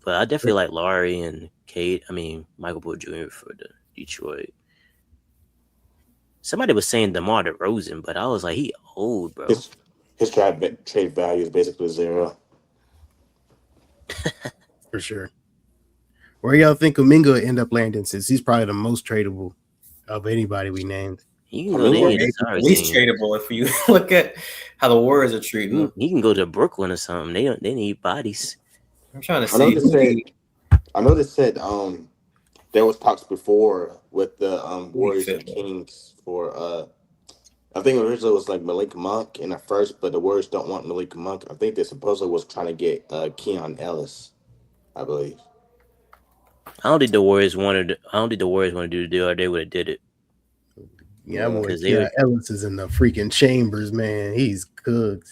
But I definitely like Laurie and Kate. I mean Michael Porter Jr. for the Detroit. Somebody was saying DeMar DeRozan, but I was like, he old, bro. His trade value is basically zero. For sure. Where y'all think Kuminga will end up landing, since he's probably the most tradable of anybody we named? He can go to any of the At sorry least teams. tradable if you look at how the Warriors are treating him. He can go to Brooklyn or something. They need bodies. I'm trying to I know see. they said there was talks before with the Warriors and fit Kings for I think originally it was like Malik Monk in at first, but the Warriors don't want Malik Monk. I think they supposedly was trying to get Keon Ellis, I believe. I don't think the Warriors wanted. I don't think the Warriors want to do the deal, or they would have did it. Yeah, boy, because yeah, Ellis is in the freaking chambers, man. He's cooked.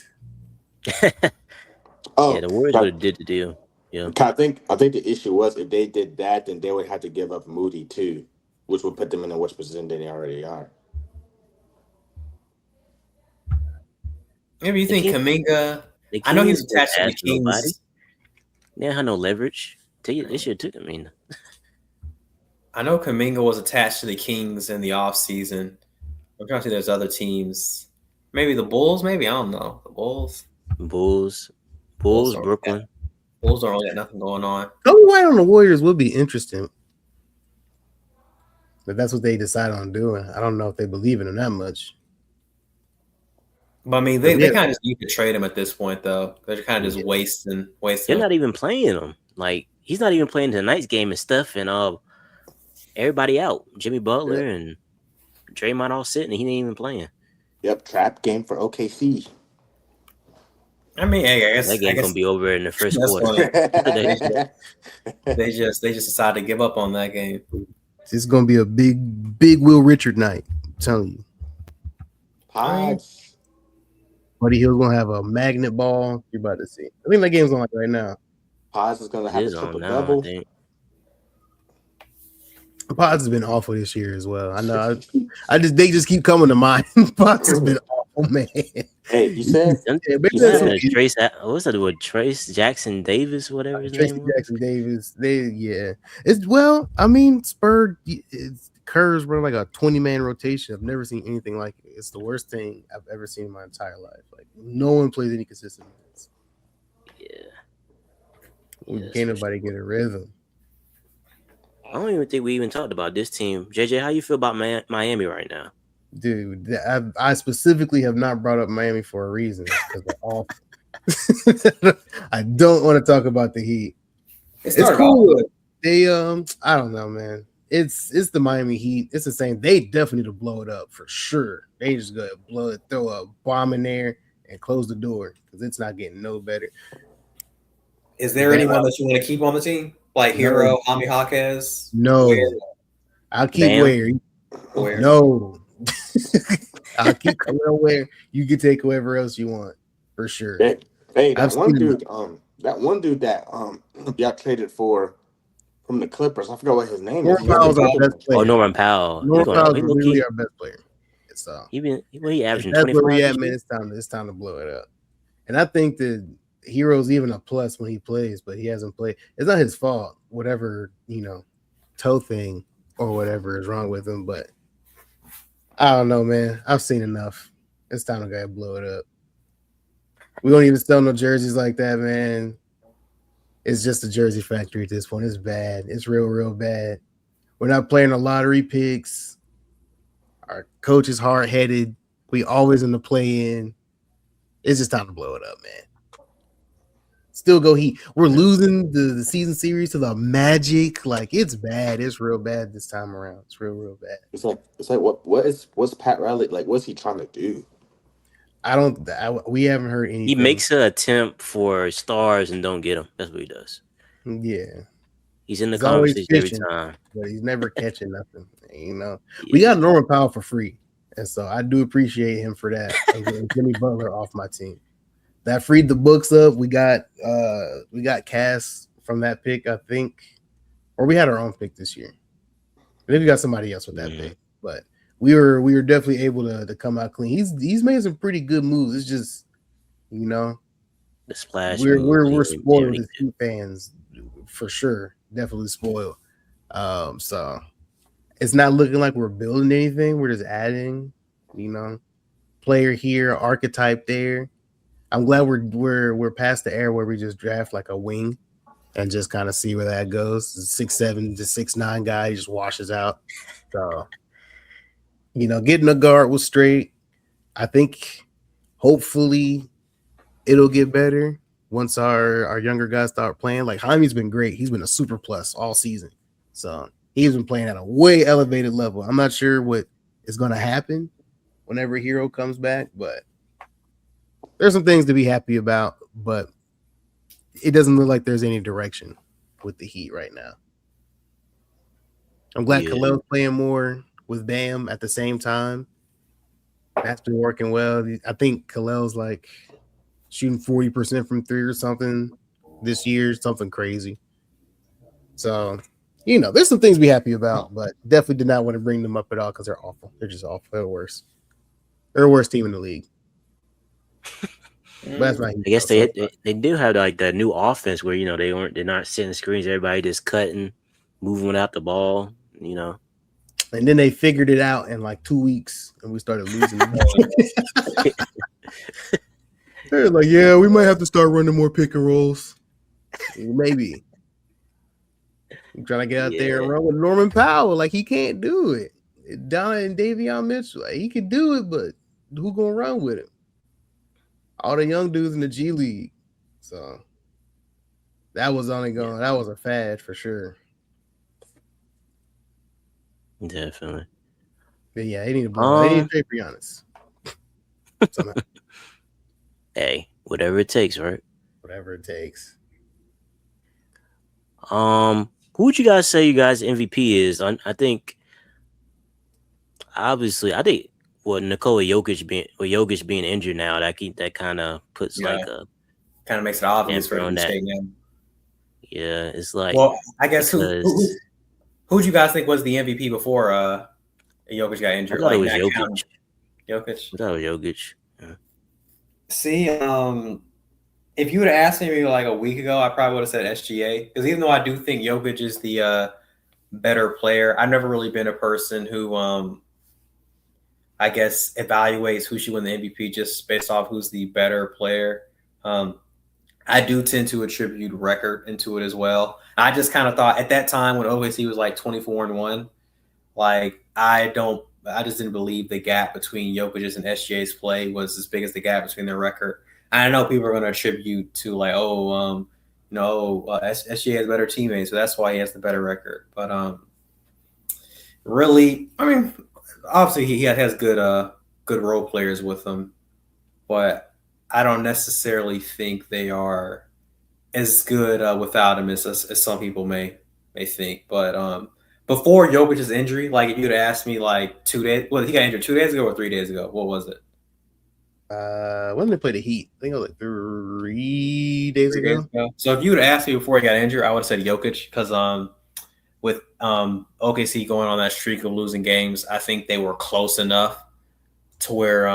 Oh, yeah, the Warriors would have did the deal. Yeah, I think the issue was if they did that, then they would have to give up Moody too, which would put them in a worse position than they already are. Maybe you think Kuminga? I know he was attached to the Kings. Nobody. They had no leverage. They should have took him in. I know Kuminga was attached to the Kings in the offseason. I'm trying to see there's other teams. Maybe the Bulls, maybe. I don't know. The Bulls. Bulls, Brooklyn. Bulls don't really got nothing going on. Kobe White on the Warriors would be interesting. But that's what they decide on doing. I don't know if they believe in him that much. But I mean, they kind of just need to trade him at this point, though. They're kind of just wasting. They're not even playing him. Like he's not even playing tonight's game and stuff, and everybody out. Jimmy Butler and Draymond all sitting, and he ain't even playing. Yep, trap game for OKC. I mean, hey, I guess that game's gonna be over in the first quarter. they just decided to give up on that game. It's gonna be a big Will Richard night. I'm telling you. Pods. Buddy Hill's gonna have a magnet ball. You're about to see. I think that game's on like right now. Pods is gonna have a triple double. Pods has been awful this year as well. I know. They just keep coming to mind. Pods has been awful, man. Hey, you said Trace. What's that with Trace Jackson Davis? Whatever his Tracy name was. Jackson Davis. It's well. I mean, Spurs. Curves run like a 20-man rotation. I've never seen anything like it. It's the worst thing I've ever seen in my entire life. Like no one plays any consistent minutes. Yeah. Can't nobody get a rhythm. I don't even think we even talked about this team. JJ, how you feel about Miami right now? Dude, I specifically have not brought up Miami for a reason because they're awful. I don't want to talk about the Heat. It's cool. They I don't know, man. It's the Miami Heat. It's the same. They definitely need to blow it up for sure. They just gotta blow it, throw a bomb in there, and close the door because it's not getting no better. Is there anyone that you want to keep on the team? Like Hero, Jaime Jaquez? No. I'll keep Ware. No. I'll keep Ware. You can take whoever else you want for sure. Hey, that one dude that y'all traded for from the Clippers. I forgot what his name is. Norman Powell. Norman Powell is literally our best player. So he averaging 25. That's where we at, man. It's time to blow it up. And I think that Hero's even a plus when he plays, but he hasn't played. It's not his fault. Whatever, toe thing or whatever is wrong with him. But I don't know, man. I've seen enough. It's time to go blow it up. We don't even sell no jerseys like that, man. It's just a jersey factory at this point. It's bad. It's real bad. We're not playing the lottery picks. Our coach is hard-headed. We always in the play-in. It's just time to blow it up, man. Still go Heat. We're losing the season series to the Magic. Like it's bad. It's real bad this time around. It's real bad. It's like what's Pat Riley like? What's he trying to do? We haven't heard anything. He makes an attempt for stars and don't get them. That's what he does. Yeah. He's in the conversation every time. But he's never catching nothing. You know, we got Norman Powell for free. And so I do appreciate him for that. And getting Jimmy Butler off my team. That freed the books up. We got Cass from that pick, I think. Or we had our own pick this year. I think we got somebody else with that pick. But we were definitely able to come out clean. He's made some pretty good moves. It's just, you know, the splash. We're spoiled as Heat fans for sure. Definitely spoiled. So it's not looking like we're building anything. We're just adding, you know, player here, archetype there. I'm glad we're past the era where we just draft like a wing and just kind of see where that goes. 6'7" to 6'9" guy just washes out. So, you know, getting a guard was straight. I think hopefully it'll get better once our younger guys start playing. Like Jaime's been great. He's been a super plus all season. So he's been playing at a way elevated level. I'm not sure what is going to happen whenever Hero comes back, but there's some things to be happy about, but it doesn't look like there's any direction with the Heat right now. I'm glad Khalil's playing more with Bam at the same time. That's been working well. I think Khalil's like shooting 40% from three or something this year, something crazy. So, you know, there's some things to be happy about, but definitely did not want to bring them up at all because they're awful. They're just awful. They're worse. They're the worst team in the league. That's right. I guess they do have like that new offense where, you know, they're not setting screens, everybody just cutting, moving without the ball, you know. And then they figured it out in like 2 weeks and we started losing. They're like, yeah, we might have to start running more pick and rolls. Maybe. I'm trying to get out there and run with Norman Powell. Like, he can't do it. Donna and Davion Mitchell, like, he can do it, but who gonna run with him? All the young dudes in the G League. So that was only going. That was a fad for sure. Definitely. But yeah, they need to blow. They need to trade for Giannis. Hey, whatever it takes, right? Whatever it takes. Who would you guys say you guys MVP is? I think, obviously, Nikola Jokic being injured now, that kind of puts like a kind of makes it obvious for him to stay in. Yeah, it's like, well, I guess who would you guys think was the MVP before Jokic got injured? I thought it was Jokic. Jokic. I thought it was Jokic. Yeah. See, if you would have asked me like a week ago, I probably would have said SGA, because even though I do think Jokic is the better player, I've never really been a person who I guess evaluates who should win the MVP just based off who's the better player. I do tend to attribute record into it as well. I just kind of thought at that time when OKC was like 24-1, like I just didn't believe the gap between Jokic's and SGA's play was as big as the gap between their record. I know people are going to attribute to like, SGA has better teammates, so that's why he has the better record. But really, I mean, obviously he has good role players with him, but I don't necessarily think they are as good without him as some people may think. But before Jokic's injury, like if you'd asked me like 2 days, well, he got injured 2 days ago or 3 days ago. What was it? When did they play the Heat? I think it was like 3 days ago. So if you would ask me before he got injured, I would have said Jokic, because with OKC going on that streak of losing games, I think they were close enough to where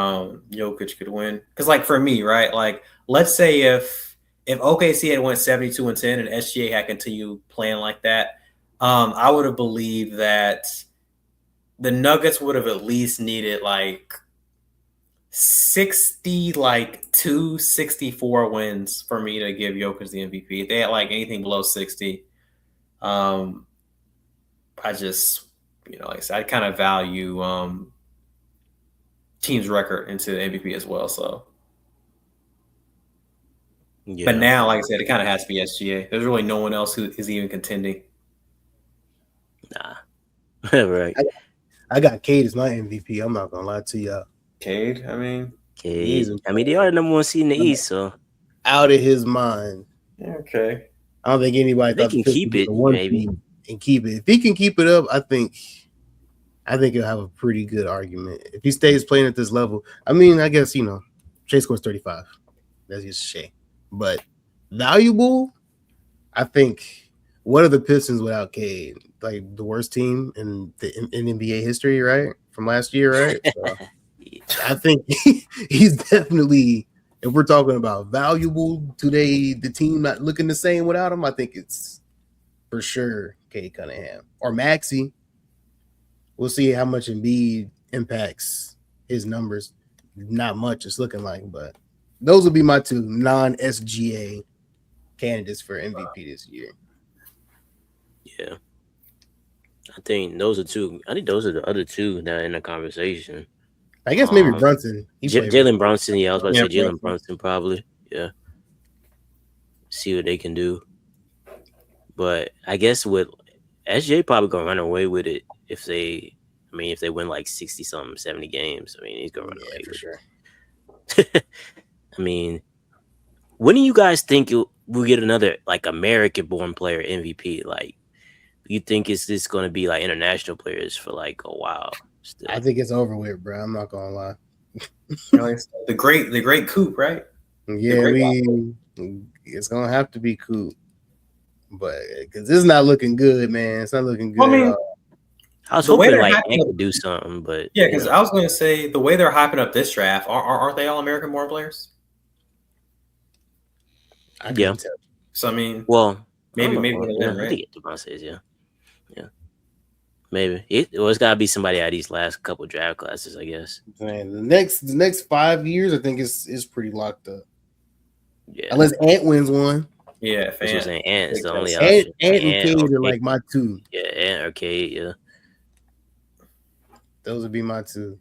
Jokic could win. Because like for me, right, like let's say if OKC had went 72-10 and SGA had continued playing like that, I would have believed that the Nuggets would have at least needed like 64 wins for me to give Jokic the MVP. If they had like anything below 60, I just, like I said, I kind of value team's record into the MVP as well. So Yeah. But now, like I said, it kind of has to be SGA. There's really no one else who is even contending. Nah. Right. I got Cade as my MVP. I'm not gonna lie to y'all. Cade, I mean, Cade. I mean, they are the number one seed in the East, so out of his mind. yeah, okay. I don't think anybody they thought can the Pistons keep would it, the one maybe. seed and keep it. If he can keep it up, I think he'll have a pretty good argument. If he stays playing at this level, I mean, I guess Shea scores 35. That's just Shea. But valuable, I think. What are the Pistons without Cade? Like the worst team in NBA history, right? From last year, right? So I think he's definitely. If we're talking about valuable today, the team not looking the same without him, I think it's for sure Cade Cunningham or Maxey. We'll see how much Embiid impacts his numbers. Not much, it's looking like, but those would be my two non-SGA candidates for MVP this year. Yeah. I think those are two. I think those are the other two that are in the conversation. I guess maybe Brunson. Jalen Brunson. Yeah, I was about to say Jalen Brunson. Brunson probably. Yeah. See what they can do. But I guess with SJ probably gonna run away with it if they win like 60 something, 70 games. I mean, he's gonna run away for with sure. it. I mean, when do you guys think we'll get another like American born player MVP? Like, you think it's just gonna be like international players for like a while still? I think it's over with, bro. I'm not gonna lie. The great Coop, right? Yeah, it's gonna have to be Coop. But because it's not looking good, man. It's not looking good at all. I was hoping like Ant could do something, but yeah, because I was going to say the way they're hyping up this draft, aren't they all American born players? I can't tell. So I mean, well, maybe right? I think DeBron says yeah. Maybe it's got to be somebody out of these last couple draft classes, I guess. Man, the next 5 years, I think is pretty locked up. Yeah, unless Ant wins one. Yeah, that's what I'm saying. Ant is the only option. Ant and Cade are like my two. Yeah, Ant or Cade. Yeah, those would be my two.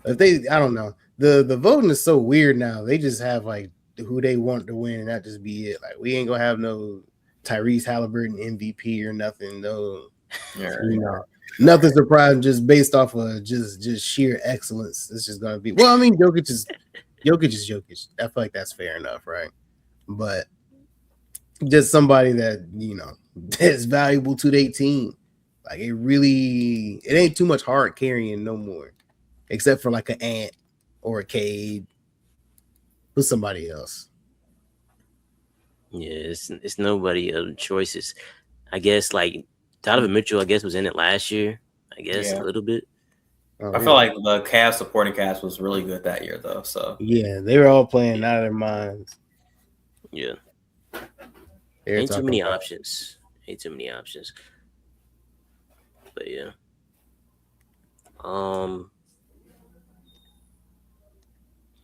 If I don't know. The voting is so weird now. They just have like who they want to win, and that just be it. Like we ain't gonna have no Tyrese Halliburton MVP or nothing. No, nothing surprising. Just based off of just sheer excellence. It's just gonna be. Well, I mean, Jokic is Jokic. I feel like that's fair enough, right? But just somebody that is valuable to their team. Like it ain't too much hard carrying no more, except for like an Ant or a Cade. Who's somebody else? Yeah, it's nobody other choices. I guess like Donovan Mitchell, I guess was in it last year. I guess a little bit. I feel like the Cavs supporting cast was really good that year, though. So yeah, they were all playing out of their minds. Yeah, ain't too many options. But yeah,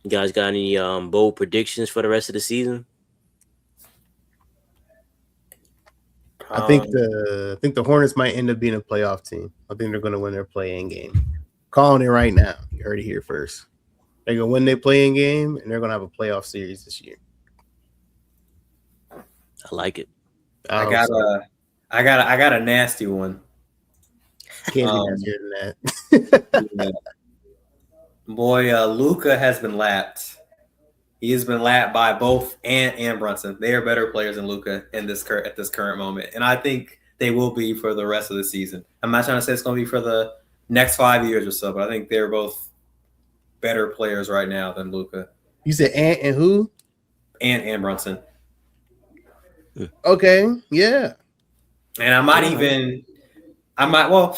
you guys got any bold predictions for the rest of the season? I think the Hornets might end up being a playoff team. I think they're going to win their play-in game. Calling it right now. You heard it here first. They're going to win their play-in game, and they're going to have a playoff series this year. I like it. I got a nasty one. Can't be nastier than that. Boy, Luka has been lapped. He has been lapped by both Ant and Brunson. They are better players than Luka at this current moment, and I think they will be for the rest of the season. I'm not trying to say it's going to be for the next 5 years or so, but I think they're both better players right now than Luka. You said Ant and who? Ant and Brunson. Okay, yeah. And I might. Well.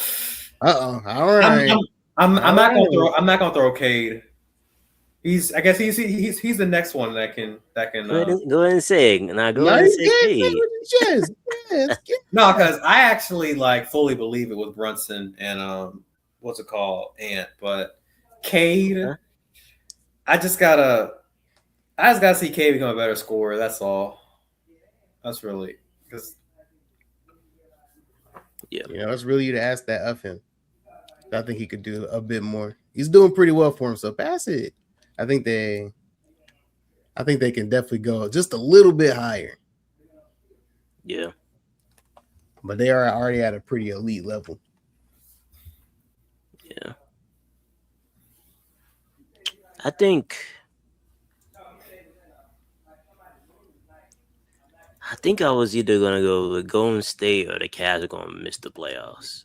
All right. I'm not gonna throw Cade. I guess he's the next one that can. Go ahead and say. Now go ahead and say Cade. No, because I actually fully believe it with Brunson and what's it called, Ant, but Cade. Huh? I just gotta see Cade become a better scorer. That's all. That's really because. Yeah, it's really you to ask that of him. I think he could do a bit more. He's doing pretty well for himself. Pass it. I think I think they can definitely go just a little bit higher. Yeah. But they are already at a pretty elite level. Yeah. I think I was either gonna go with Golden State or the Cavs are gonna miss the playoffs.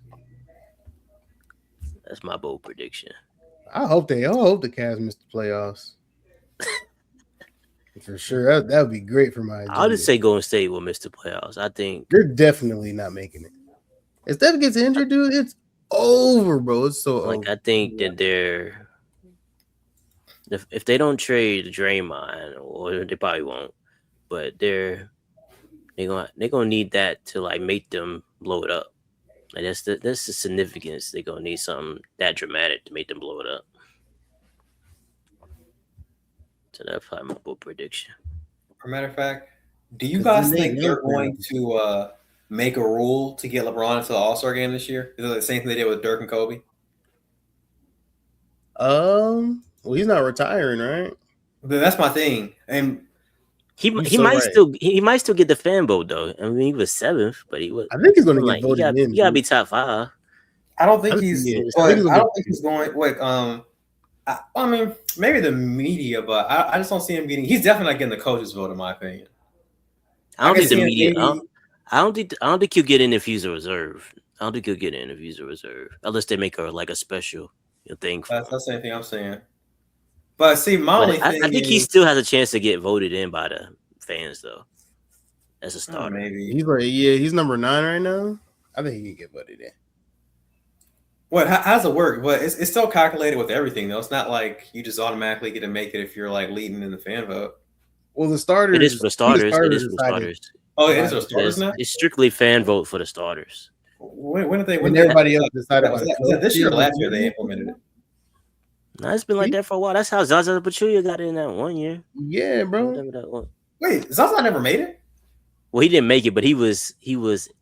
That's my bold prediction. I hope the Cavs miss the playoffs. For sure. That would be great for my agenda. I'll just say Golden State will miss the playoffs. I think they're definitely not making it. If Steph gets injured, dude, it's over, bro. It's so like over. I think that they're if they don't trade Draymond, or they probably won't, but they're gonna need that to like make them blow it up. Like that's the significance. They're gonna need something that dramatic to make them blow it up. So that's probably my bold prediction. For a matter of fact, do you guys think they're going to make a rule to get LeBron into the All-Star game this year? Is it the same thing they did with Dirk and Kobe? Well, he's not retiring, right? But that's my thing. And he might still get the fan vote though. I mean, he was 7th, but he was. I think he's going to get voted in. He got to be top 5. I don't think he's. I don't think he's going. Wait, I mean, maybe the media, but I just don't see him getting. He's definitely not getting the coaches' vote, in my opinion. I don't think the media. I don't think he'll get in if he's a reserve. I don't think he'll get in if he's a reserve, unless they make her like a special thing. That's the same thing I'm saying. But see, my only thing I think he still has a chance to get voted in by the fans, though. As a starter, maybe he's number 9 right now. I think he can get voted in. What? How does it work? But it's still calculated with everything, though. It's not like you just automatically get to make it if you're like leading in the fan vote. Well, the starters. It is for the starters. It is for the starters. Oh, it is for the starters now. It's strictly fan vote for the starters. When did they? When everybody else decided was that this year or last year they implemented it? No, it's been like that for a while. That's how Zaza Pachulia got in that one year. Yeah, bro. Wait, Zaza never made it? Well, he didn't make it, but he was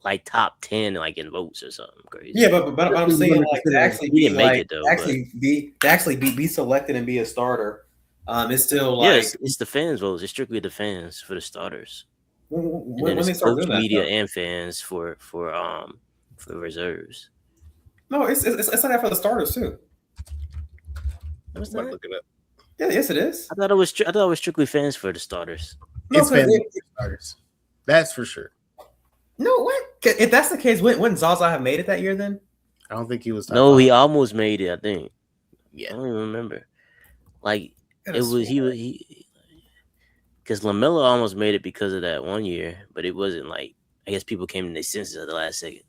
like top 10 like in votes or something crazy. Yeah, but I'm saying like to actually be like it, though, actually be selected and be a starter. It's still like it's the fans votes. It's strictly the fans for the starters. When they start doing that, media and fans for reserves. No, it's like that for the starters too. What's that? Look it up. Yeah, yes, it is. I thought it was strictly fans for the starters. No, it's fans for starters. That's for sure. No, what? If that's the case, wouldn't Zaza have made it that year then? I don't think he was. No, he almost made it. I think. Yeah, I don't even remember. Like he because LaMelo almost made it because of that one year, but it wasn't like I guess people came to their senses at the last second.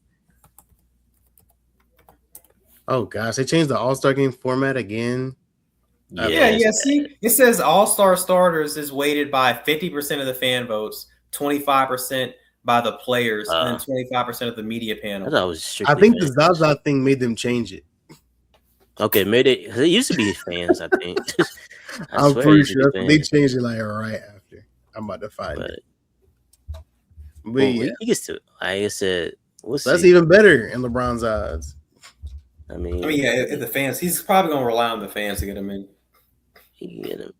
Oh gosh, they changed the All-Star game format again. Yeah. See, it says All-Star starters is weighted by 50% of the fan votes, 25% by the players, and then 25% of the media panel. I think the Zaza thing made them change it. Okay, made it. It used to be fans, I think. I'm pretty sure they changed it like right after. I'm about to find it. But yeah, he gets to. Like I said, that's even better in LeBron's odds. I mean, yeah, if the fans, he's probably gonna rely on the fans to get him in. He can get him.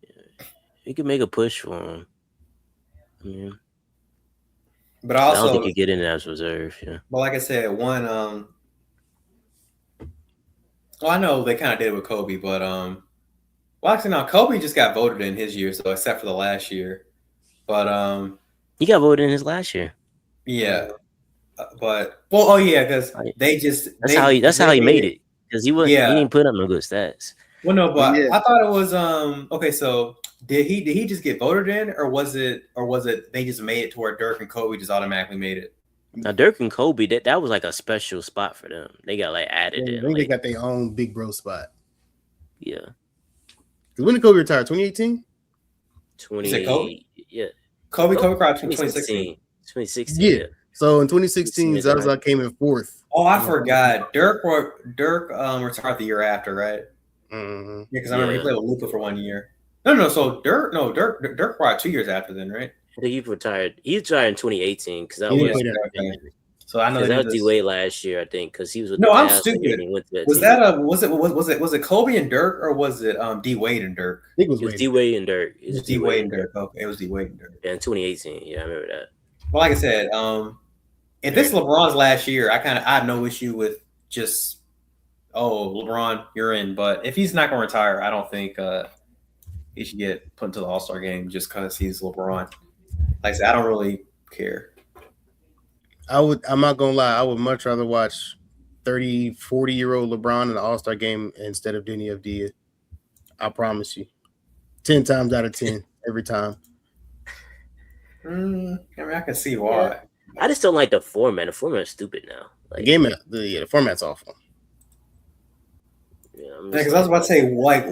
He can make a push for him. I mean, but I don't think he get in as reserve. Yeah. But like I said, well, I know they kind of did it with Kobe, but well, actually, no, Kobe just got voted in his year, so except for the last year. But he got voted in his last year. Yeah, but because that's how he made it, because he didn't put up no good stats. Well, no, but I thought it was okay. So did he just get voted in, or was it they just made it to where Dirk and Kobe just automatically made it? Now Dirk and Kobe, that was like a special spot for them. They got like added in. I think they got their own big bro spot. Yeah. When did Kobe retire? 2018? 20. Yeah. Kobe retired in 2016. 2016. Yeah. So in 2016, Zaza came in 4th. Oh, I forgot. Dirk retired the year after, right? Mm-hmm. Yeah, because I remember he played with Luka for 1 year. No. So Dirk retired 2 years after then, right? I think he retired. He retired in 2018 because that was. So I know that was this. D-Wade last year, I think, because he was with No, the I'm Cavs stupid. and he went to that Was team. that was it Kobe and Dirk, or was it D-Wade and Dirk? I think it was D-Wade and Dirk. It was D-Wade and Dirk. Okay, it was D-Wade and Dirk. Yeah, in 2018. Yeah, I remember that. Well, like I said, if this is LeBron's last year, I have no issue with just LeBron, you're in. But if he's not going to retire, I don't think he should get put into the All-Star game just because he's LeBron. Like I said, I don't really care. I'm not gonna lie. I would much rather watch 30, 40-year-old LeBron in the All-Star game instead of Denny Avdia. I promise you. 10 times out of 10 every time. I mean, I can see why. Yeah. I just don't like the format. The format is stupid now. Like, the format's awful. Yeah, because I was about to say, what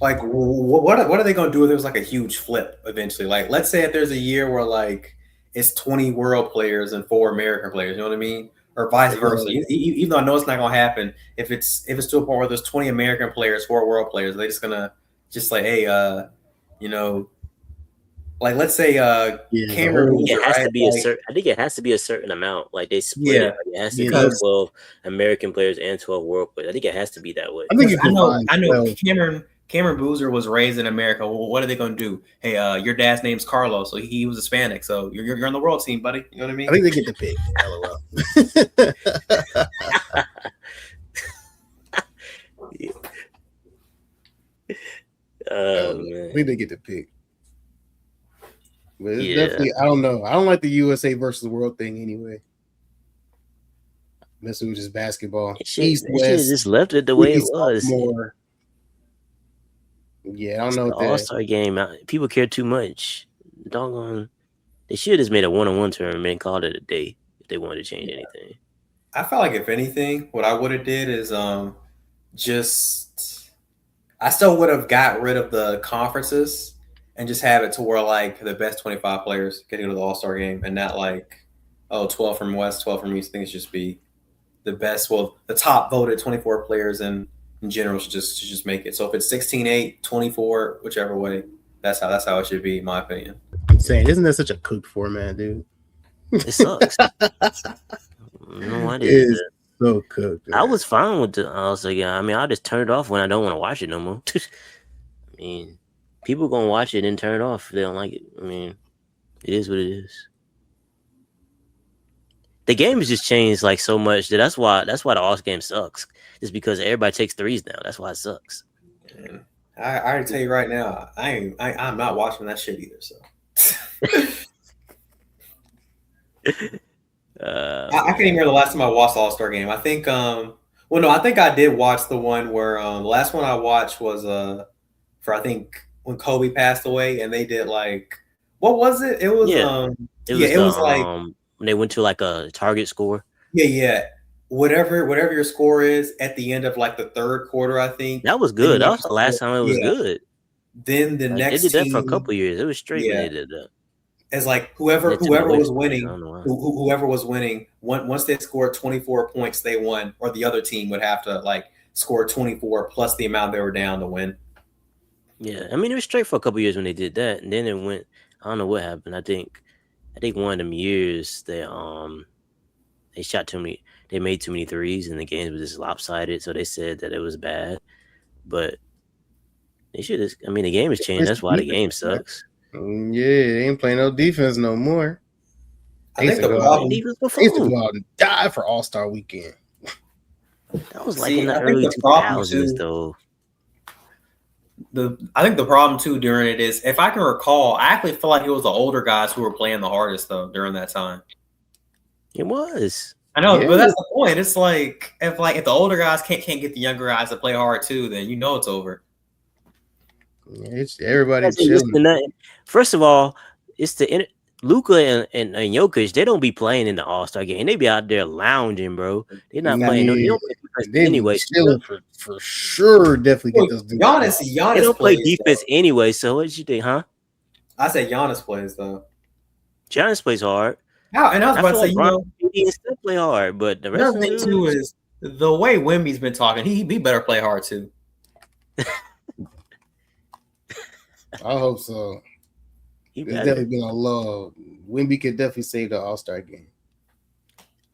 are they going to do if there's like a huge flip eventually? Like, let's say if there's a year where like it's 20 world players and 4 American players, you know what I mean? Or vice versa. Even though I know it's not going to happen, if it's to a point where there's 20 American players, 4 world players, they're just gonna just like, hey, like let's say Cameron. It has to be a certain. I think it has to be a certain amount. Like they split it. Like it has to be 12 American players and 12 world players. I think it has to be that way. I know Cameron Boozer was raised in America. Well, what are they going to do? Hey, your dad's name's Carlos, so he was Hispanic. So you're on the world team, buddy. You know what I mean? I think they get the pick. LOL. I think they get the pick. But it's definitely, I don't know. I don't like the USA versus world thing anyway. Messing with just basketball. East, West. Just left it the way it was. More. Yeah, I don't know. The All-Star game, people care too much. Doggone. They should have just made a one-on-one tournament and called it a day if they wanted to change anything. I felt like if anything, what I would have did is I still would have got rid of the conferences and just have it to where like the best 25 players get into the All-Star game and not like 12 from West, 12 from East. I think it should just be the best. Well, the top voted 24 players in general should just make it. So if it's 16-8, 24, whichever way, that's how it should be, in my opinion. I'm saying, isn't that such a cooked format, dude? It sucks. No, it's so cooked. Man. I was fine with the All-Star game. I mean, I'll just turn it off when I don't want to watch it no more. I mean, people gonna watch it and turn it off if they don't like it. I mean, it is what it is. The game has just changed like so much that's why the All-Star game sucks. Just because everybody takes threes now. That's why it sucks. I already tell you right now, I'm not watching that shit either. So I can't even remember the last time I watched the All-Star game. I think I think I did watch the one where the last one I watched was for I think when Kobe passed away and they did like what was it? It was it was like when they went to like a target score. Yeah. Whatever your score is at the end of like the third quarter, I think. That was good. That was the last time it was good. Then the next they did that team, for a couple of years. It was straight when they did that. As like whoever was winning, whoever was winning, once they scored 24 points, they won, or the other team would have to like score 24 plus the amount they were down to win. Yeah, I mean it was straight for a couple of years when they did that, and then it went. I don't know what happened. I think one of them years they shot too many. They made too many threes, and the games were just lopsided. So they said that it was bad, but they should. I mean, the game has changed. That's why the game sucks. Yeah, they ain't playing no defense no more. I think the problem they used to go out and die for All-Star Weekend. That was like in the early 2000s, though. I think the problem too during it is, if I can recall, I actually feel like it was the older guys who were playing the hardest though during that time. It was. I know, but that's the point. It's like if the older guys can't get the younger guys to play hard too, then you know it's over. It's everybody's chilling. First of all, it's the Luka and Jokic. They don't be playing in the All-Star game. They be out there lounging, bro. They're not playing. They don't play defense anyway. For sure, definitely get those dudes. Giannis they don't play defense anyway. So what did you think, huh? I said Giannis plays though. Giannis plays hard. And I was about to say, he still play hard, but the rest of the too is the way Wemby's been talking. He better play hard too. I hope so. It's definitely been a love. Wemby could definitely save the All-Star game.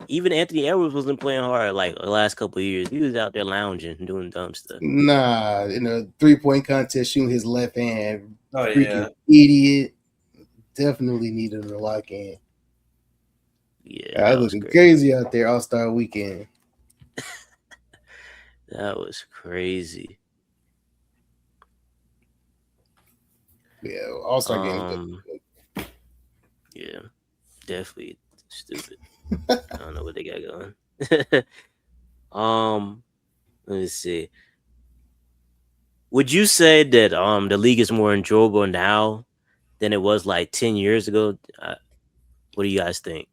even Anthony Edwards wasn't playing hard like the last couple of years. He was out there lounging, doing dumb stuff. Nah, in a 3-point contest, shooting his left hand. Oh Freaking idiot. Definitely needed a lock in. Yeah, I was looking crazy out there All-Star weekend. That was crazy. Yeah, All-Star game. Yeah, definitely stupid. I don't know what they got going. Let me see. Would you say that the league is more enjoyable now than it was like 10 years ago? What do you guys think?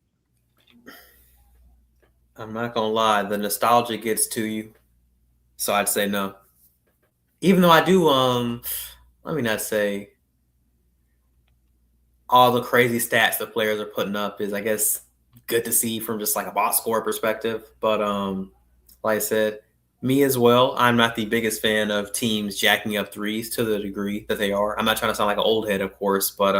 I'm not gonna lie, the nostalgia gets to you, so I'd say no. Even though I do, let me not say all the crazy stats that players are putting up is, I guess, good to see from just like a box score perspective. But like I said, me as well. I'm not the biggest fan of teams jacking up threes to the degree that they are. I'm not trying to sound like an old head, of course, but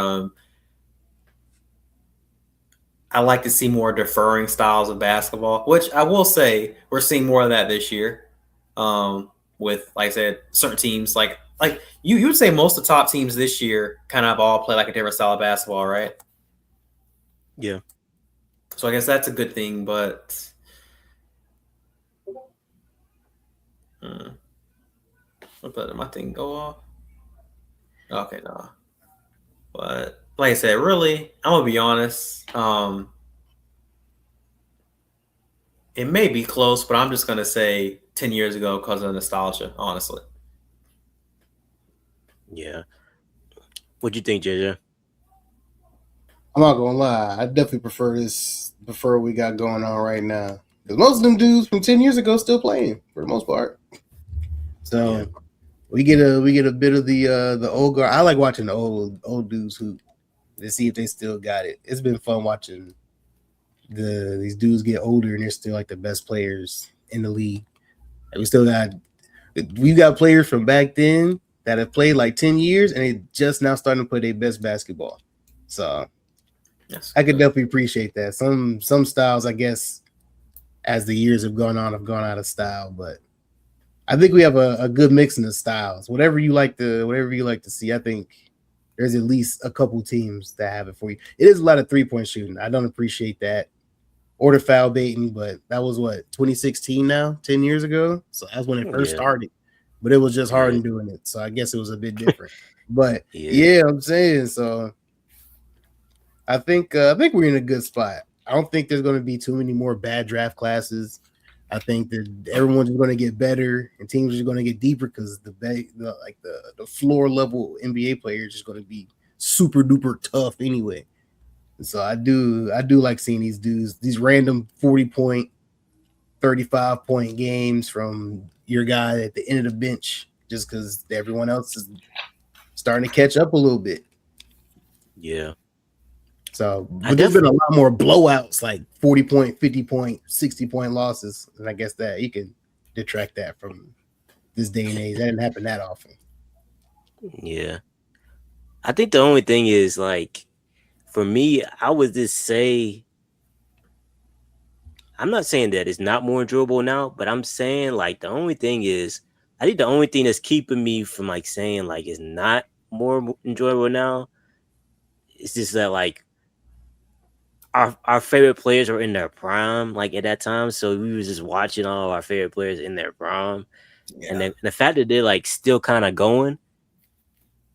I like to see more deferring styles of basketball, which I will say we're seeing more of that this year. With, like I said, certain teams like you would say most of the top teams this year kind of all play like a different style of basketball, right? Yeah. So I guess that's a good thing, but did my thing go off? Okay, no. But like I said, really, I'm gonna be honest. It may be close, but I'm just gonna say 10 years ago because of nostalgia, honestly. Yeah. What do you think, JJ? I'm not gonna lie, I definitely prefer what we got going on right now. Because most of them dudes from 10 years ago still playing for the most part. So yeah. we get a bit of the old guard. I like watching the old dudes hoop to see if they still got it. It's been fun watching these dudes get older and they're still like the best players in the league. And we got players from back then that have played like 10 years and they just now starting to play their best basketball. So I could definitely appreciate that. Some styles, I guess, as the years have gone on, have gone out of style. But I think we have a good mix in the styles. Whatever you like to see, I think there's at least a couple teams that have it for you. It is a lot of 3-point shooting. I don't appreciate that. Or the foul baiting, but that was what, 2016 now, 10 years ago. So that's when it first started. But it was just Harden doing it. So I guess it was a bit different. But yeah, I'm saying so. I think we're in a good spot. I don't think there's going to be too many more bad draft classes. I think that everyone's going to get better and teams are going to get deeper because the floor level NBA players is going to be super duper tough anyway. So I do like seeing these dudes, these random 40-point, 35-point games from your guy at the end of the bench, just because everyone else is starting to catch up a little bit. Yeah. So, but there's been a lot more blowouts, like 40-point, 50-point, 60-point losses. And I guess that you can detract that from this day and age. That didn't happen that often. Yeah. I think the only thing is, like, for me, I would just say, I'm not saying that it's not more enjoyable now, but I'm saying, like, the only thing is, I think the only thing that's keeping me from, like, saying, like, it's not more enjoyable now is just that, like, our favorite players were in their prime, like, at that time. So we was just watching all our favorite players in their prime. Yeah. And then the fact that they're, like, still kind of going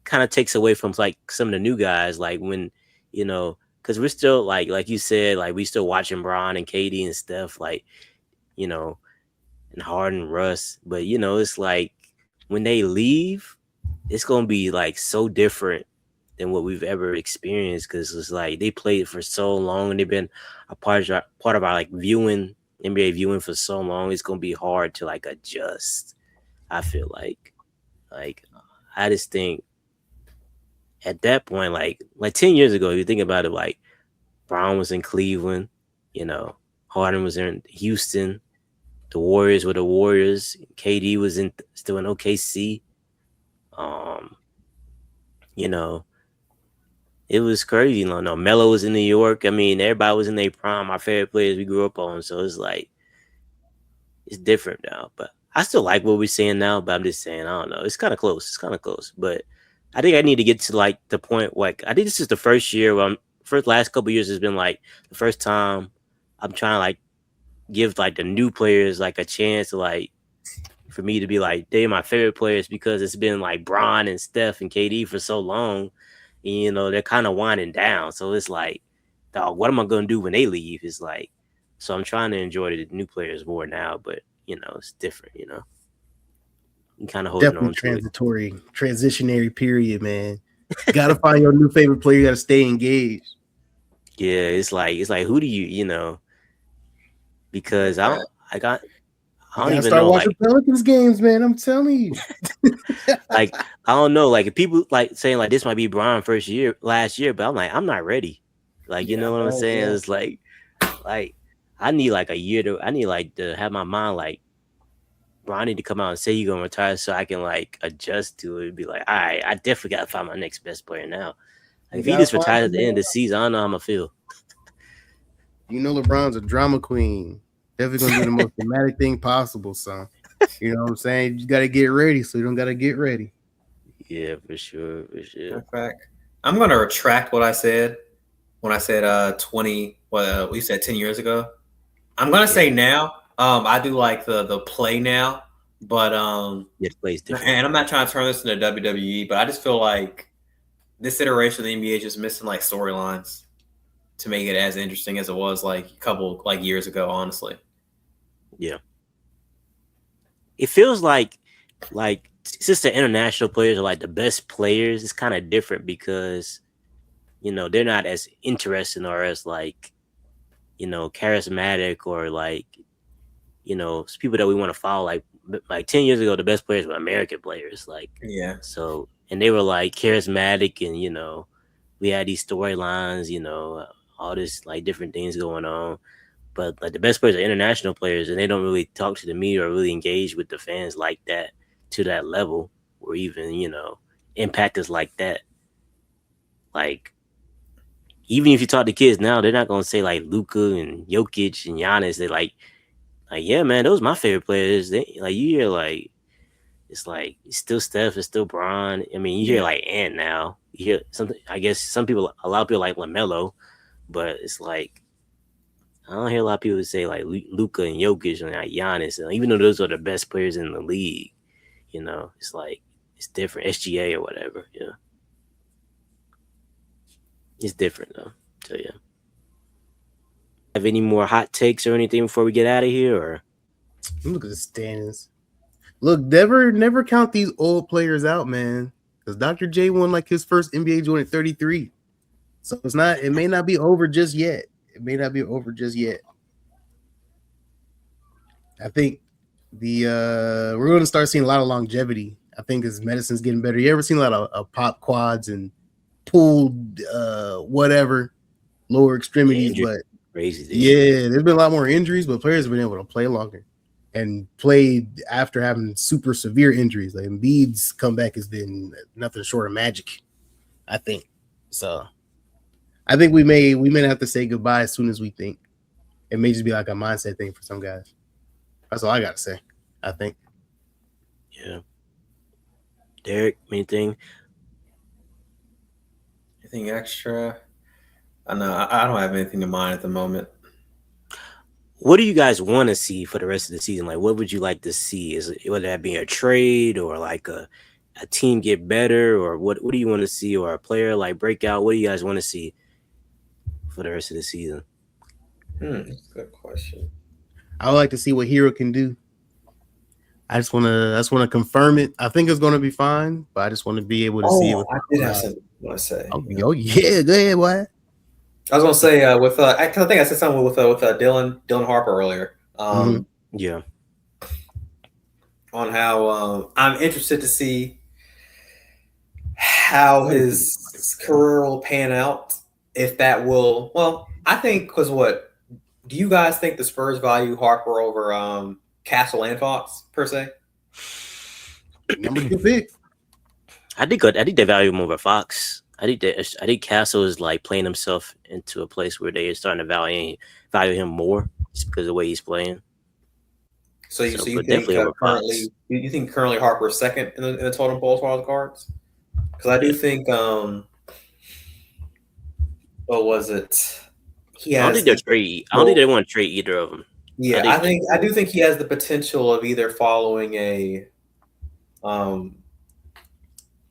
kind of takes away from, like, some of the new guys, like, when, you know, because we're still, like you said, like, we still watching Bron and KD and stuff, like, you know, and Harden, Russ. But, you know, it's like when they leave, it's going to be, like, so different than what we've ever experienced, because it's like they played for so long and they've been a part of our like viewing, NBA viewing for so long. It's going to be hard to, like, adjust. I feel like I just think at that point, like 10 years ago, you think about it, like Brown was in Cleveland, you know, Harden was in Houston, the Warriors were the Warriors, KD was still in OKC, you know, It was crazy. No, Melo was in New York. I mean, everybody was in their prime. Our favorite players we grew up on. So it's like it's different now. But I still like what we're seeing now. But I'm just saying, I don't know. It's kind of close. It's kind of close. But I think I need to get to like the point. Like I think this is the first year where first last couple years has been like the first time I'm trying to like give like the new players like a chance to like for me to be like they're my favorite players because it's been like Bron and Steph and KD for so long. And, you know, they're kind of winding down. So it's like, dog, what am I going to do when they leave? It's like, so I'm trying to enjoy the new players more now, but, you know, it's different, you know. You kind of holding Definitely on to transitory, transitionary period, man. Gotta find your new favorite player. You gotta stay engaged. Yeah, it's like who do you know? Because I You don't gotta even start know watching like Pelicans games, man. I'm telling you. like I don't know like if people like saying like this might be Bron last year, but I'm like I'm not ready. Like you know what I'm saying? It's like I need like a year I need like to have my mind like bro, I need to come out and say you're gonna retire so I can like adjust to it and be like, all right, I definitely gotta find my next best player now. Like, if he just retires at the end of the season, I don't know how I'm gonna feel. You know LeBron's a drama queen. Definitely gonna do the most dramatic thing possible, son. You know what I'm saying? You gotta get ready, so you don't gotta get ready. Yeah, for sure, for sure. In fact, I'm gonna retract what I said when I said 20 what we said 10 years ago. I'm gonna say now. I do like the play now, but yeah, the play's different. And I'm not trying to turn this into WWE, but I just feel like this iteration of the NBA is just missing like storylines to make it as interesting as it was like a couple like years ago, honestly. Yeah. It feels like since the international players are like the best players, it's kind of different because you know they're not as interesting or as like you know charismatic or like you know people that we want to follow. Like 10 years ago, the best players were American players. Like so, and they were like charismatic and you know we had these storylines, you know, all this like different things going on. But like the best players are international players, and they don't really talk to the media or really engage with the fans like that to that level, or even you know impact us like that. Like even if you talk to kids now, they're not gonna say like Luka and Jokic and Giannis. They like yeah, man, those are my favorite players. They like you hear like it's like it's still Steph, it's still Bron. I mean, you hear like Ant now. You hear something. I guess a lot of people like LaMelo, but it's like I don't hear a lot of people say like Luka and Jokic and like Giannis, and even though those are the best players in the league, you know, it's like it's different. SGA or whatever, you know, it's different though. So yeah. Have any more hot takes or anything before we get out of here? Or look at the standings. Look, never count these old players out, man. Because Dr. J won like his first NBA joint at 33. So it may not be over just yet. It may not be over just yet. I think we're going to start seeing a lot of longevity. I think as medicine's getting better. You ever seen a lot of pop quads and pulled whatever lower extremities? But crazy. Yeah, there's been a lot more injuries, but players have been able to play longer and played after having super severe injuries. Like Embiid's comeback has been nothing short of magic, I think. So I think we may have to say goodbye as soon as we think. It may just be like a mindset thing for some guys. That's all I got to say, I think. Yeah. Derek, anything? Anything extra? I know I don't have anything in mind at the moment. What do you guys want to see for the rest of the season? Like, what would you like to see? Is it whether that be a trade or like a team get better, or what do you want to see, or a player like breakout? What do you guys want to see for the rest of the season? That's a good question. I would like to see what Hero can do. I just want to confirm it. I think it's going to be fine, but I just want to be able to see it. I did have something I want to say. Oh yeah, go ahead, what? I was gonna say with I think I said something with Dylan Harper earlier. Yeah. On how I'm interested to see how his career will pan out. If that will, well, I think because what do you guys think the Spurs value Harper over Castle and Fox per se? Number 2 pick. I think they value him over Fox. I think Castle is like playing himself into a place where they are starting to value him more just because of the way he's playing. So you But think definitely over Fox. you think currently Harper is second in the totem pole as far as guards? Because I do Yeah. think what was it? He I don't has think they're the trade. I don't think potential. they want to trade either of them. Yeah, I do think he has the potential of either following a um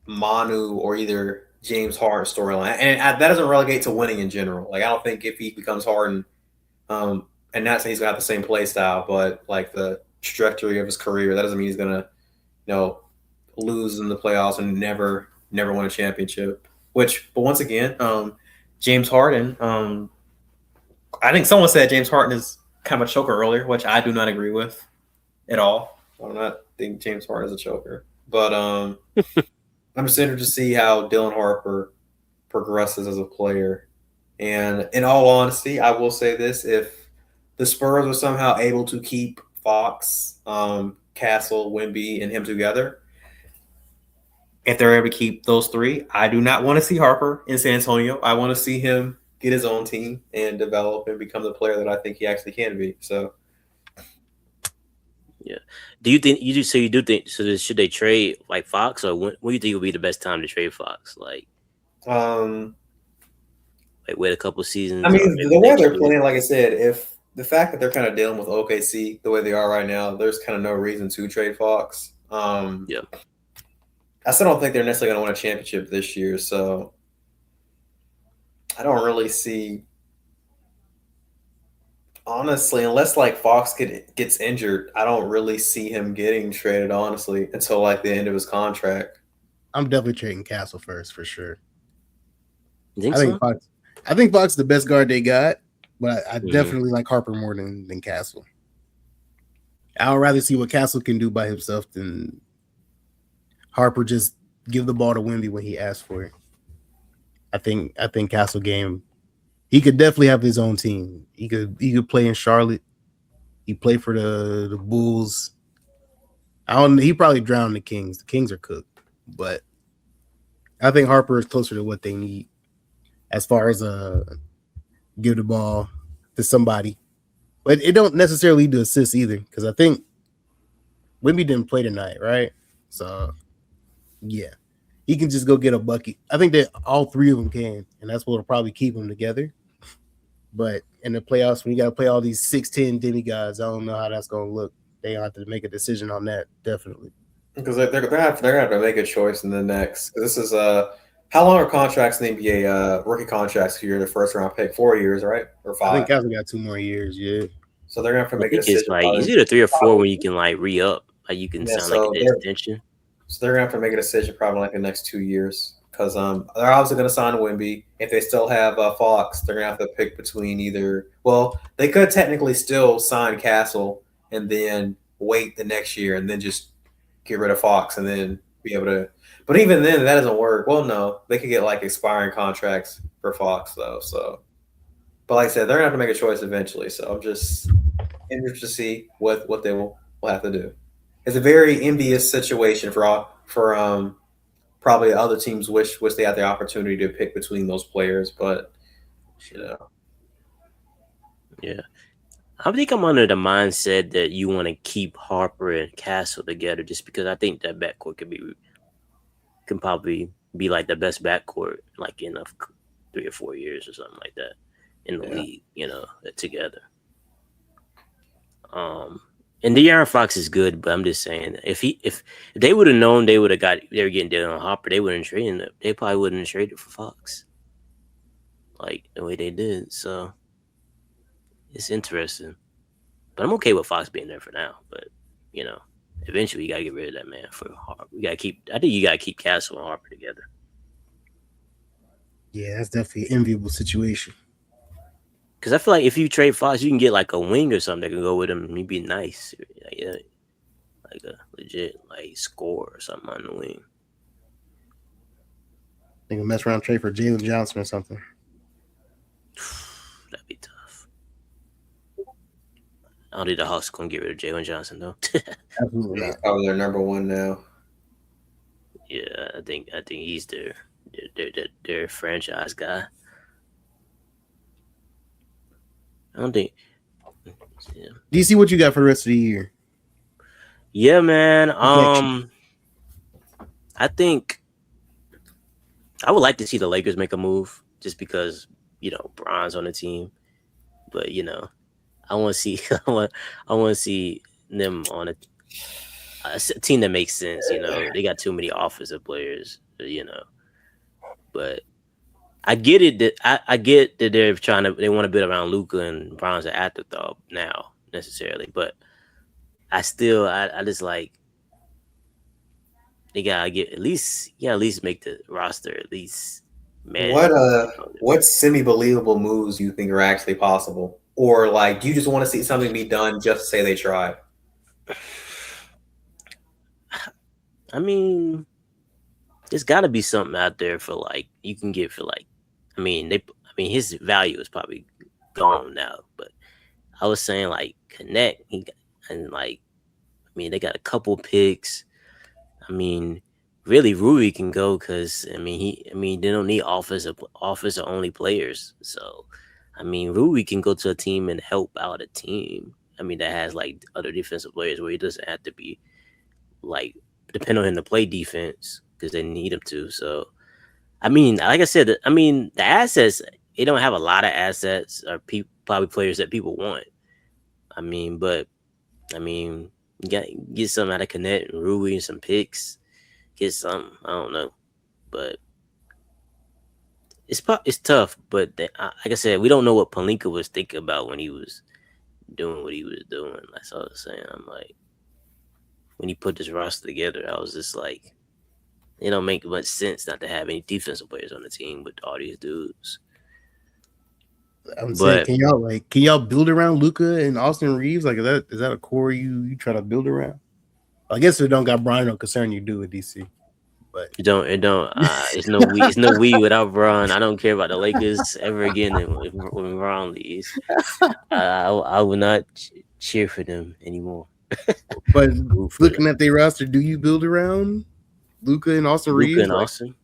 Manu or either James Harden storyline, and that doesn't relegate to winning in general. Like I don't think if he becomes Harden, and not saying he's gonna have the same play style, but like the trajectory of his career, that doesn't mean he's gonna lose in the playoffs and never win a championship. But once again, James Harden, I think someone said James Harden is kind of a choker earlier, which I do not agree with at all. I do not think James Harden is a choker, but I'm just interested to see how Dylan Harper progresses as a player. And in all honesty, I will say this: if the Spurs are somehow able to keep Fox, Castle, Wemby, and him together, if they're able to keep those three, I do not want to see Harper in San Antonio. I want to see him get his own team and develop and become the player that I think he actually can be. So, yeah. Do you think you do think so? Should they trade like Fox, or when do you think would be the best time to trade Fox? Like wait a couple I seasons or mean, maybe the way next they're year? playing, like I said, if the fact that they're kind of dealing with OKC the way they are right now, there's kind of no reason to trade Fox. Yeah. I still don't think they're necessarily going to win a championship this year, so I don't really see, honestly, unless like Fox gets injured, I don't really see him getting traded, honestly, until like the end of his contract. I'm definitely trading Castle first for sure. You think so? I think Fox is the best guard they got, but I definitely like Harper more than Castle. I would rather see what Castle can do by himself than Harper just give the ball to Wemby when he asks for it. I think Castle game, he could definitely have his own team. He could play in Charlotte. He played for the Bulls. He probably drowned the Kings. The Kings are cooked, but I think Harper is closer to what they need as far as give the ball to somebody. But it don't necessarily lead to assists either, because I think Wemby didn't play tonight, right? So yeah, he can just go get a bucket. I think that all three of them can, and that's what'll probably keep them together. But in the playoffs, when you got to play all these 6'10" demigods, I don't know how that's going to look. They have to make a decision on that, definitely. Because they're going to have to make a choice in the next. This is how long are contracts in the NBA? Rookie contracts here, the first round pick, 4 years, right, or 5? I think Castle got 2 more years. Yeah. So they're going to have to make a I think it's decision. like it's either 3 or 4 when you can like re up, like you can sound like an extension. So they're gonna have to make a decision probably like the next 2 years, because they're obviously gonna sign Wemby. If they still have Fox, they're gonna have to pick between either. Well, they could technically still sign Castle and then wait the next year and then just get rid of Fox and then be able to. But even then, that doesn't work. Well, no, they could get like expiring contracts for Fox though. So, but like I said, they're gonna have to make a choice eventually. So I'm just interested to see what they will have to do. It's a very envious situation for probably other teams wish they had the opportunity to pick between those players, but Yeah, I think I'm under the mindset that you want to keep Harper and Castle together, just because I think that backcourt can probably be like the best backcourt like in 3 or 4 years or something like that in the league, together. And De'Aaron Fox is good, but I'm just saying if they would have known they were getting Dylan Harper, they wouldn't trade him. They probably wouldn't have traded for Fox like the way they did. So it's interesting, but I'm okay with Fox being there for now. But eventually you gotta get rid of that man for Harper. I think you gotta keep Castle and Harper together. Yeah, that's definitely an enviable situation. Because I feel like if you trade Fox, you can get like a wing or something that can go with him. He'd be nice, like a legit like score or something on the wing. They can mess around trade for Jalen Johnson or something. That'd be tough. I don't think the Hawks gonna get rid of Jalen Johnson though. Absolutely not. He's probably their number one now. Yeah, I think he's there. their franchise guy. I don't think. Yeah, DC, what you got for the rest of the year? yeah man. Projection. I think I would like to see the Lakers make a move just because Bron's on the team, but I want to see I want to see them on a team that makes sense. They got too many offensive players. But I get it that I get that they want to build around Luca and Bron's an afterthought now necessarily, but I just like they gotta get at least make the roster at least What manageable. what semi believable moves do you think are actually possible, or like do you just want to see something be done just to say they tried? I mean, there's got to be something out there for like you can get for like. His value is probably gone now, but I was saying like connect and like they got a couple picks. I mean, really, Rui can go because they don't need offensive only players. So, Rui can go to a team and help out a team. That has like other defensive players where he doesn't have to be like depend on him to play defense because they need him to. So, like I said, the assets they don't have a lot of assets or probably players that people want. But you got get something out of Connect and Rui and some picks. Get something. I don't know, but it's tough. But like I said, we don't know what Palinka was thinking about when he was doing what he was doing. That's all I was saying. I'm like, when he put this roster together, I was just like, it don't make much sense not to have any defensive players on the team with all these dudes. I'm saying, can y'all build around Luca and Austin Reeves? Like, is that a core you try to build around? I guess it don't got Brian no concern you do with DC, but it don't. It's no we. It's no we without Bron. I don't care about the Lakers ever again when Bron leaves. I will not cheer for them anymore. But looking at their roster, do you build around Luca and Austin Reeves? Luca and Austin.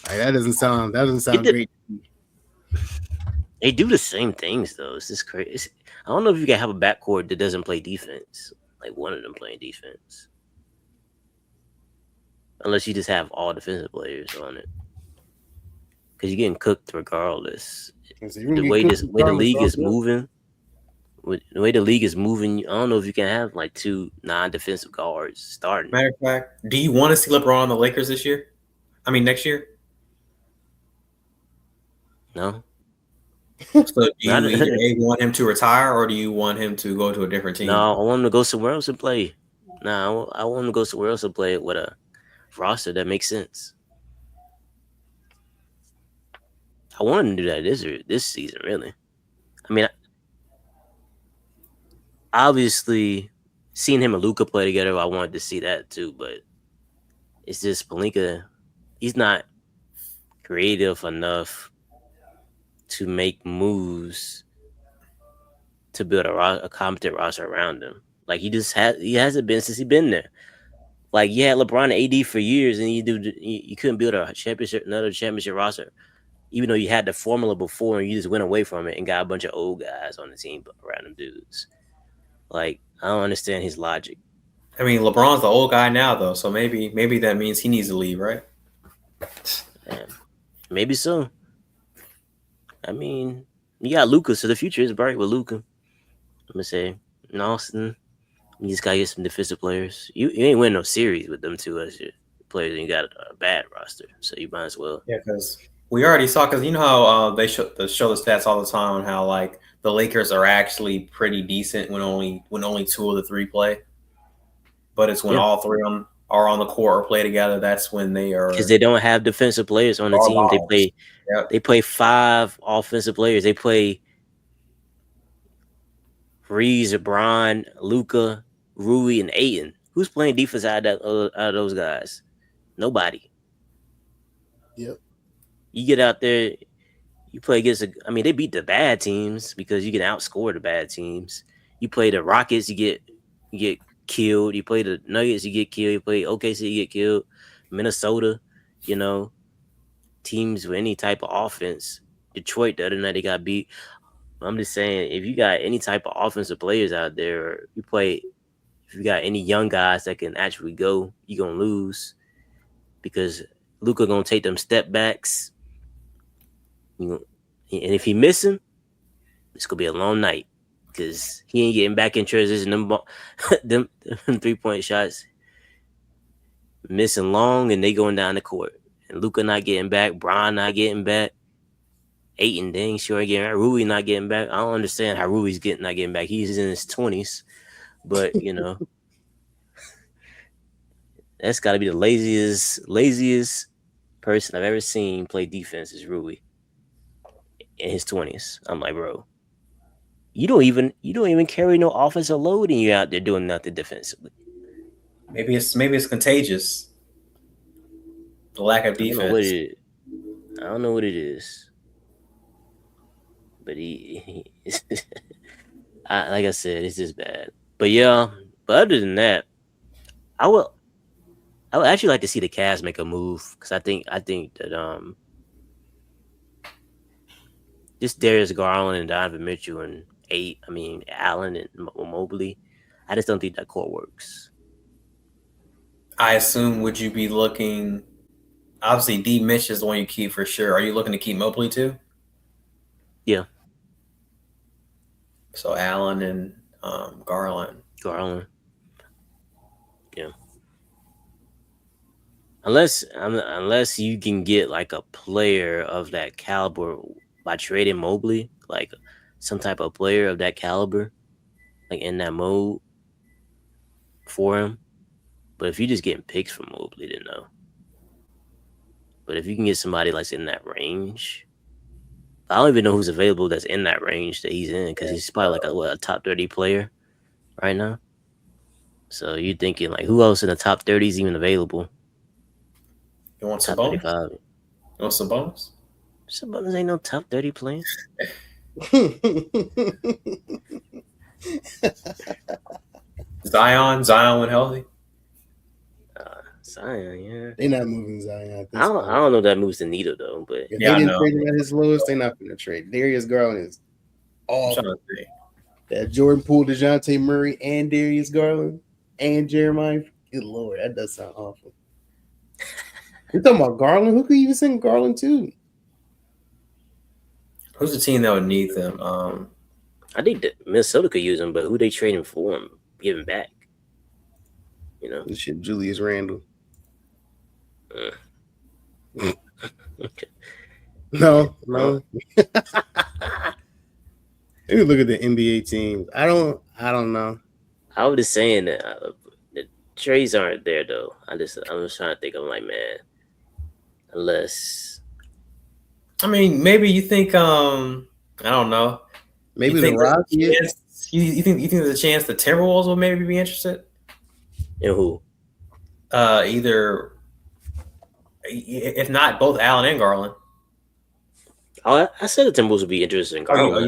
That doesn't sound great. They do the same things though. It's just crazy. I don't know if you can have a backcourt that doesn't play defense. Like one of them playing defense, unless you just have all defensive players on it, because you're getting cooked regardless. The way the league is moving, the way the league is moving, I don't know if you can have like two non-defensive guards starting. Matter of fact, do you want to see LeBron on the Lakers this year? Next year? No. So do you either want him to retire or do you want him to go to a different team? No, I want him to go somewhere else and play. No, I want him to go somewhere else and play with a roster that makes sense. I want him to do that this season, really. Obviously, seeing him and Luca play together, I wanted to see that too, but it's just Palinka, he's not creative enough to make moves to build a competent roster around him. Like he hasn't been since he's been there. Like you had LeBron and AD for years, and you couldn't build another championship roster, even though you had the formula before, and you just went away from it and got a bunch of old guys on the team around them dudes. Like I don't understand his logic. LeBron's the old guy now, though, so maybe that means he needs to leave, right? Yeah, maybe so. You got Luka, so the future is bright with Luka. I'm gonna say in Austin, you just gotta get some defensive players. You ain't win no series with them two as your players, and you got a bad roster, so you might as well. Yeah, because we already saw, because you know how they show the stats all the time on how like the Lakers are actually pretty decent when only two of the three play, but it's when all three of them are on the court or play together. That's when they are, because they don't have defensive players on the team. Balls. They play 5 offensive players. They play Reeves, Bron, Luca, Rui, and Ayton. Who's playing defense out of those guys? Nobody. Yep. You get out there, you play against they beat the bad teams because you can outscore the bad teams. You play the Rockets, you get killed. You play the Nuggets, you get killed. You play OKC, you get killed. Minnesota, teams with any type of offense. Detroit the other night they got beat. I'm just saying, if you got any type of offensive players out there, if you got any young guys that can actually go, you're gonna lose because Luka gonna take them step backs. And if he miss him, it's gonna be a long night because he ain't getting back in transition. Them 3-point shots missing long, and they going down the court. And Luka not getting back, Brian not getting back, Ayton dang sure ain't getting back, Rui not getting back. I don't understand how Rui's not getting back. He's in his 20s, but that's got to be the laziest person I've ever seen play defense is Rui in his 20s. I'm like, bro, you don't even carry no offensive load, and you're out there doing nothing defensively. Maybe it's contagious. The lack of defense. I don't know what it is, but he like I said, it's just bad. But yeah, but other than that, I would actually like to see the Cavs make a move because I think that just Darius Garland and Donovan Mitchell and Allen and Mobley, I just don't think that core works. I assume would you be looking? Obviously, D. Mitch is the one you keep for sure. Are you looking to keep Mobley too? Yeah. So Allen and Garland. Yeah. Unless you can get like a player of that caliber by trading Mobley, like some type of player of that caliber, like in that mode for him. But if you're just getting picks from Mobley, then no. But if you can get somebody like in that range, I don't even know who's available that's in that range that he's in because he's probably like a top 30 player right now. So you're thinking like who else in the top 30 is even available? You want top Sabonis? 35. You want Sabonis? Sabonis ain't no top 30 player. Zion when healthy. Zion, yeah. They're not moving Zion. I don't know if that moves the needle though, but if they didn't trade him at his lowest, they're not going to trade. Darius Garland is awful. That Jordan Poole, DeJounte Murray, and Darius Garland and Jeremiah. Good Lord, that does sound awful. You're talking about Garland? Who could even send Garland to? Who's the team that would need them? I think that Minnesota could use him, but who they trading for him? Give him back. This shit, Julius Randle. Okay. No. Let me look at the NBA teams. I don't know. I was just saying that the trades aren't there though. I'm just trying to think. I'm like, man, unless. I mean, maybe you think. I don't know. Maybe the Rockets. You think there's a chance the Timberwolves will maybe be interested? In who? Either, if not both Allen and Garland. Oh, I said the Timberwolves would be interested in Garland.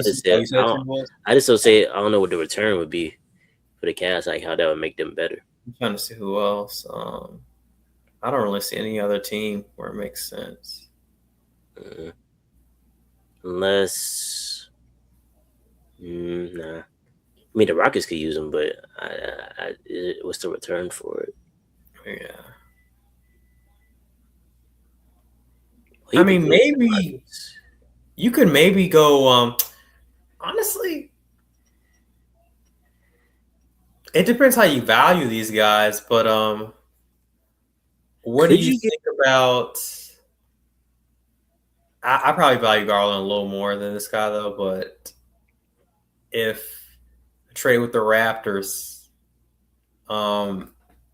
I just don't say I don't know what the return would be for the Cavs, like how that would make them better. I'm trying to see who else. I don't really see any other team where it makes sense. Unless, nah. I mean, the Rockets could use them, but what's the return for it? Yeah. Well, I mean, maybe you could maybe go. Honestly, it depends how you value these guys, but what do you think about? I probably value Garland a little more than this guy, though. But if a trade with the Raptors,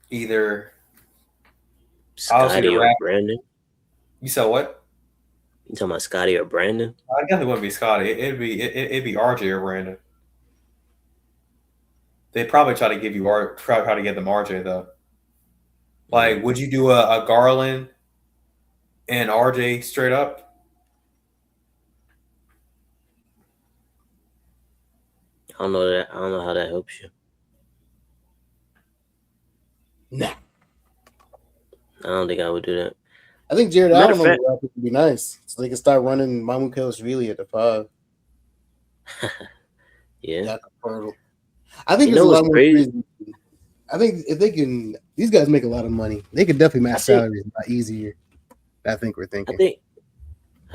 either Scotty or Brandon. You said what? You talking about Scotty or Brandon? I definitely wouldn't be Scotty. It'd be RJ or Brandon. They'd probably try to get them RJ though. Like, would you do a Garland and RJ straight up? I don't know that. I don't know how that helps you. No. I don't think I would do that. I think Jared Matter Allen of on the fact, Rockets would be nice, so they can start running Mamu Kelishvili at the 5. yeah. I think You there's know a what's lot more crazy? threes. I think if they can, these guys make a lot of money. They could definitely I match think salaries a lot easier. I think we're I thinking.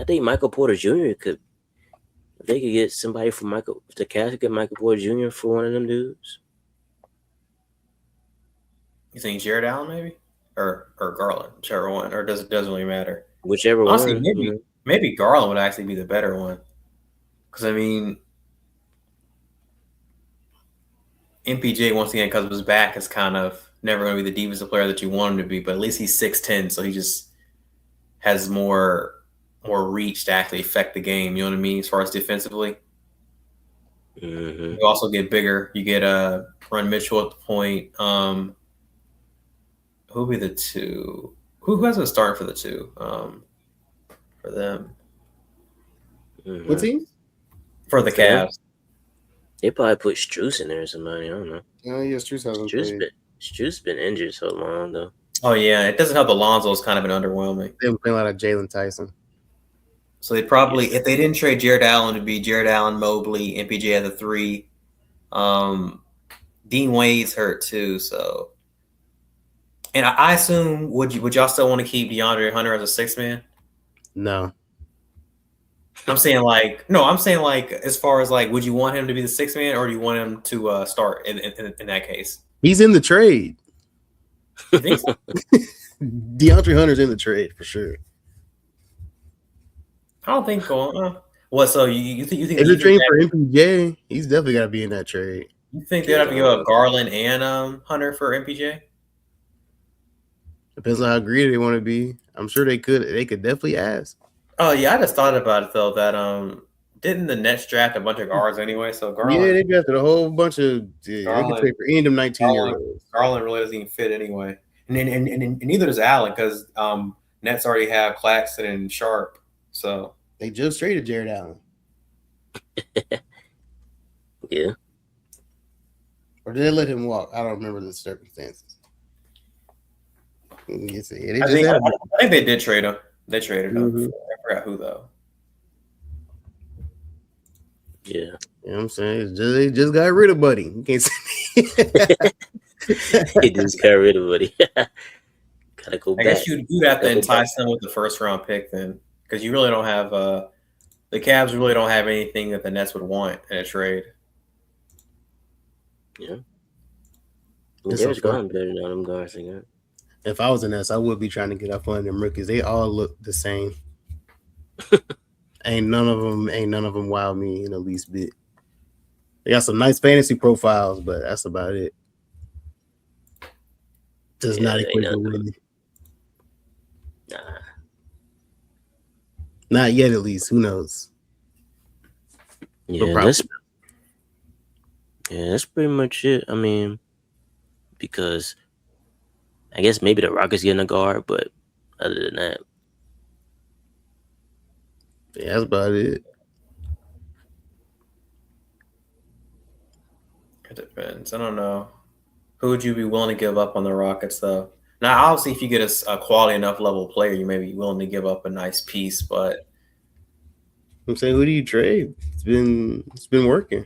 think Michael Porter Jr. could. If they could get somebody for Michael, if the Cavs could get Michael Porter Jr. for one of them dudes. You think Jared Allen maybe, or Garland, whichever one, or doesn't really matter? Whichever Honestly, one, maybe Garland would actually be the better one, because I mean, MPJ once again because of his back is kind of never going to be the defensive player that you want him to be, but at least he's 6'10", so he just has more reach to actually affect the game. You know what I mean? As far as defensively, you also get bigger. You get Run Mitchell at the point. Who'll be the two? Who has a start for the two? For them. What team? For the Cavs. They probably put Strus in there or somebody. I don't know. Oh yeah, Strus hasn't played. Strus been injured so long though. Oh yeah, it doesn't help. Alonzo's kind of been underwhelming. They haven't played a lot of Jalen Tyson. So they probably, if they didn't trade Jared Allen, it'd be Jared Allen, Mobley, MPJ at the 3. Dean Wade's hurt too, so. And I assume would y'all still want to keep DeAndre Hunter as a 6 man? No. I'm saying as far as like, would you want him to be the 6 man, or do you want him to start in that case? He's in the trade. You think so? DeAndre Hunter's in the trade for sure. I don't think so. What? So you think if they're trading for MPJ, he's definitely got to be in that trade. You think they'd have to give up Garland and Hunter for MPJ? Depends on how greedy they want to be. I'm sure they could. They could definitely ask. Oh yeah, I just thought about it though. That didn't the Nets draft a bunch of guards anyway? So Garland, yeah, they drafted a whole bunch of. They could trade for any of them 19-year-olds. Garland really doesn't even fit anyway, and neither does Allen because Nets already have Claxton and Sharp. So they just traded Jared Allen. Yeah. Or did they let him walk? I don't remember the circumstances. I think they did trade him. They traded him. I forgot who though. Yeah. You know what I'm saying? They just got rid of Buddy. You can't say They just got rid of Buddy. Gotta go back. I guess you'd have to entice them with the first round pick then, because you really don't have the Cavs really don't have anything that the Nets would want in a trade. Yeah. There's gone better than them guards again. If I was in Nets, I would be trying to get up on them rookies. They all look the same. Ain't none of them wow me in the least bit. They got some nice fantasy profiles, but that's about it. Does not equate to winning. Nah. Not yet, at least. Who knows? Yeah, that's pretty much it. I mean, because I guess maybe the Rockets getting a guard, but other than that, yeah, that's about it. It depends. I don't know. Who would you be willing to give up on the Rockets, though? Now, obviously, if you get a quality enough level player, you may be willing to give up a nice piece, but I'm saying, who do you trade? It's been working.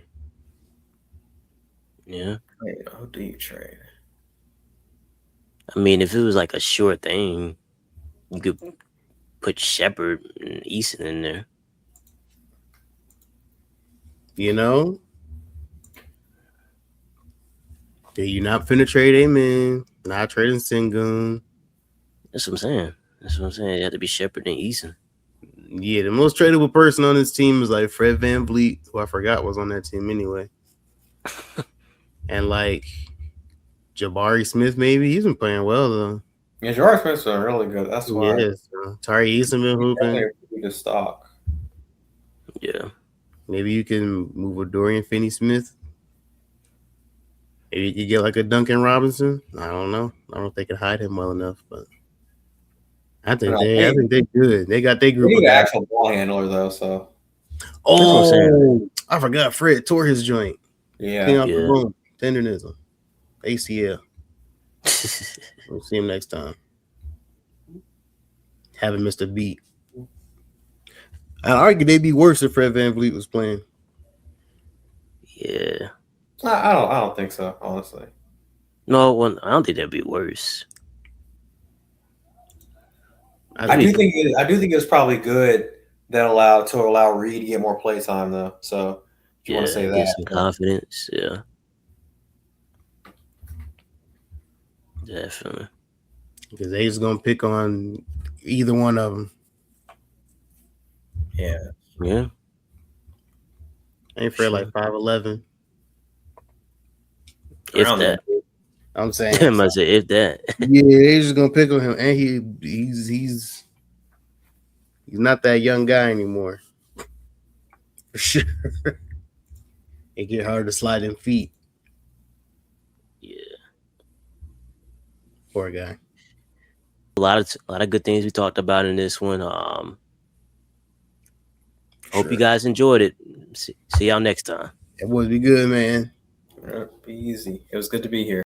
yeah. Who do you trade? I mean, if it was like a sure thing, you could put Shepard and Eason in there. You know? Yeah, you're not finna trade Amen. Not trading Sengun. That's what I'm saying. It had to be Shepard and Eason. Yeah, the most tradable person on this team is like Fred VanVleet, who I forgot was on that team anyway. And like Jabari Smith, maybe. He's been playing well though. Yeah, Jabari Smith's been really good. That's why. Yes, Tari Eason been hooping. The stock. Yeah. Maybe you can move a Dorian Finney-Smith. Maybe you could get like a Duncan Robinson. I don't know. I don't think they could hide him well enough, but I think they're good. They got their group. They need an actual ball handler though. So. Oh, I forgot. Fred tore his joint. Yeah. Tenderness, ACL. We'll see him next time. haven't missed a beat. I argue they'd be worse if Fred VanVleet was playing. Yeah. I don't think so, honestly. No, well, I don't think that'd be worse. I do think it was probably good that allow Reed to get more play time though. So if you want to say get that, some confidence, yeah, definitely. Because they just gonna pick on either one of them. Yeah. Ain't Fred like 5'11"? If that. I'm saying. I say if that. Yeah, they just gonna pick on him, and he's not that young guy anymore. For sure. It get hard to slide in feet. Yeah. Poor guy. A lot of good things we talked about in this one. Hope you guys enjoyed it. See y'all next time. It would be good, man. be easy. It was good to be here.